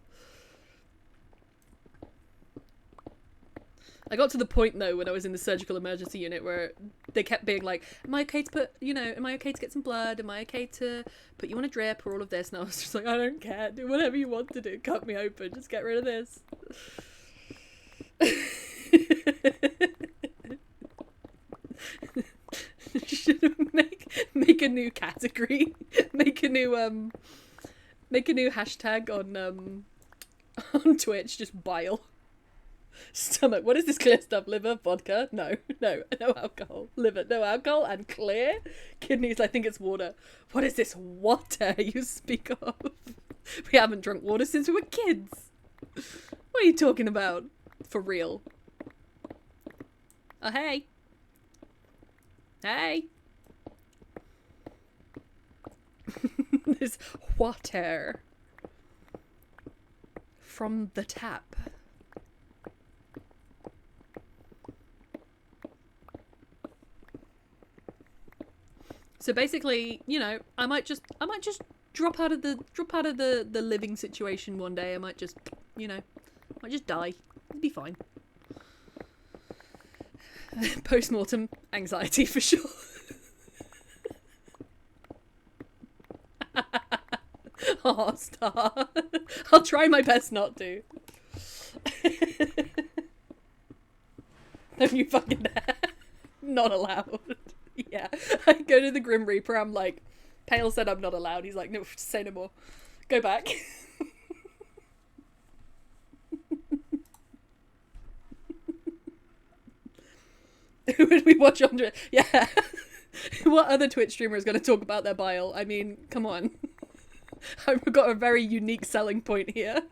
I got to the point, though, when I was in the surgical emergency unit where they kept being like, am I okay to put, am I okay to get some blood? Am I okay to put you on a drip or all of this? And I was just like, I don't care. Do whatever you want to do. Cut me open. Just get rid of this. Should make a new category. Make a new hashtag on Twitch. Just bile. Stomach. What is this clear stuff? Liver, vodka? No alcohol. Liver, no alcohol, and clear. Kidneys, I think it's water. What is this water you speak of? We haven't drunk water since we were kids. What are you talking about? For real. Oh, hey. Hey. There's water from the tap. So basically, I might just drop out of the living situation one day. I might just, might just die. It'd be fine. Post-mortem anxiety for sure. Oh, star. I'll try my best not to. Don't you fucking dare. Not allowed. Yeah. I go to the Grim Reaper, I'm like, Pale said I'm not allowed. He's like, no, say no more. Go back. Who would we watch on Twitch? Yeah. What other Twitch streamer is going to talk about their bile? I mean, come on. I've got a very unique selling point here.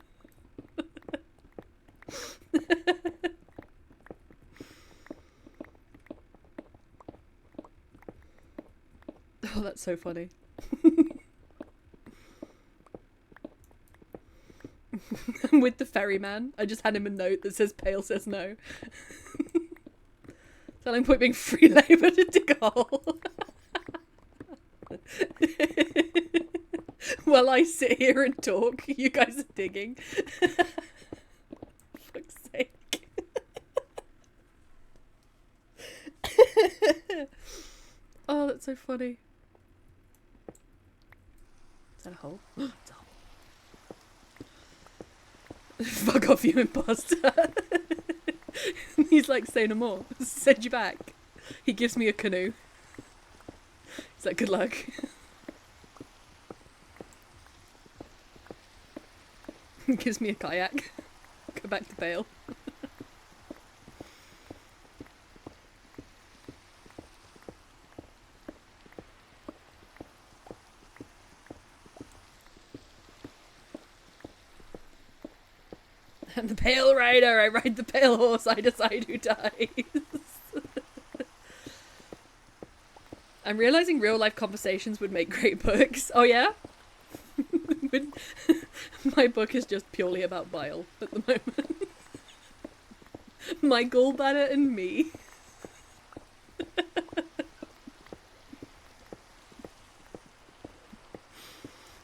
Oh, that's so funny. I'm with the ferryman. I just had him a note that says Pale says no. Selling point being free labour to dig a hole. While I sit here and talk, you guys are digging. Fuck's sake. Oh, that's so funny. Is that a hole? It's a hole. Fuck off, you imposter. He's like, say no more. Send you back. He gives me a canoe. He's like, good luck. He gives me a kayak. Go back to Bale. I'm the pale rider. I ride the pale horse. I decide who dies. I'm realizing real life conversations would make great books. Oh yeah? My book is just purely about bile at the moment. My gallbladder and me.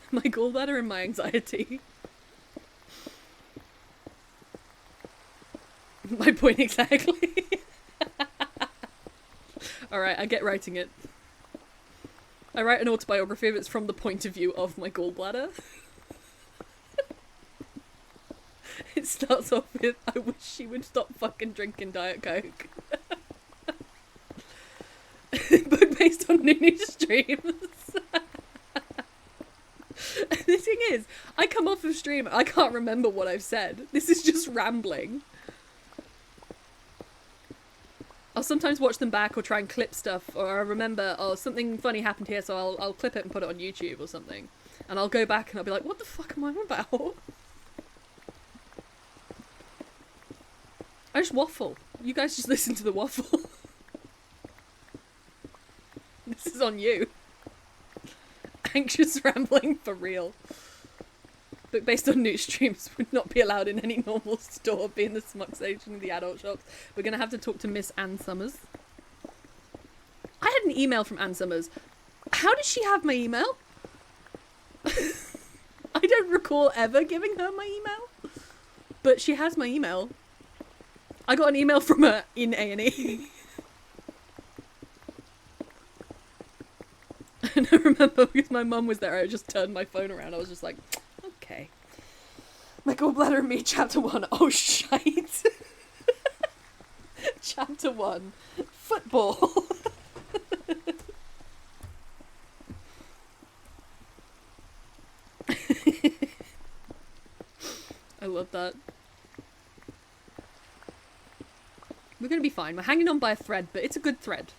My gallbladder and my anxiety. My point exactly. Alright, I get writing it. I write an autobiography that's from the point of view of my gallbladder. It starts off with, I wish she would stop fucking drinking Diet Coke. Book based on Nunu streams. The thing is, I come off of stream, I can't remember what I've said. This is just rambling. I'll sometimes watch them back or try and clip stuff, or I remember, oh, something funny happened here, so I'll clip it and put it on YouTube or something. And I'll go back and I'll be like, what the fuck am I on about? I just waffle. You guys just listen to the waffle. This is on you. Anxious rambling for real. Book based on new streams would not be allowed in any normal store, being the smug section of the adult shops. We're gonna have to talk to Miss Ann Summers. I had an email from Ann Summers. How does she have my email? I don't recall ever giving her my email, but she has my email. I got an email from her in A&E. And I remember because my mum was there, I just turned my phone around. I was just like, okay. My gallbladder and me, chapter 1. Oh, shite. Chapter 1. Football. I love that. We're gonna be fine. We're hanging on by a thread, but it's a good thread.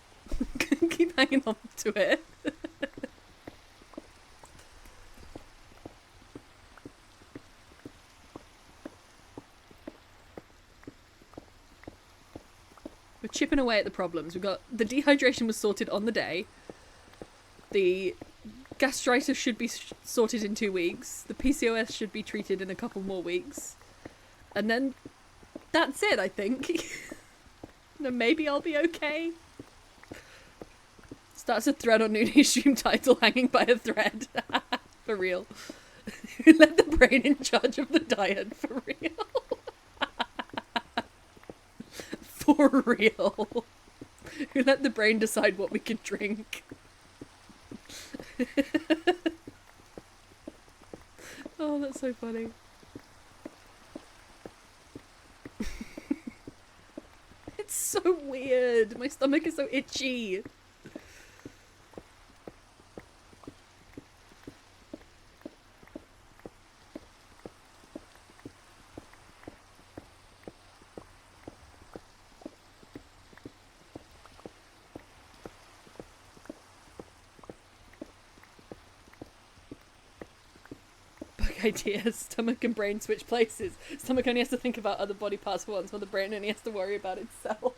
Keep hanging on to it. We're chipping away at the problems. We've got the dehydration was sorted on the day. The gastritis should be sorted in 2 weeks. The PCOS should be treated in a couple more weeks. And then that's it, I think. Then maybe I'll be okay. Starts a thread on Nooney stream title hanging by a thread. For real. Let the brain in charge of the diet. For real. For real. Who let the brain decide what we can drink? Oh, that's so funny. It's so weird. My stomach is so itchy. Idea. Stomach and brain switch places. Stomach only has to think about other body parts once, while the brain only has to worry about itself.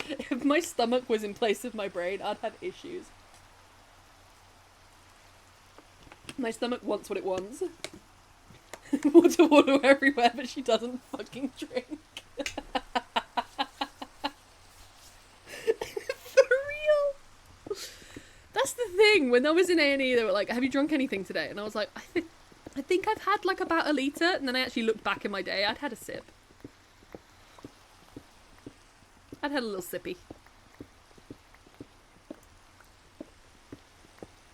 If my stomach was in place of my brain, I'd have issues. My stomach wants what it wants. Water everywhere, but she doesn't fucking drink. When I was in A&E, they were like, have you drunk anything today? And I was like, I think I've had like about a litre. And then I actually looked back in my day. I'd had a sip. I'd had a little sippy.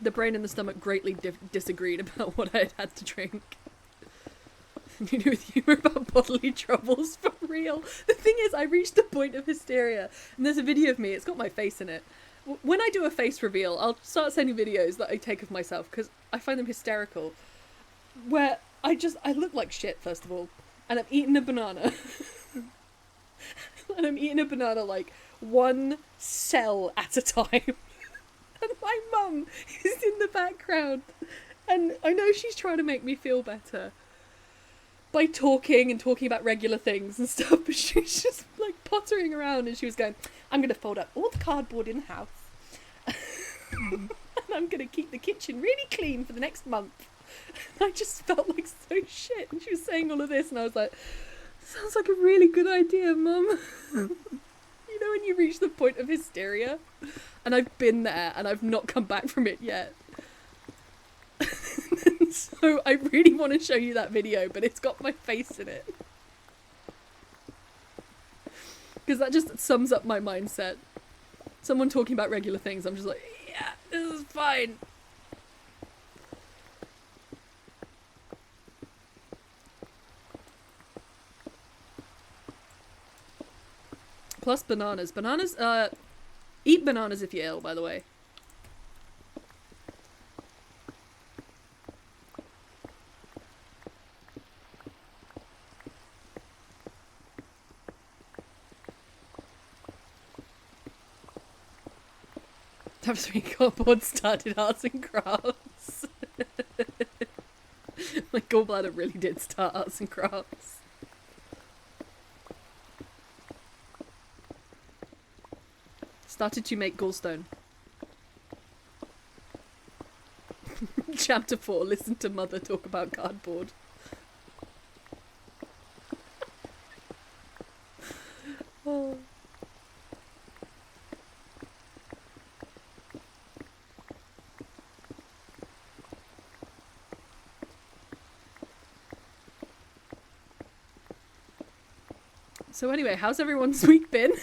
The brain and the stomach greatly disagreed about what I had had to drink. You know, with humour about bodily troubles, for real. The thing is, I reached the point of hysteria. And there's a video of me, it's got my face in it. When I do a face reveal, I'll start sending videos that I take of myself, because I find them hysterical. Where I look like shit, first of all. And I'm eating a banana. And I'm eating a banana like one cell at a time. And my mum is in the background. And I know she's trying to make me feel better by talking about regular things and stuff, but she's just like pottering around, and she was going, I'm going to fold up all the cardboard in the house. And I'm going to keep the kitchen really clean for the next month. And I just felt like so shit. And she was saying all of this, and I was like, sounds like a really good idea, Mum. You know when you reach the point of hysteria? And I've been there, and I've not come back from it yet. So I really want to show you that video, but it's got my face in it. Because that just sums up my mindset. Someone talking about regular things, I'm just like, yeah, this is fine. Plus bananas. Bananas, eat bananas if you're ill, by the way. Top 3 cardboard started arts and crafts. My gallbladder really did start arts and crafts. Started to make gallstone. Chapter 4, listen to mother talk about cardboard. Oh. So anyway, how's everyone's week been?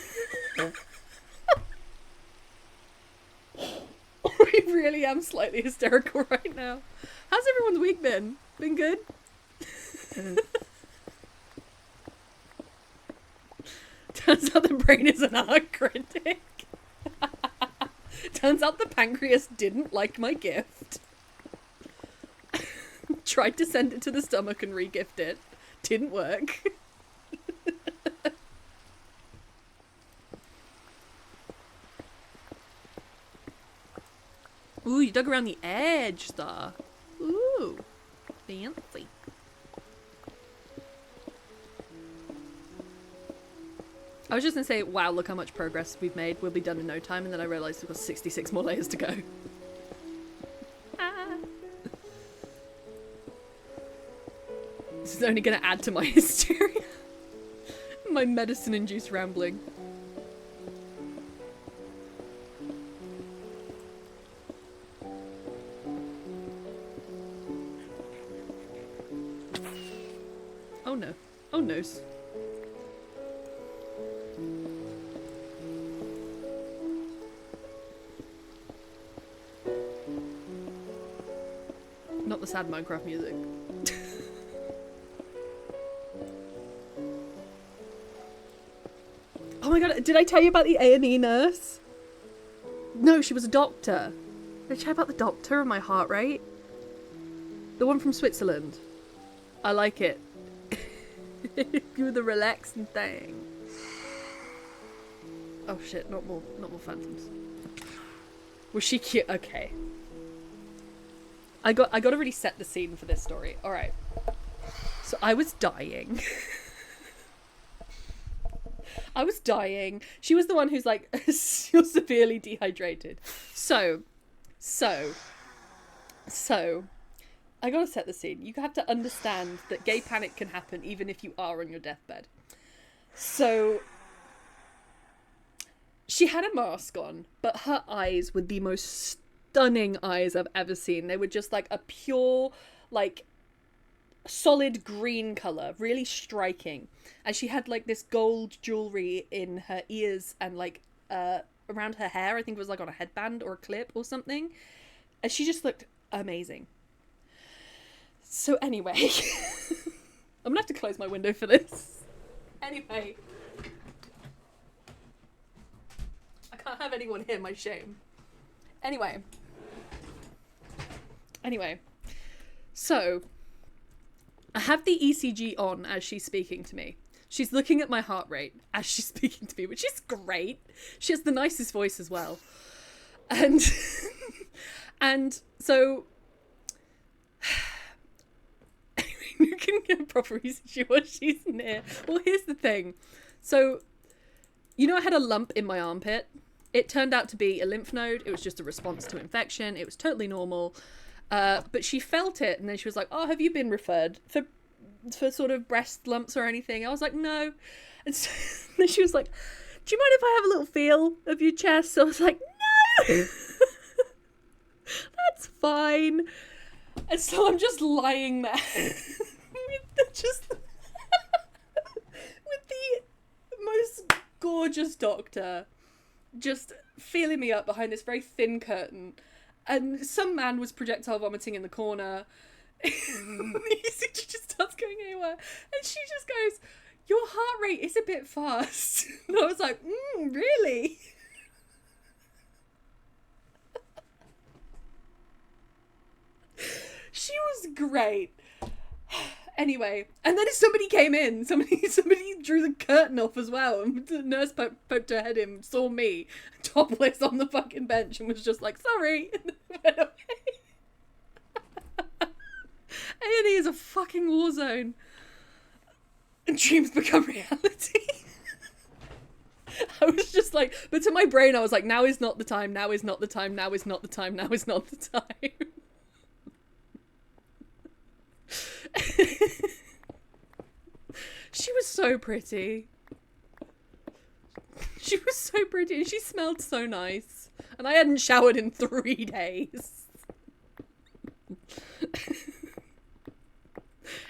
I really am slightly hysterical right now. How's everyone's week been? Been good? Turns out the brain is an art critic. Turns out the pancreas didn't like my gift. Tried to send it to the stomach and re-gift it. Didn't work. Ooh, you dug around the edge, star. Ooh, fancy. I was just gonna say, wow, look how much progress we've made. We'll be done in no time, and then I realised we've got 66 more layers to go. This is only gonna add to my hysteria. My medicine-induced rambling. Oh no. Oh noes. Not the sad Minecraft music. Oh my god, did I tell you about the A&E nurse? No, she was a doctor. Did I tell you about the doctor and my heart rate? The one from Switzerland. I like it. You were the relaxing thing. Oh shit, not more phantoms. Was she cute? Okay. I gotta really set the scene for this story. Alright. So I was dying. I was dying. She was the one who's like, you're severely dehydrated. So, I gotta set the scene. You have to understand that gay panic can happen even if you are on your deathbed. So, she had a mask on, but her eyes were the most stunning eyes I've ever seen. They were just like a pure, like, solid green color, really striking. And she had like this gold jewelry in her ears and like around her hair. I think it was like on a headband or a clip or something. And she just looked amazing. So anyway, I'm gonna have to close my window for this. Anyway, I can't have anyone hear my shame. Anyway, so I have the ECG on as she's speaking to me. She's looking at my heart rate as she's speaking to me, which is great. She has the nicest voice as well. And and so you can get a proper ECG while she's near. Well, here's the thing. So, you know I had a lump in my armpit? It turned out to be a lymph node. It was just a response to infection. It was totally normal. But she felt it, and then she was like, oh, have you been referred for sort of breast lumps or anything? I was like, no. And so, then she was like, do you mind if I have a little feel of your chest? So I was like, no! That's fine. And so I'm just lying there with the most gorgeous doctor just feeling me up behind this very thin curtain, and some man was projectile vomiting in the corner. The ECG just starts going anywhere, and she just goes, your heart rate is a bit fast. And I was like, really? She was great. Anyway, and then somebody came in. Somebody drew the curtain off as well. And the nurse poked her head in, saw me topless on the fucking bench, and was just like, sorry. And went away. A&E is a fucking war zone. And dreams become reality. I was just like, but to my brain I was like, now is not the time, now is not the time, now is not the time, now is not the time. She was so pretty. She was so pretty, and she smelled so nice. And I hadn't showered in 3 days.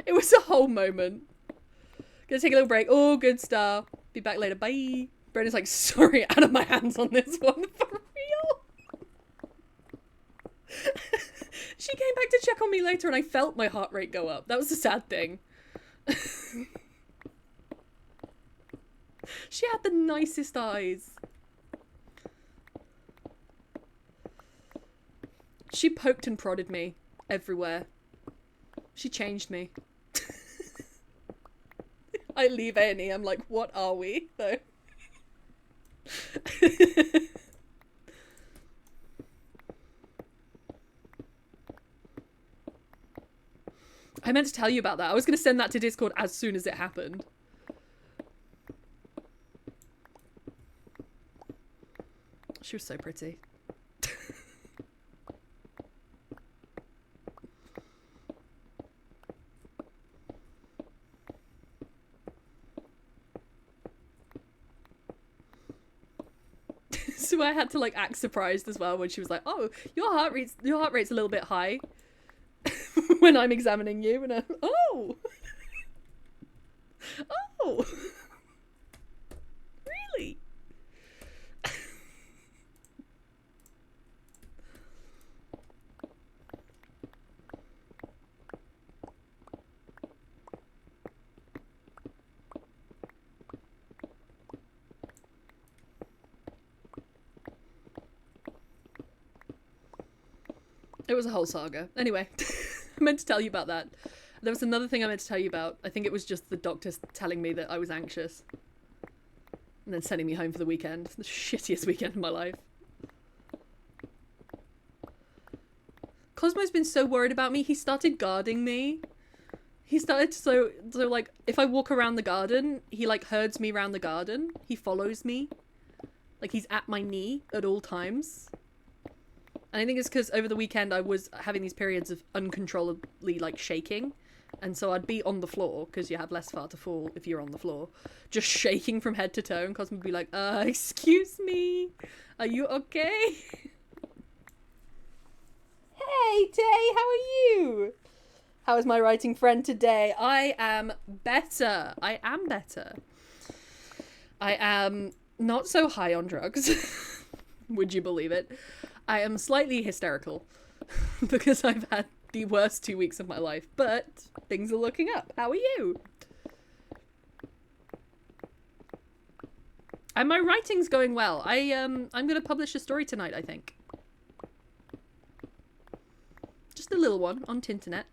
It was a whole moment. Gonna take a little break. Oh, good stuff. Be back later. Bye. Brenda's like, sorry, out of my hands on this one. For real. She came back to check on me later, and I felt my heart rate go up. That was the sad thing. She had the nicest eyes. She poked and prodded me everywhere. She changed me. I leave A&E, I'm like, what are we, though? I meant to tell you about that. I was going to send that to Discord as soon as it happened. She was so pretty. So I had to like act surprised as well when she was like, "Oh, your heart rate's a little bit high." When I'm examining you, and I'm, oh, oh, really? It was a whole saga. Anyway, I meant to tell you about that. There was another thing I meant to tell you about. I think it was just the doctors telling me that I was anxious. And then sending me home for the weekend. The shittiest weekend of my life. Cosmo's been so worried about me, he started guarding me. He started so like, if I walk around the garden, he like herds me around the garden. He follows me. Like he's at my knee at all times. And I think it's because over the weekend I was having these periods of uncontrollably, like, shaking. And so I'd be on the floor, because you have less far to fall if you're on the floor. Just shaking from head to toe, and Cosmo would be like, excuse me, are you okay? Hey, Tay, how are you? How is my writing friend today? I am better. I am not so high on drugs. Would you believe it? I am slightly hysterical because I've had the worst 2 weeks of my life, but things are looking up. How are you? And my writing's going well. I'm going to publish a story tonight, I think. Just a little one on Tinternet.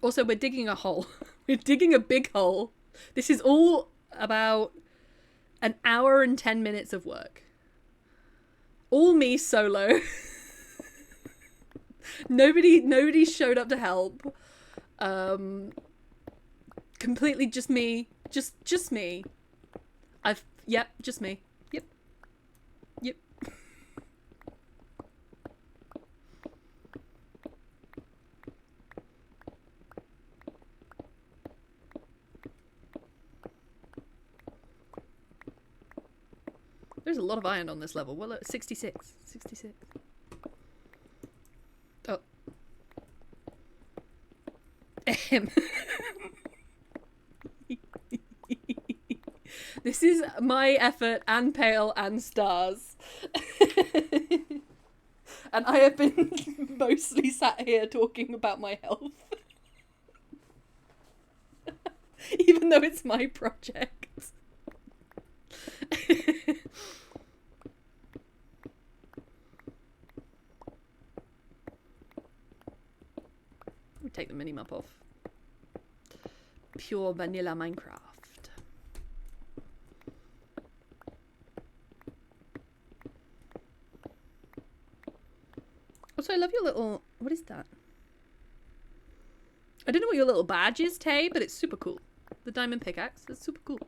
Also, we're digging a hole. We're digging a big hole. This is all about an hour and 10 minutes of work. All me solo. Nobody showed up to help. Completely just me. Just me. Just me. Yep. There's a lot of iron on this level. Well, 66. 66. Oh. This is my effort and pale and stars. And I have been mostly sat here talking about my health. Even though it's my project. We'll take the minimap off. Pure vanilla Minecraft. Also, I love your little... What is that? I don't know what your little badge is, Tay, but it's super cool. The diamond pickaxe. It's super cool.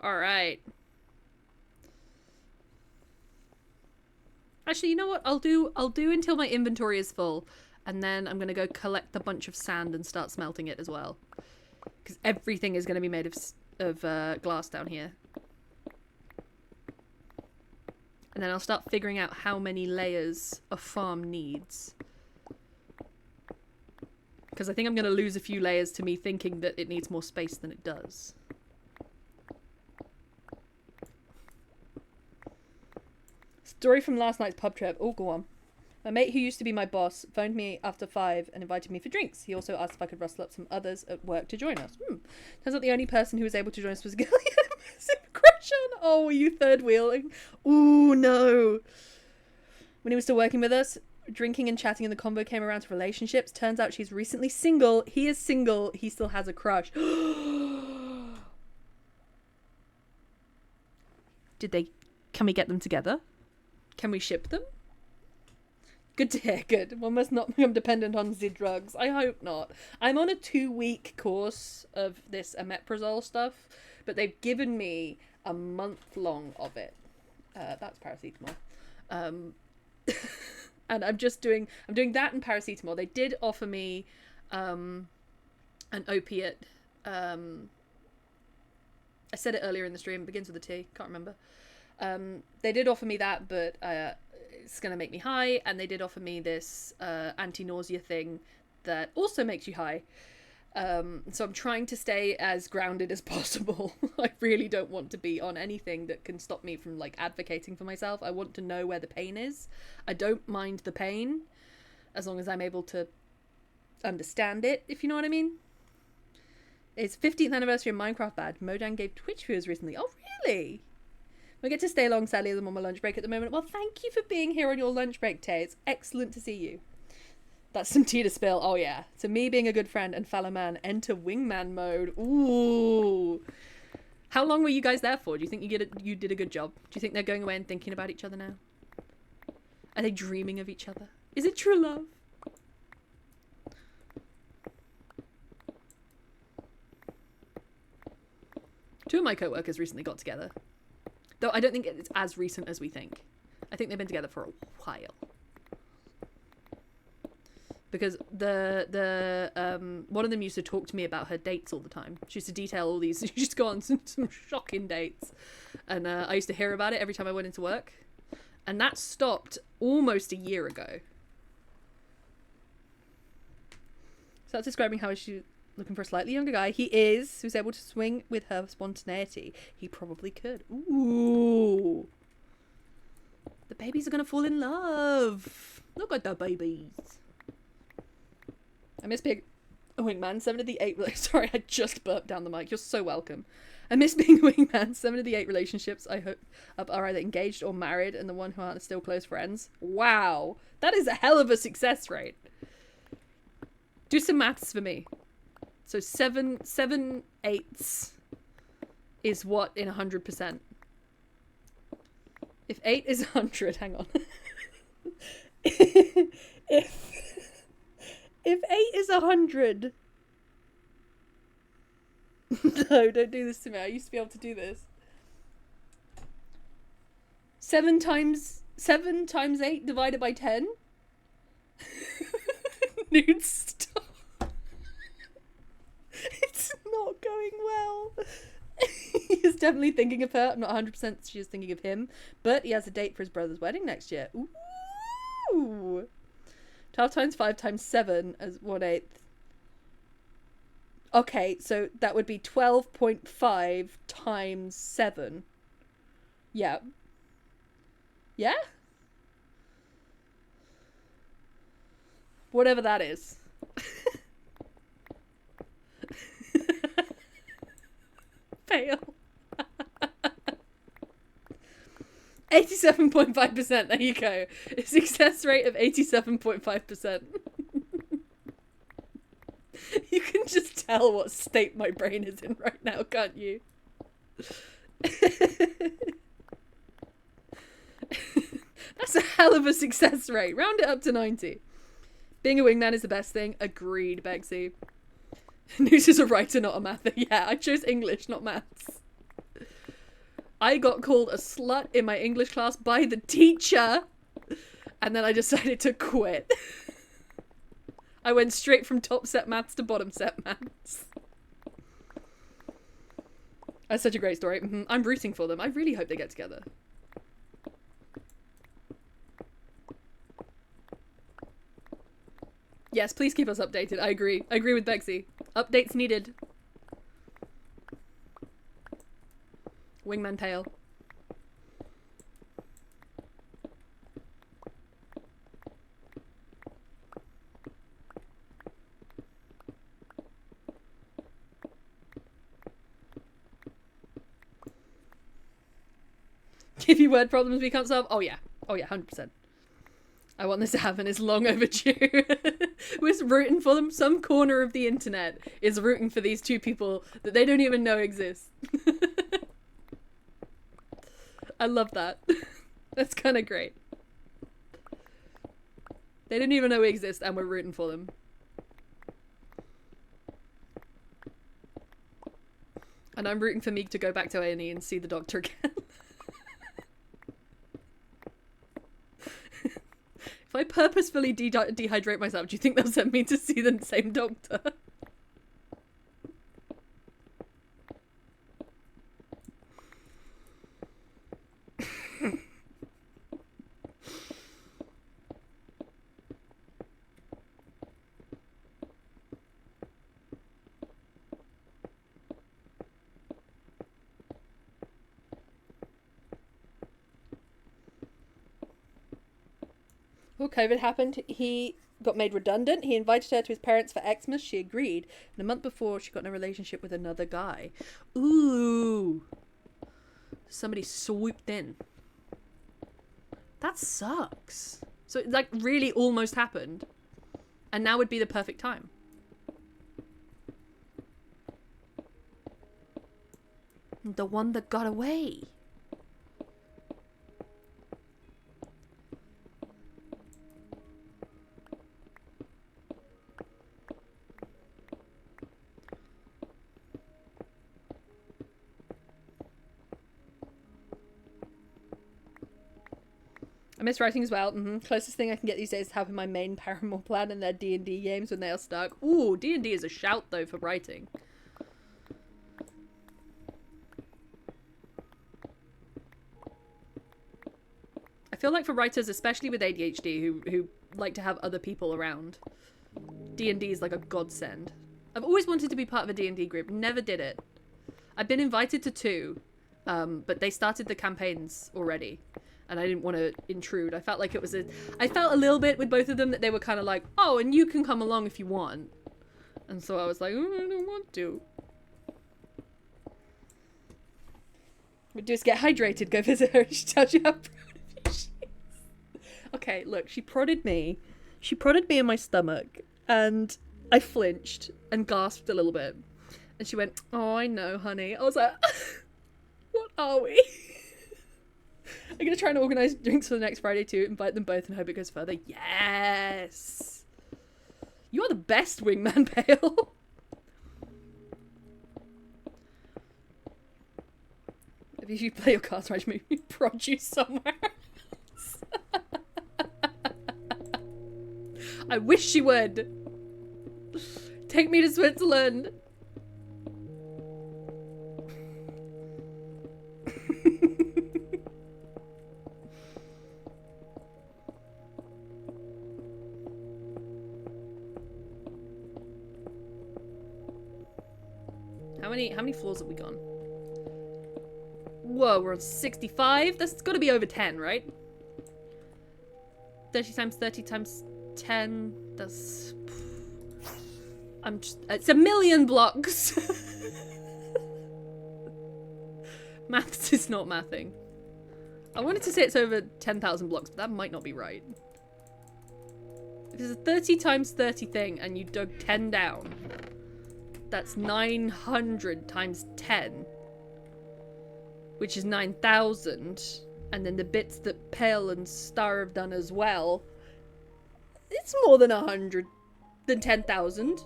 All right. Actually, you know what? I'll do until my inventory is full, and then I'm gonna go collect a bunch of sand and start smelting it as well, because everything is gonna be made of glass down here. And then I'll start figuring out how many layers a farm needs. Because I think I'm gonna lose a few layers to me thinking that it needs more space than it does. Story from last night's pub trip. Oh, go on. My mate who used to be my boss phoned me after 5 and invited me for drinks. He also asked if I could rustle up some others at work to join us. Turns out the only person who was able to join us was a girl he had a massive crush on. Oh, were you third wheeling? Ooh, no. When he was still working with us, drinking and chatting, and the convo came around to relationships. Turns out she's recently single. He is single. He still has a crush. Can we get them together? Can we ship them? Good to hear, good. One must not become dependent on the drugs. I hope not. I'm on a 2-week course of this omeprazole stuff, but they've given me a month long of it. That's paracetamol. And I'm doing that and paracetamol. They did offer me an opiate. I said it earlier in the stream. It begins with a T. Can't remember. They did offer me that, but it's going to make me high, and they did offer me this anti-nausea thing that also makes you high. So I'm trying to stay as grounded as possible. I really don't want to be on anything that can stop me from, like, advocating for myself. I want to know where the pain is. I don't mind the pain, as long as I'm able to understand it, if you know what I mean. It's 15th anniversary of Minecraft badge. Mojang gave Twitch viewers recently. Oh, really? I get to stay long, sadly, as I'm on my lunch break at the moment. Well, thank you for being here on your lunch break, Tay. It's excellent to see you. That's some tea to spill. Oh, yeah. To me, being a good friend and fellow man, enter wingman mode. Ooh. How long were you guys there for? Do you think you did a good job? Do you think they're going away and thinking about each other now? Are they dreaming of each other? Is it true love? Two of my co-workers recently got together. Though I don't think it's as recent as we think. I think they've been together for a while. Because one of them used to talk to me about her dates all the time. She used to detail all these. She used to go on some shocking dates. And I used to hear about it every time I went into work. And that stopped almost a year ago. So that's describing how she's looking for a slightly younger guy. He is, who's able to swing with her spontaneity. He probably could. Ooh. The babies are going to fall in love. Look at the babies. I miss being a wingman. 7 of the 8... Sorry, I just burped down the mic. You're so welcome. I miss being a wingman. 7 of the 8 relationships I hope are either engaged or married, and the one who aren't are still close friends. Wow. That is a hell of a success rate. Do some maths for me. So 7 eighths is what in 100%? If 8 is 100, hang on. if 8 is 100. No, don't do this to me. I used to be able to do this. 7 times 8 divided by 10? Nude stop. It's not going well. He's definitely thinking of her. I'm not 100% she's thinking of him. But he has a date for his brother's wedding next year. Ooh. 12 times 5 times 7 as 1/8. Okay, so that would be 12.5 times 7. Yeah. Yeah? Whatever that is. Fail. 87.5%. There you go. A success rate of 87.5%. You can just tell what state my brain is in right now, can't you? That's a hell of a success rate. Round it up to 90. Being a wingman is the best thing. Agreed, Bexy. News is a writer, not a mather. Yeah, I chose English, not maths. I got called a slut in my English class by the teacher, and then I decided to quit. I went straight from top set maths to bottom set maths. That's such a great story. I'm rooting for them. I really hope they get together. Yes, please keep us updated. I agree. I agree with Bexy. Updates needed. Wingman tail. Give you word problems we can't solve? Oh yeah. Oh yeah, 100%. I want this to happen. It's long overdue. We're rooting for them. Some corner of the internet is rooting for these two people that they don't even know exist. I love that. That's kind of great. They didn't even know we exist and we're rooting for them. And I'm rooting for Meek to go back to A&E and see the doctor again. If I purposefully dehydrate myself, do you think they'll send me to see the same doctor? Well, COVID happened. He got made redundant. He invited her to his parents for Xmas. She agreed. And a month before, she got in a relationship with another guy. Ooh. Somebody swooped in. That sucks. So it, like, really almost happened. And now would be the perfect time. The one that got away. I miss writing as well. Closest thing I can get these days is having my main Paramore plan in their D&D games when they are stuck. Ooh, D&D is a shout though for writing. I feel like for writers, especially with ADHD, who like to have other people around, D&D is like a godsend. I've always wanted to be part of a D&D group, never did it. I've been invited to 2, but they started the campaigns already, and I didn't want to intrude. I felt like it was I felt a little bit with both of them that they were kind of like, oh, and you can come along if you want. And so I was like, oh, I don't want to. But just get hydrated, go visit her, she tells you how proud of you she is. Okay, look, she prodded me. She prodded me in my stomach, and I flinched and gasped a little bit. And she went, oh, I know, honey. I was like, what are we? I'm going to try and organise drinks for the next Friday too, invite them both and hope it goes further. Yes! You are the best wingman, Pale. Maybe if you play your cards right, maybe prod you somewhere else. I wish she would. Take me to Switzerland. How many floors have we gone? Whoa, we're on 65? That's gotta be over 10, right? 30 times 30 times 10, that's... it's 1,000,000 blocks! Maths is not mathing. I wanted to say it's over 10,000 blocks, but that might not be right. If it's a 30 times 30 thing and you dug 10 down, that's 900 times 10. Which is 9,000. And then the bits that Pale and Star have done as well. It's more than 100 than 10,000.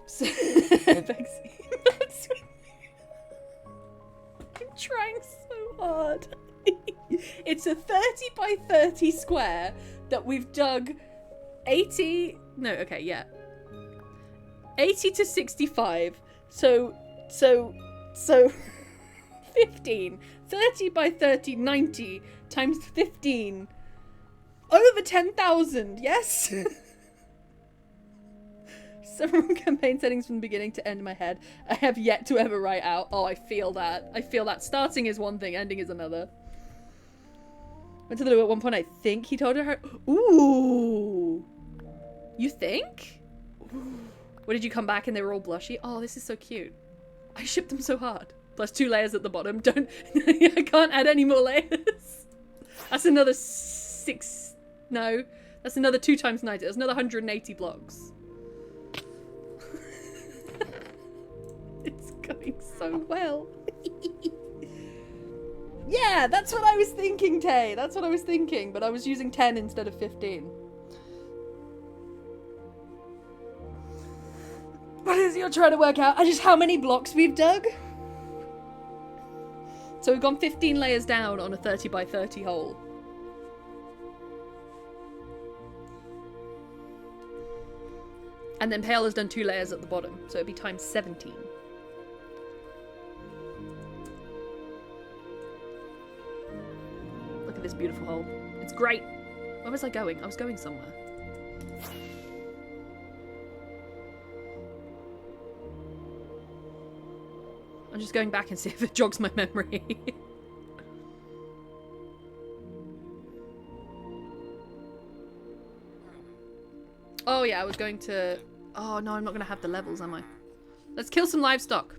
So, I'm trying so hard. It's a 30 by 30 square that we've dug 80... No, okay, yeah. 80 to 65. So 15. 30 by 30, 90 times 15. Over 10,000, yes? Several campaign settings from the beginning to end in my head. I have yet to ever write out. Oh, I feel that. I feel that. Starting is one thing, ending is another. Went to the loo at one point, I think he told her how... Ooh! You think? Ooh. What, did you come back and they were all blushy? Oh, this is so cute. I shipped them so hard. Plus 2 layers at the bottom. Don't... I can't add any more layers. That's another 6... No. That's another 2 times 90. That's another 180 blocks. It's going so well. Yeah, that's what I was thinking, Tay. That's what I was thinking. But I was using 10 instead of 15. What is it you're trying to work out? Just how many blocks we've dug? So we've gone 15 layers down on a 30 by 30 hole. And then Pale has done 2 layers at the bottom, so it'd be times 17. Look at this beautiful hole. It's great. Where was I going? I was going somewhere. I'm just going back and see if it jogs my memory. Oh yeah, I was going to... Oh no, I'm not going to have the levels, am I? Let's kill some livestock.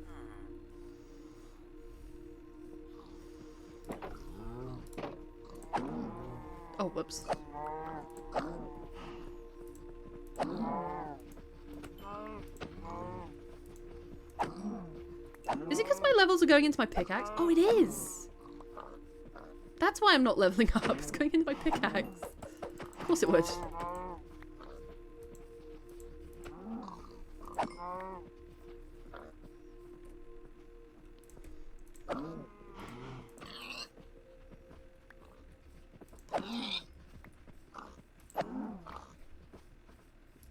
Oh, whoops. levels are going into my pickaxe? Oh, it is. That's why I'm not leveling up. It's going into my pickaxe. Of course it would.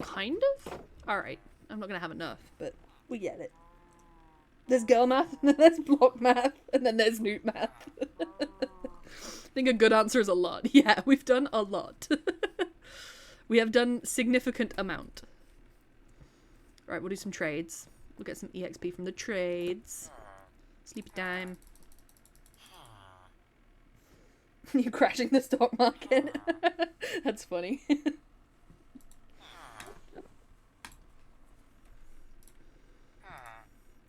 Kind of? Alright. I'm not gonna have enough, but we get it. There's girl math, and then there's block math, and then there's newt math. I think a good answer is a lot. Yeah, we've done a lot. We have done significant amount. Alright, we'll do some trades. We'll get some EXP from the trades. Sleepy time. You crashing the stock market? That's funny.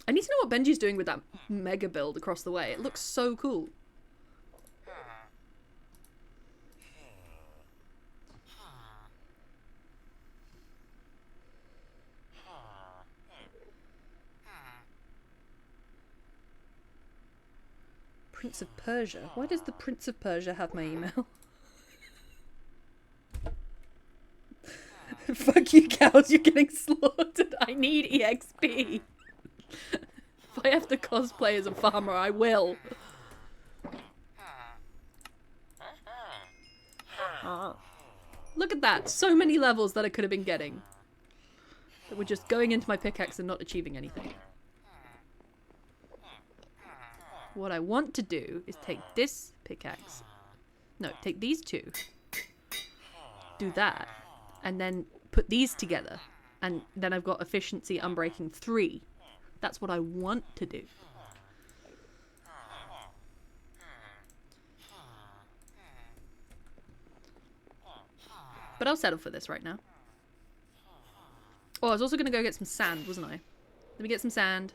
I need to know what Benji's doing with that mega build across the way. It looks so cool. Prince of Persia? Why does the Prince of Persia have my email? Fuck you cows, you're getting slaughtered. I need EXP. If I have to cosplay as a farmer, I will. Look at that. So many levels that I could have been getting. That were just going into my pickaxe and not achieving anything. What I want to do is take this pickaxe. No, take these two. Do that. And then put these together. And then I've got efficiency unbreaking 3. That's what I want to do. But I'll settle for this right now. Oh, I was also going to go get some sand, wasn't I? Let me get some sand.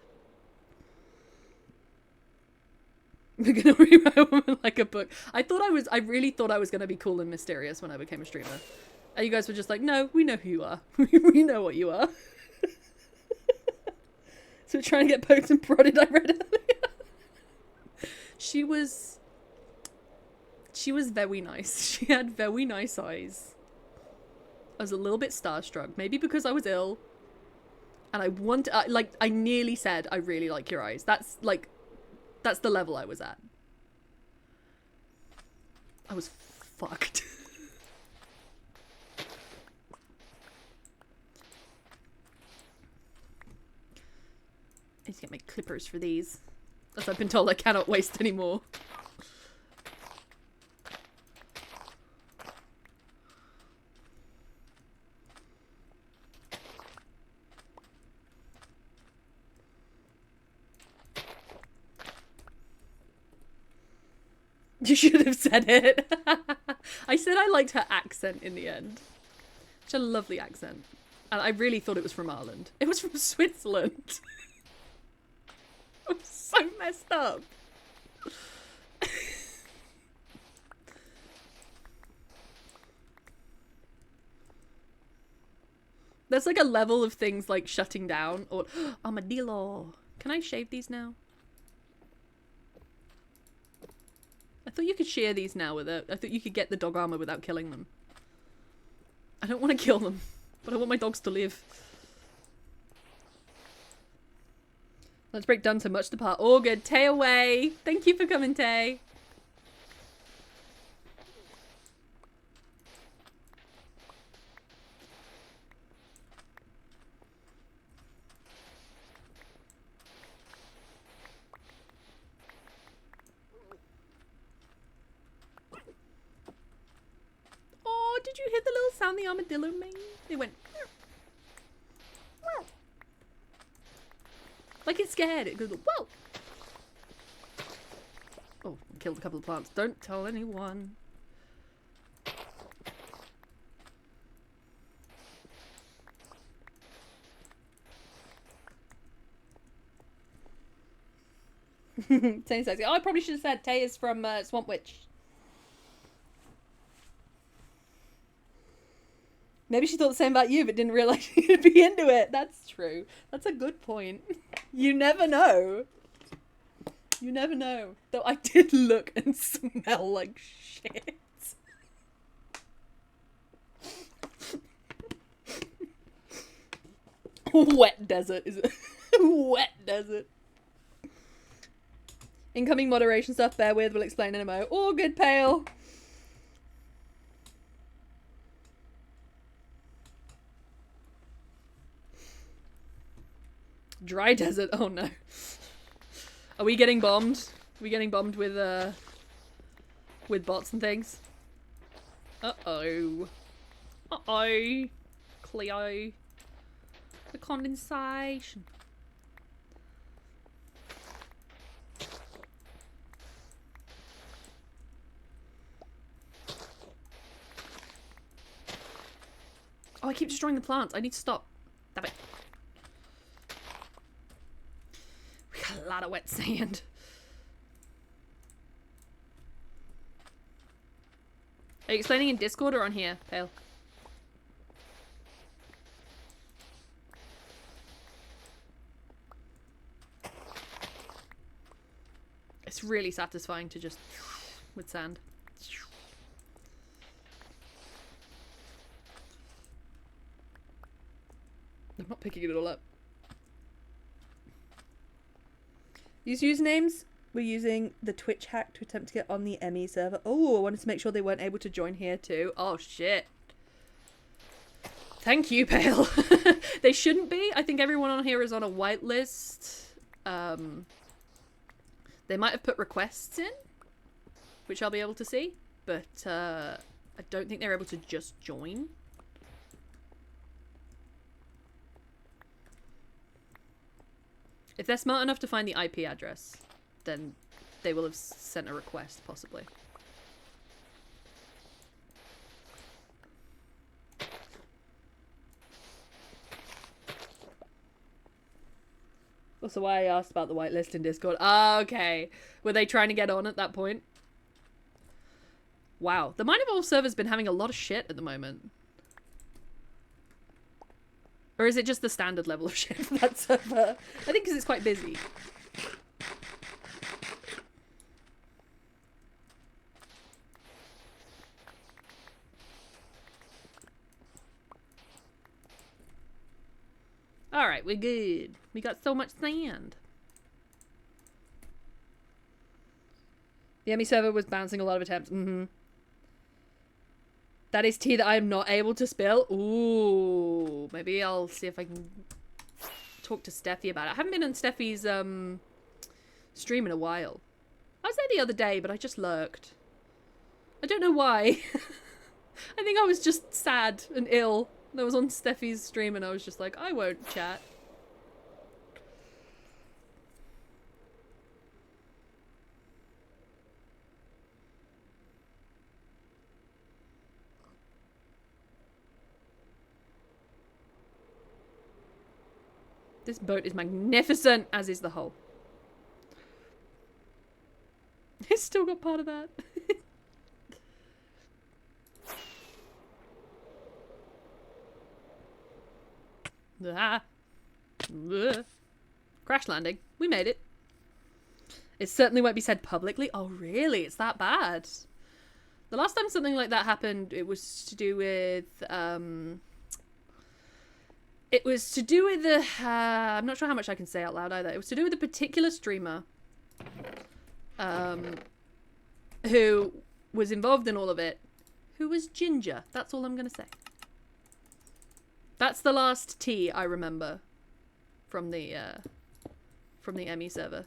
We're gonna read my woman like a book. I really thought I was gonna be cool and mysterious when I became a streamer. And you guys were just like, no, we know who you are. We know what you are. So we're trying to get poked and prodded, I read earlier. She was very nice. She had very nice eyes. I was a little bit starstruck. Maybe because I was ill. And I nearly said, I really like your eyes. That's the level I was at. I was fucked. I need to get my clippers for these. As I've been told I cannot waste any more. You should have said it. I said I liked her accent in the end. She had a lovely accent. And I really thought it was from Ireland. It was from Switzerland. I was so messed up. There's like a level of things like shutting down or armadillo. Can I shave these now? I thought you could shear these now with it. I thought you could get the dog armor without killing them. I don't want to kill them, but I want my dogs to live. Let's break down so much to part. All good. Tay away. Thank you for coming, Tay. Oh, did you hear the little sound the armadillo made? It went... like it's scared. It goes, whoa! Oh, killed a couple of plants. Don't tell anyone. Tay sexy. Oh, I probably should have said Tay is from Swamp Witch. Maybe she thought the same about you, but didn't realise you'd be into it. That's true. That's a good point. You never know. You never know. Though I did look and smell like shit. Wet desert, is it? Wet desert. Incoming moderation stuff, bear with, we'll explain in a mo. Oh, good, Pale. Dry desert, oh no. Are we getting bombed? Are we getting bombed with bots and things? Uh-oh. Uh-oh. Cleo. The condensation. Oh, I keep destroying the plants. I need to stop. Damn it. We got a lot of wet sand. Are you explaining in Discord or on here, Pale? It's really satisfying to just with sand. I'm not picking it all up. These usernames, we're using the Twitch hack to attempt to get on the ME server. Oh, I wanted to make sure they weren't able to join here too. Oh shit. Thank you, Pale. They shouldn't be. I think everyone on here is on a whitelist. They might have put requests in, which I'll be able to see, but I don't think they're able to just join. If they're smart enough to find the IP address, then they will have sent a request, possibly. Also why I asked about the whitelist in Discord. Ah, okay. Were they trying to get on at that point? Wow. The Mind Evolve server's been having a lot of shit at the moment. Or is it just the standard level of shit for that server? I think because it's quite busy. Alright, we're good. We got so much sand. The ME server was bouncing a lot of attempts. Mm-hmm. That is tea that I am not able to spill. Ooh. Maybe I'll see if I can talk to Steffi about it. I haven't been on Steffi's stream in a while. I was there the other day, but I just lurked. I don't know why. I think I was just sad and ill. I was on Steffi's stream and I was just like, I won't chat. This boat is magnificent, as is the hull. It's still got part of that. Ah. Crash landing. We made it. It certainly won't be said publicly. Oh, really? It's that bad? The last time something like that happened, it was to do with, it was to do with the, I'm not sure how much I can say out loud either. It was to do with a particular streamer, who was involved in all of it, who was ginger. That's all I'm going to say. That's the last tea I remember from the ME server.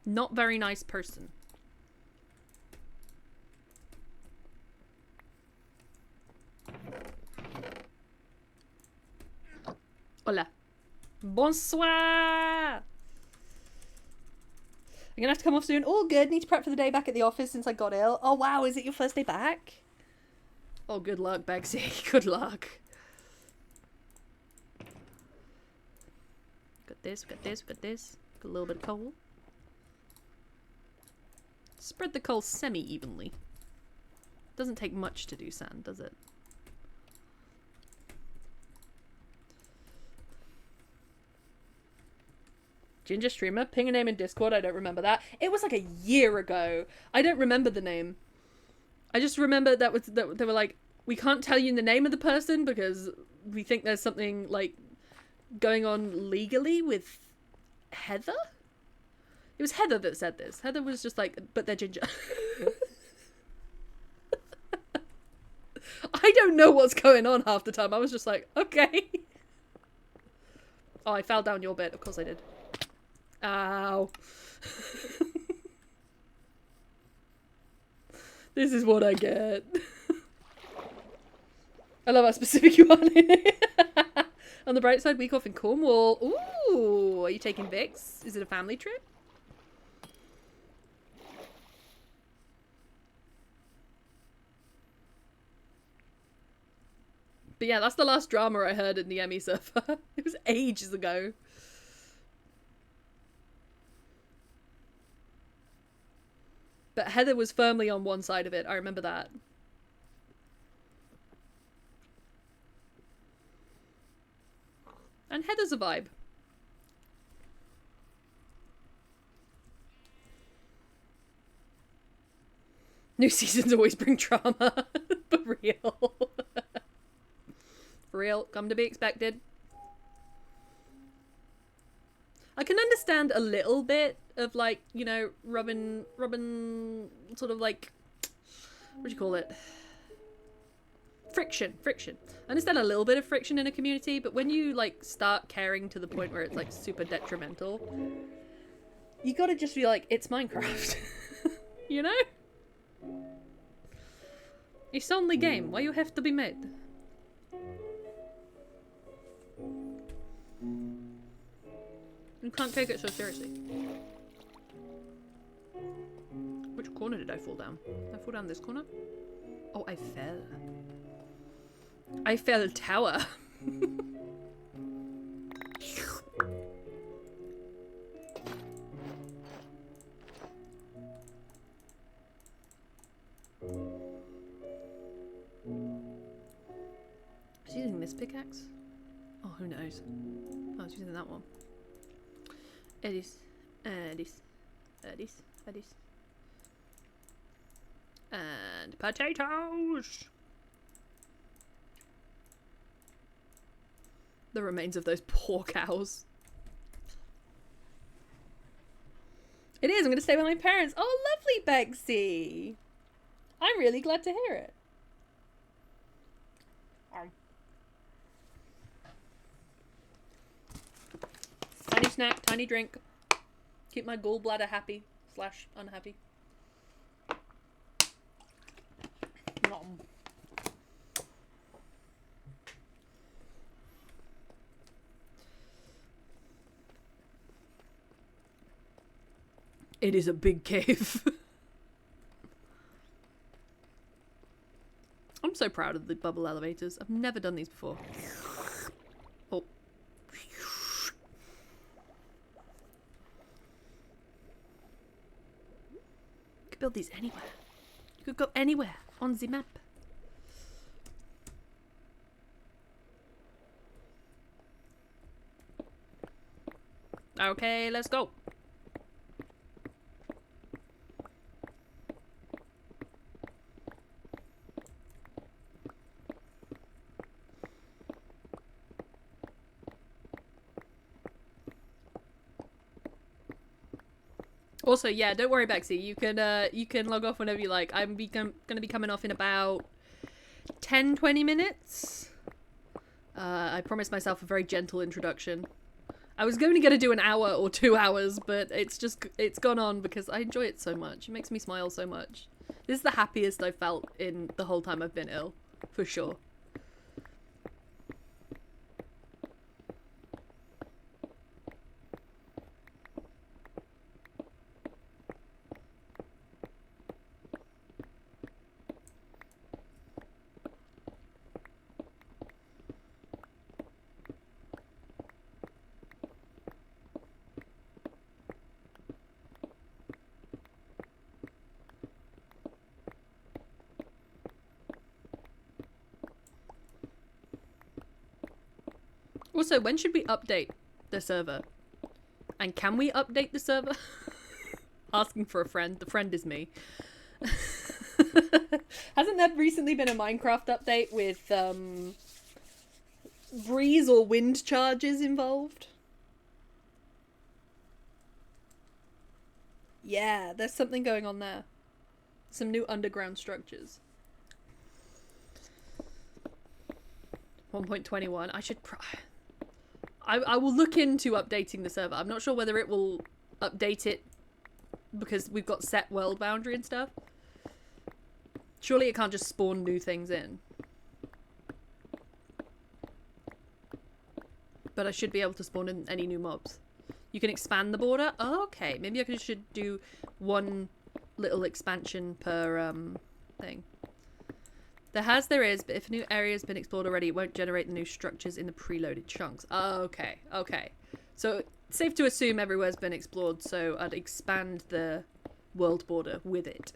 Not very nice person. Hola. Bonsoir! I'm gonna have to come off soon. All good. Need to prep for the day back at the office since I got ill. Oh wow, is it your first day back? Oh, good luck, Begsy. Good luck. Got this, got this, got this. Got a little bit of coal. Spread the coal semi-evenly. Doesn't take much to do sand, does it? Ginger streamer. Ping a name in Discord. I don't remember that. It was like a year ago. I don't remember the name. I just remember that they were like, we can't tell you the name of the person because we think there's something like going on legally with Heather. It was Heather that said this. Heather was just like, but they're ginger. I don't know what's going on half the time. I was just like, okay. Oh, I fell down your bit. Of course I did. Ow. This is what I get. I love how specific you are. On the bright side, week off in Cornwall. Ooh, are you taking Vix? Is it a family trip? But yeah, that's the last drama I heard in the Emmy server. It was ages ago. But Heather was firmly on one side of it. I remember that. And Heather's a vibe. New seasons always bring drama. For real. For real. Come to be expected. I can understand a little bit of, like, you know, rubbing sort of like, what do you call it? Friction. I understand a little bit of friction in a community, but when you, like, start caring to the point where it's, like, super detrimental, you gotta just be like, it's Minecraft. You know? It's only game. Why you have to be mad? You can't take it so seriously. Which corner did I fall down? Did I fall down this corner? Oh, I fell. I fell tower. Is he using this pickaxe? Oh, who knows? Oh, I was using that one. Eddies. And potatoes! The remains of those poor cows. It is, I'm gonna stay with my parents. Oh, lovely, Bexy! I'm really glad to hear it. Tiny snack, tiny drink. Keep my gallbladder happy / unhappy. Nom. It is a big cave. I'm so proud of the bubble elevators. I've never done these before. Oh. You could build these anywhere. You could go anywhere on the map. Okay, let's go. Also, yeah, don't worry, Bexy. You can log off whenever you like. I'm gonna be coming off in about 10-20 minutes. I promised myself a very gentle introduction. I was going to do an hour or 2 hours, but it's gone on because I enjoy it so much. It makes me smile so much. This is the happiest I've felt in the whole time I've been ill, for sure. Also, when should we update the server? And can we update the server? Asking for a friend. The friend is me. Hasn't there recently been a Minecraft update with breeze or wind charges involved? Yeah, there's something going on there. Some new underground structures. 1.21. I should I will look into updating the server. I'm not sure whether it will update it because we've got set world boundary and stuff. Surely it can't just spawn new things in. But I should be able to spawn in any new mobs. You can expand the border? Oh, okay. Maybe I should do one little expansion per thing. There is, but if a new area has been explored already, it won't generate the new structures in the preloaded chunks. Oh, okay, okay. So, safe to assume everywhere's been explored, so I'd expand the world border with it.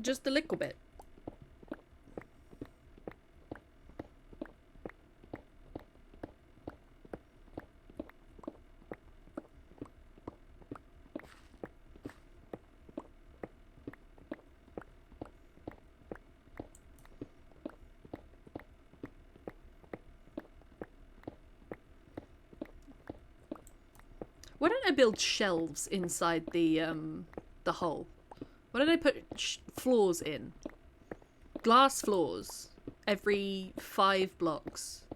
Just a little bit. Why don't I build shelves inside the hull? Why don't I put floors in? Glass floors every 5 blocks.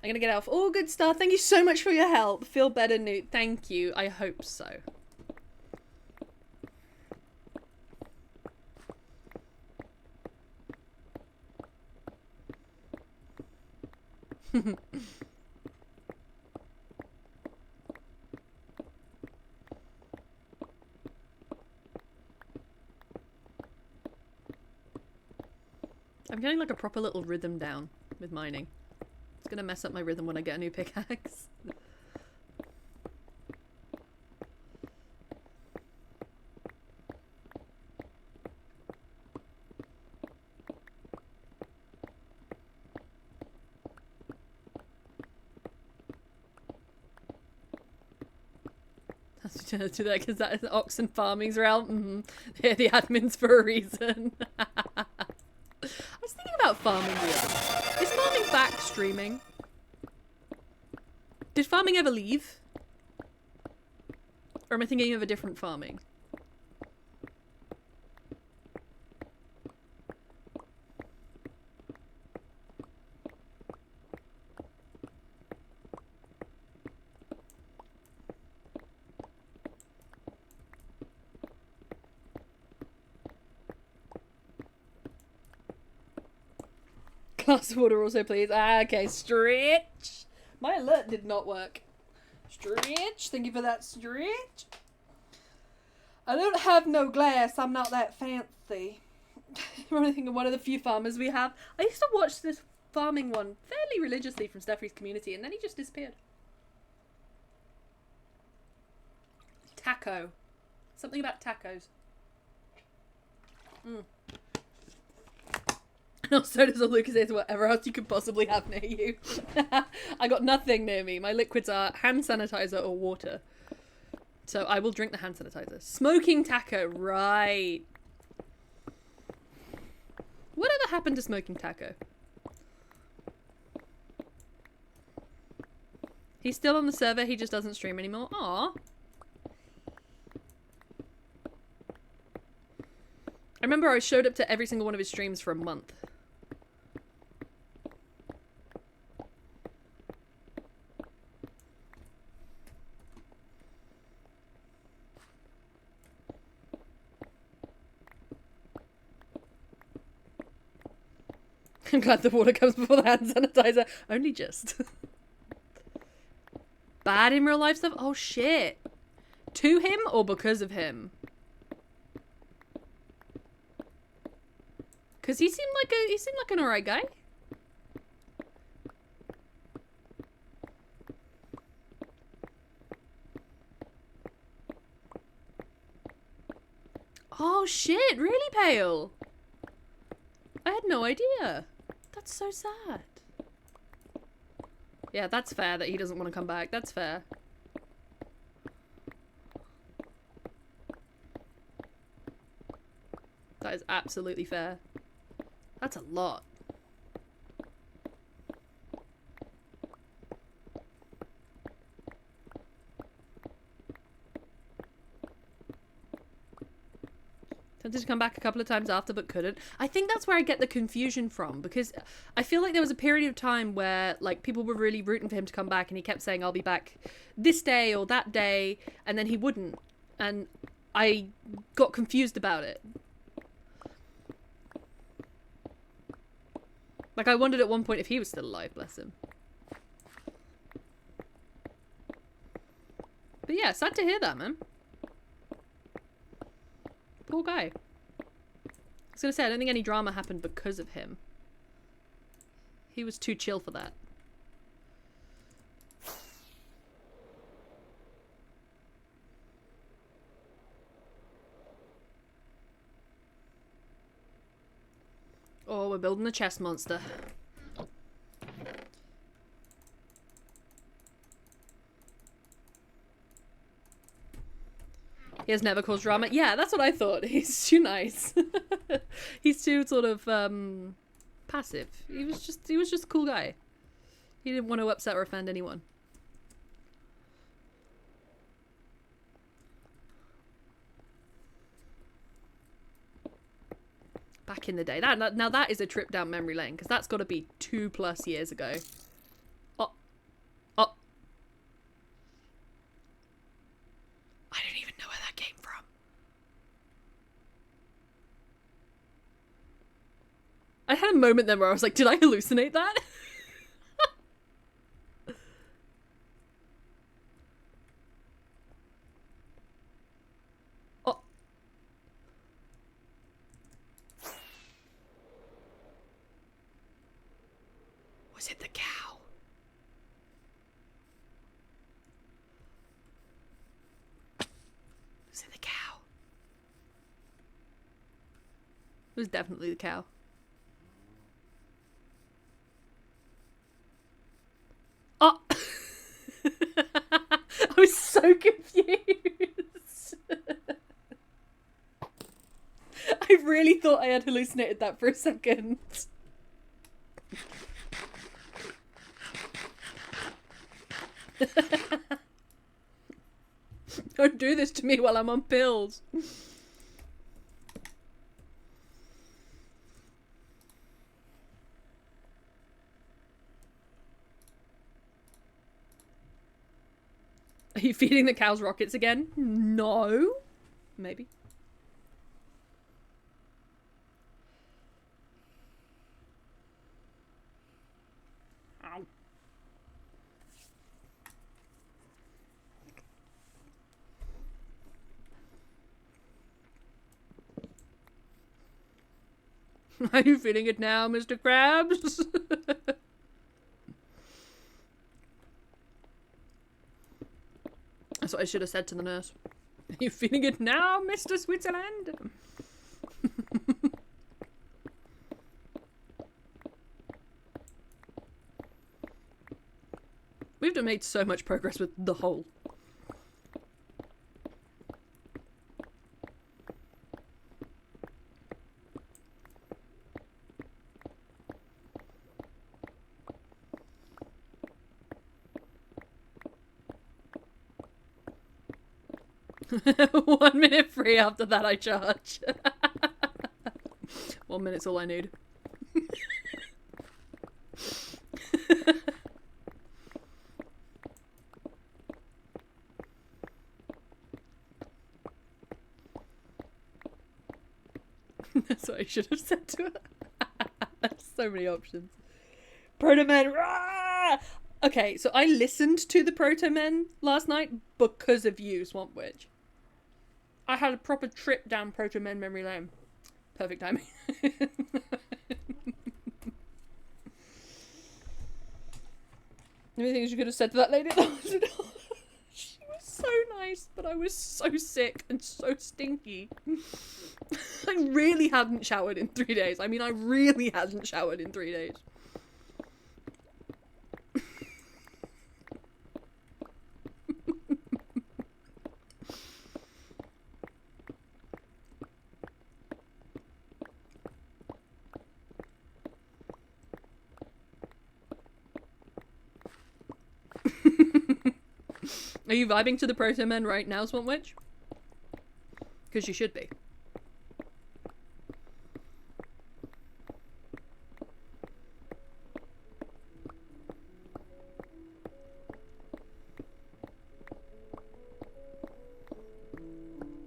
I'm gonna get out of all good stuff. Thank you so much for your help. Feel better, Newt. Thank you. I hope so. I'm getting like a proper little rhythm down with mining. It's gonna mess up my rhythm when I get a new pickaxe. To that because that is oxen farming's realm. They're the admins for a reason. I was thinking about farming the other. Is farming back streaming? Did farming ever leave? Or am I thinking of a different farming? Glass of water also, please. Ah, okay, stretch. My alert did not work. Stretch. Thank you for that, stretch. I don't have no glass. I'm not that fancy. I'm thinking one of the few farmers we have. I used to watch this farming one fairly religiously from Stephanie's community, and then he just disappeared. Taco. Something about tacos. No, so does all Lucas is whatever else you could possibly have near you. I got nothing near me. My liquids are hand sanitizer or water. So I will drink the hand sanitizer. Smoking taco, right. Whatever happened to smoking taco? He's still on the server, he just doesn't stream anymore. Aww. I remember I showed up to every single one of his streams for a month. I'm glad the water comes before the hand sanitizer. Only just. Bad in real life stuff? Oh shit. To him or because of him? Cause he seemed like an alright guy. Oh shit, really pale. I had no idea. That's so sad. Yeah, that's fair that he doesn't want to come back. That's fair. That is absolutely fair. That's a lot. Tempted to come back a couple of times after, but couldn't. I think that's where I get the confusion from, because I feel like there was a period of time where like people were really rooting for him to come back, and he kept saying, I'll be back this day or that day, and then he wouldn't. And I got confused about it. Like, I wondered at one point if he was still alive, bless him. But yeah, sad to hear that, man. Poor guy. I was gonna say, I don't think any drama happened because of him. He was too chill for that. Oh, we're building the chest monster. He has never caused drama. Yeah, that's what I thought. He's too nice. He's too sort of passive. He was just a cool guy. He didn't want to upset or offend anyone. Back in the day. Now that is a trip down memory lane, because that's got to be 2+ years ago. Oh. Oh. I don't even know where that came from. I had a moment then where I was like, did I hallucinate that? Oh. Was it the cow? Was it the cow? It was definitely the cow. Oh! I was so confused. I really thought I had hallucinated that for a second. Don't do this to me while I'm on pills. Are you feeding the cows rockets again? No. Maybe. Ow. Are you feeling it now, Mr. Krabs? That's what I should have said to the nurse. Are you feeling it now, Mr. Switzerland? We've done made so much progress with the hole. One minute free, after that I charge. 1 minute's all I need. That's what I should have said to her. So many options. Proto-men, rah! Okay, so I listened to the Proto-men last night because of you, Swamp Witch. I had a proper trip down Proto-men memory lane. Perfect timing. Anything you could have said to that lady? She was so nice. nice, but I was so sick and so stinky. I really hadn't showered in 3 days. I mean, I really hadn't showered in 3 days. Are you vibing to the Proto Men right now, Swamp Witch? Because you should be.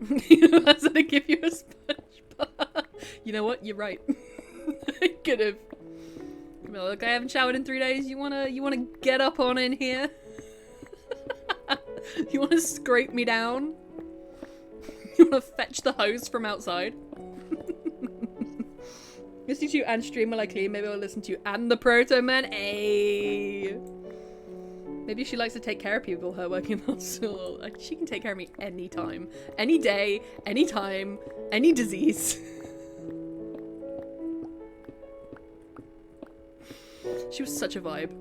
I was gonna give you a sponge bar. You know what? You're right. I could have. Well, look, I haven't showered in 3 days. You wanna get up on in here? You wanna scrape me down? You wanna fetch the hose from outside? Listen to you and stream while I clean. Maybe I'll listen to you and the Proto Man. Ayy. Maybe she likes to take care of people, her working in the hospital. Like, she can take care of me anytime. Any day, any time, any disease. She was such a vibe.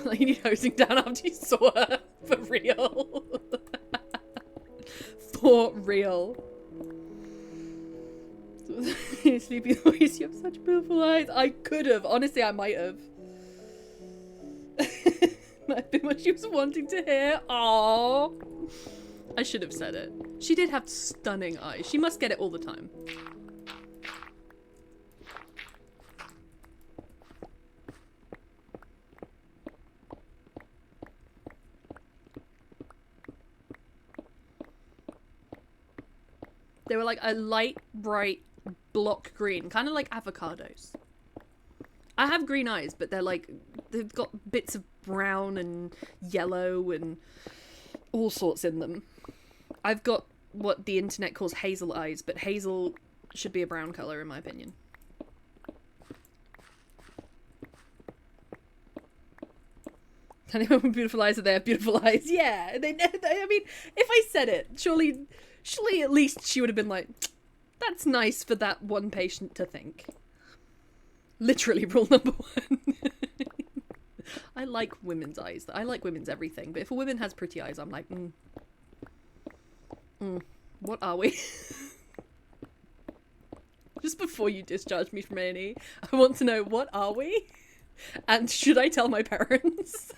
Like, you need hosing down after you saw her. For real. For real. Sleepy voice, you have such beautiful eyes. I could have. Honestly, I might have. Might have been what she was wanting to hear. Aww. I should have said it. She did have stunning eyes. She must get it all the time. They were like a light, bright block green, kind of like avocados. I have green eyes, but they're like, they've got bits of brown and yellow and all sorts in them. I've got what the internet calls hazel eyes, but hazel should be a brown colour in my opinion. Anyone with beautiful eyes, they have beautiful eyes. Yeah, I mean, if I said it, surely at least she would have been like, that's nice for that one patient to think. Literally rule number 1. I like women's eyes. I like women's everything. But if a woman has pretty eyes, I'm like, what are we? Just before you discharge me from A&E, I want to know, what are we? And should I tell my parents?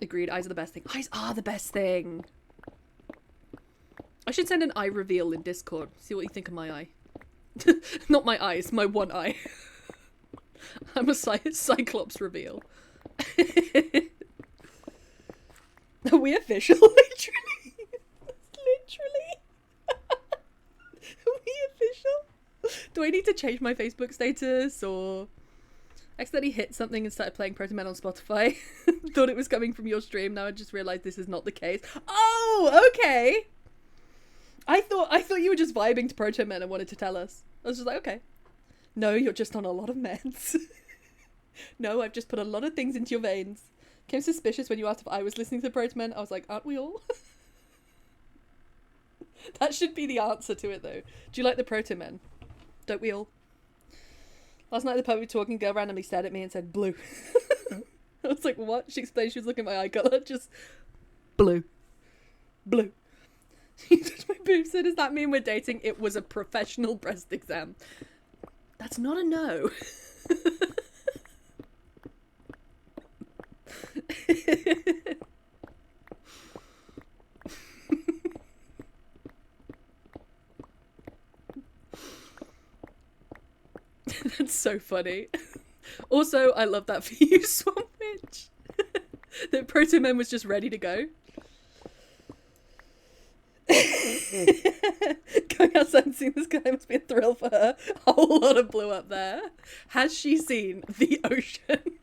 Agreed, eyes are the best thing. Eyes are the best thing. I should send an eye reveal in Discord. See what you think of my eye. Not my eyes, my one eye. I'm a Cyclops reveal. Are we official? Literally. Literally. Are we official? Do I need to change my Facebook status or... accidentally hit something and started playing Proto Men on Spotify. Thought it was coming from your stream. Now I just realised this is not the case. Oh, okay. I thought you were just vibing to Proto Men and wanted to tell us. I was just like, okay. No, you're just on a lot of meds. No, I've just put a lot of things into your veins. Came suspicious when you asked if I was listening to Proto Men. I was like, aren't we all? That should be the answer to it, though. Do you like the Proto Men? Don't we all? Last night the public talking girl randomly stared at me and said, blue. I was like, what? She explained she was looking at my eye colour. Just, blue. Blue. She touched my boob, so does that mean we're dating? It was a professional breast exam. That's not a no. That's so funny. Also, I love that for you, Swamp Witch. That Proto Men was just ready to go. Going outside and seeing this guy must be a thrill for her. A whole lot of blue up there. Has she seen the ocean?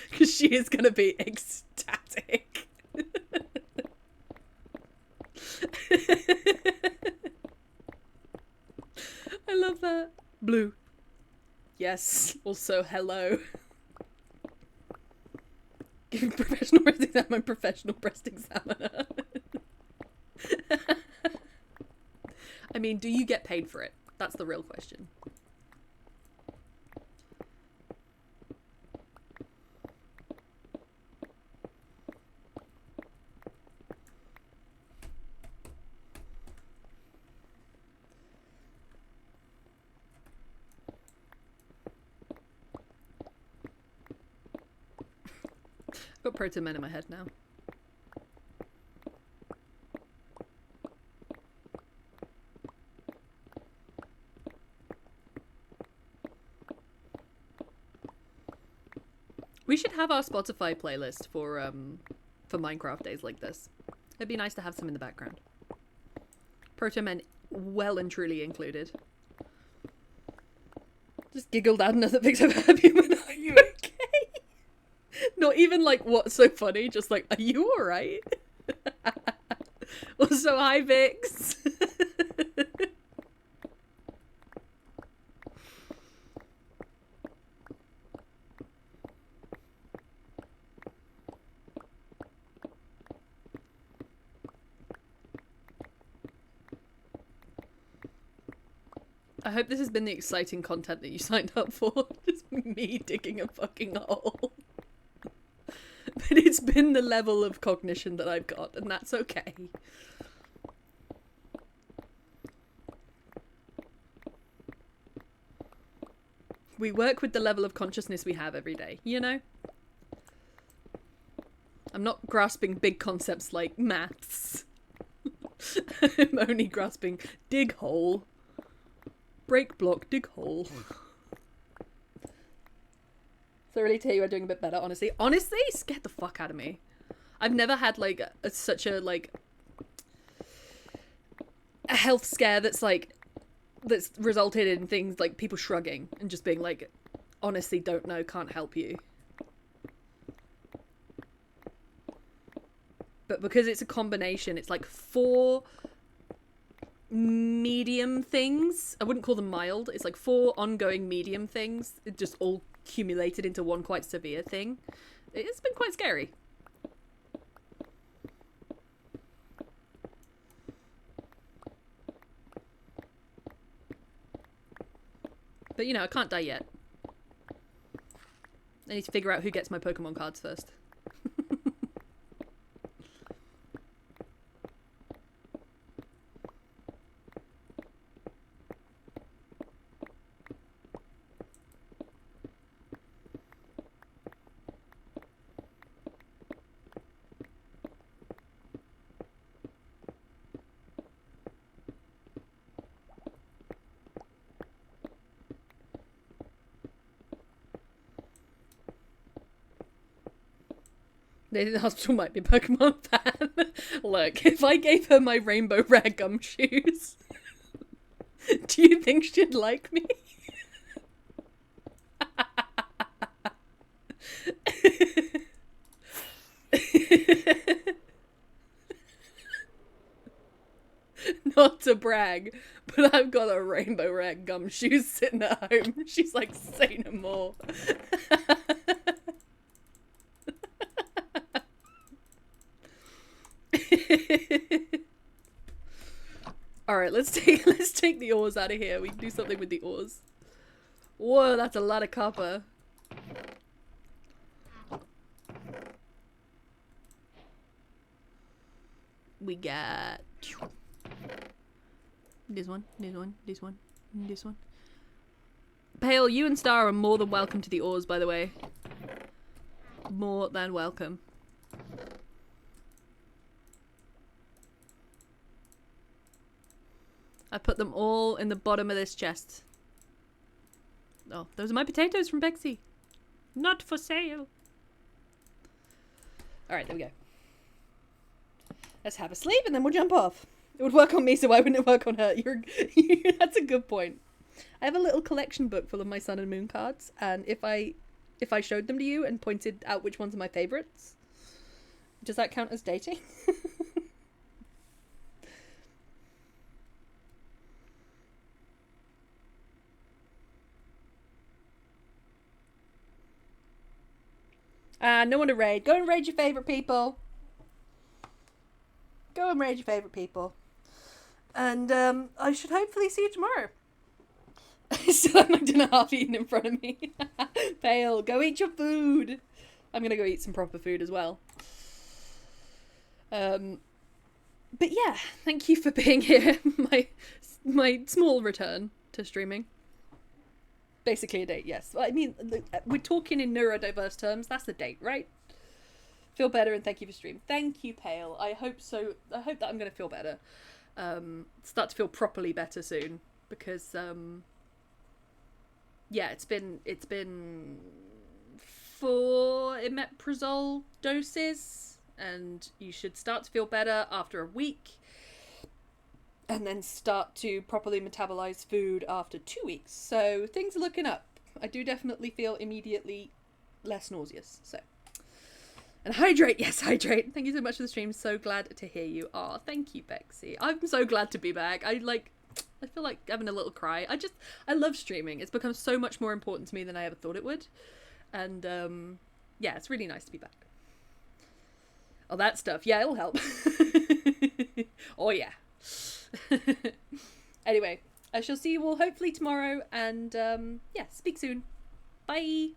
Because she is going to be ecstatic. that? Blue. Yes. Also, hello. Giving professional breast examiner professional breast examiner. I mean, do you get paid for it? That's the real question. I've got Proto Men in my head now. We should have our Spotify playlist for Minecraft days like this. It'd be nice to have some in the background. Proto Men well and truly included. Just giggled at another picture of a human. Are you okay? Not even like, what's so funny? Just like, are you alright? Also, hi Vix. I hope this has been the exciting content that you signed up for. Just me digging a fucking hole. But it's been the level of cognition that I've got, and that's okay. We work with the level of consciousness we have every day, you know? I'm not grasping big concepts like maths. I'm only grasping dig hole. Break block, dig hole. So really tell you I'm doing a bit better, honestly. Honestly, scared the fuck out of me. I've never had like such a health scare that's resulted in things like people shrugging and just being like, honestly don't know, can't help you. But because it's a combination, it's like 4 medium things. I wouldn't call them mild. It's like 4 ongoing medium things. It just all accumulated into one quite severe thing. It's been quite scary. But you know, I can't die yet. I need to figure out who gets my Pokemon cards first. The hospital might be a Pokemon fan. Look, if I gave her my rainbow rare gumshoes, do you think she'd like me? Not to brag, but I've got a rainbow rare gumshoes sitting at home. She's like, say no more. Alright, let's take the ores out of here. We can do something with the ores. Whoa, that's a lot of copper. We got this one, this one, this one, this one. Pale, you and Star are more than welcome to the ores, by the way. More than welcome. I put them all in the bottom of this chest. Oh, those are my potatoes from Bexy. Not for sale. Alright, there we go. Let's have a sleep and then we'll jump off. It would work on me, so why wouldn't it work on her? That's a good point. I have a little collection book full of my Sun and Moon cards, and if I showed them to you and pointed out which ones are my favourites, does that count as dating? No one to raid. Go and raid your favourite people. Go and raid your favourite people. And I should hopefully see you tomorrow. I still have my dinner half eaten in front of me. Fail. Go eat your food. I'm going to go eat some proper food as well. But yeah, thank you for being here. My small return to streaming. Basically a date, yes. I mean, we're talking in neurodiverse terms. That's a date, right? Feel better and thank you for stream. Thank you, Pale. I hope so. I hope that I'm going to feel better. Start to feel properly better soon. Because, yeah, it's been 4 omeprazole doses. And you should start to feel better after a week. And then start to properly metabolize food after 2 weeks. So things are looking up. I do definitely feel immediately less nauseous. So, and hydrate. Yes, hydrate. Thank you so much for the stream. So glad to hear you. Oh, thank you, Bexy. I'm so glad to be back. I feel like having a little cry. I love streaming. It's become so much more important to me than I ever thought it would. And yeah, it's really nice to be back. Oh, that stuff. Yeah, it'll help. Oh, yeah. Anyway, I shall see you all hopefully tomorrow. And yeah, speak soon. Bye.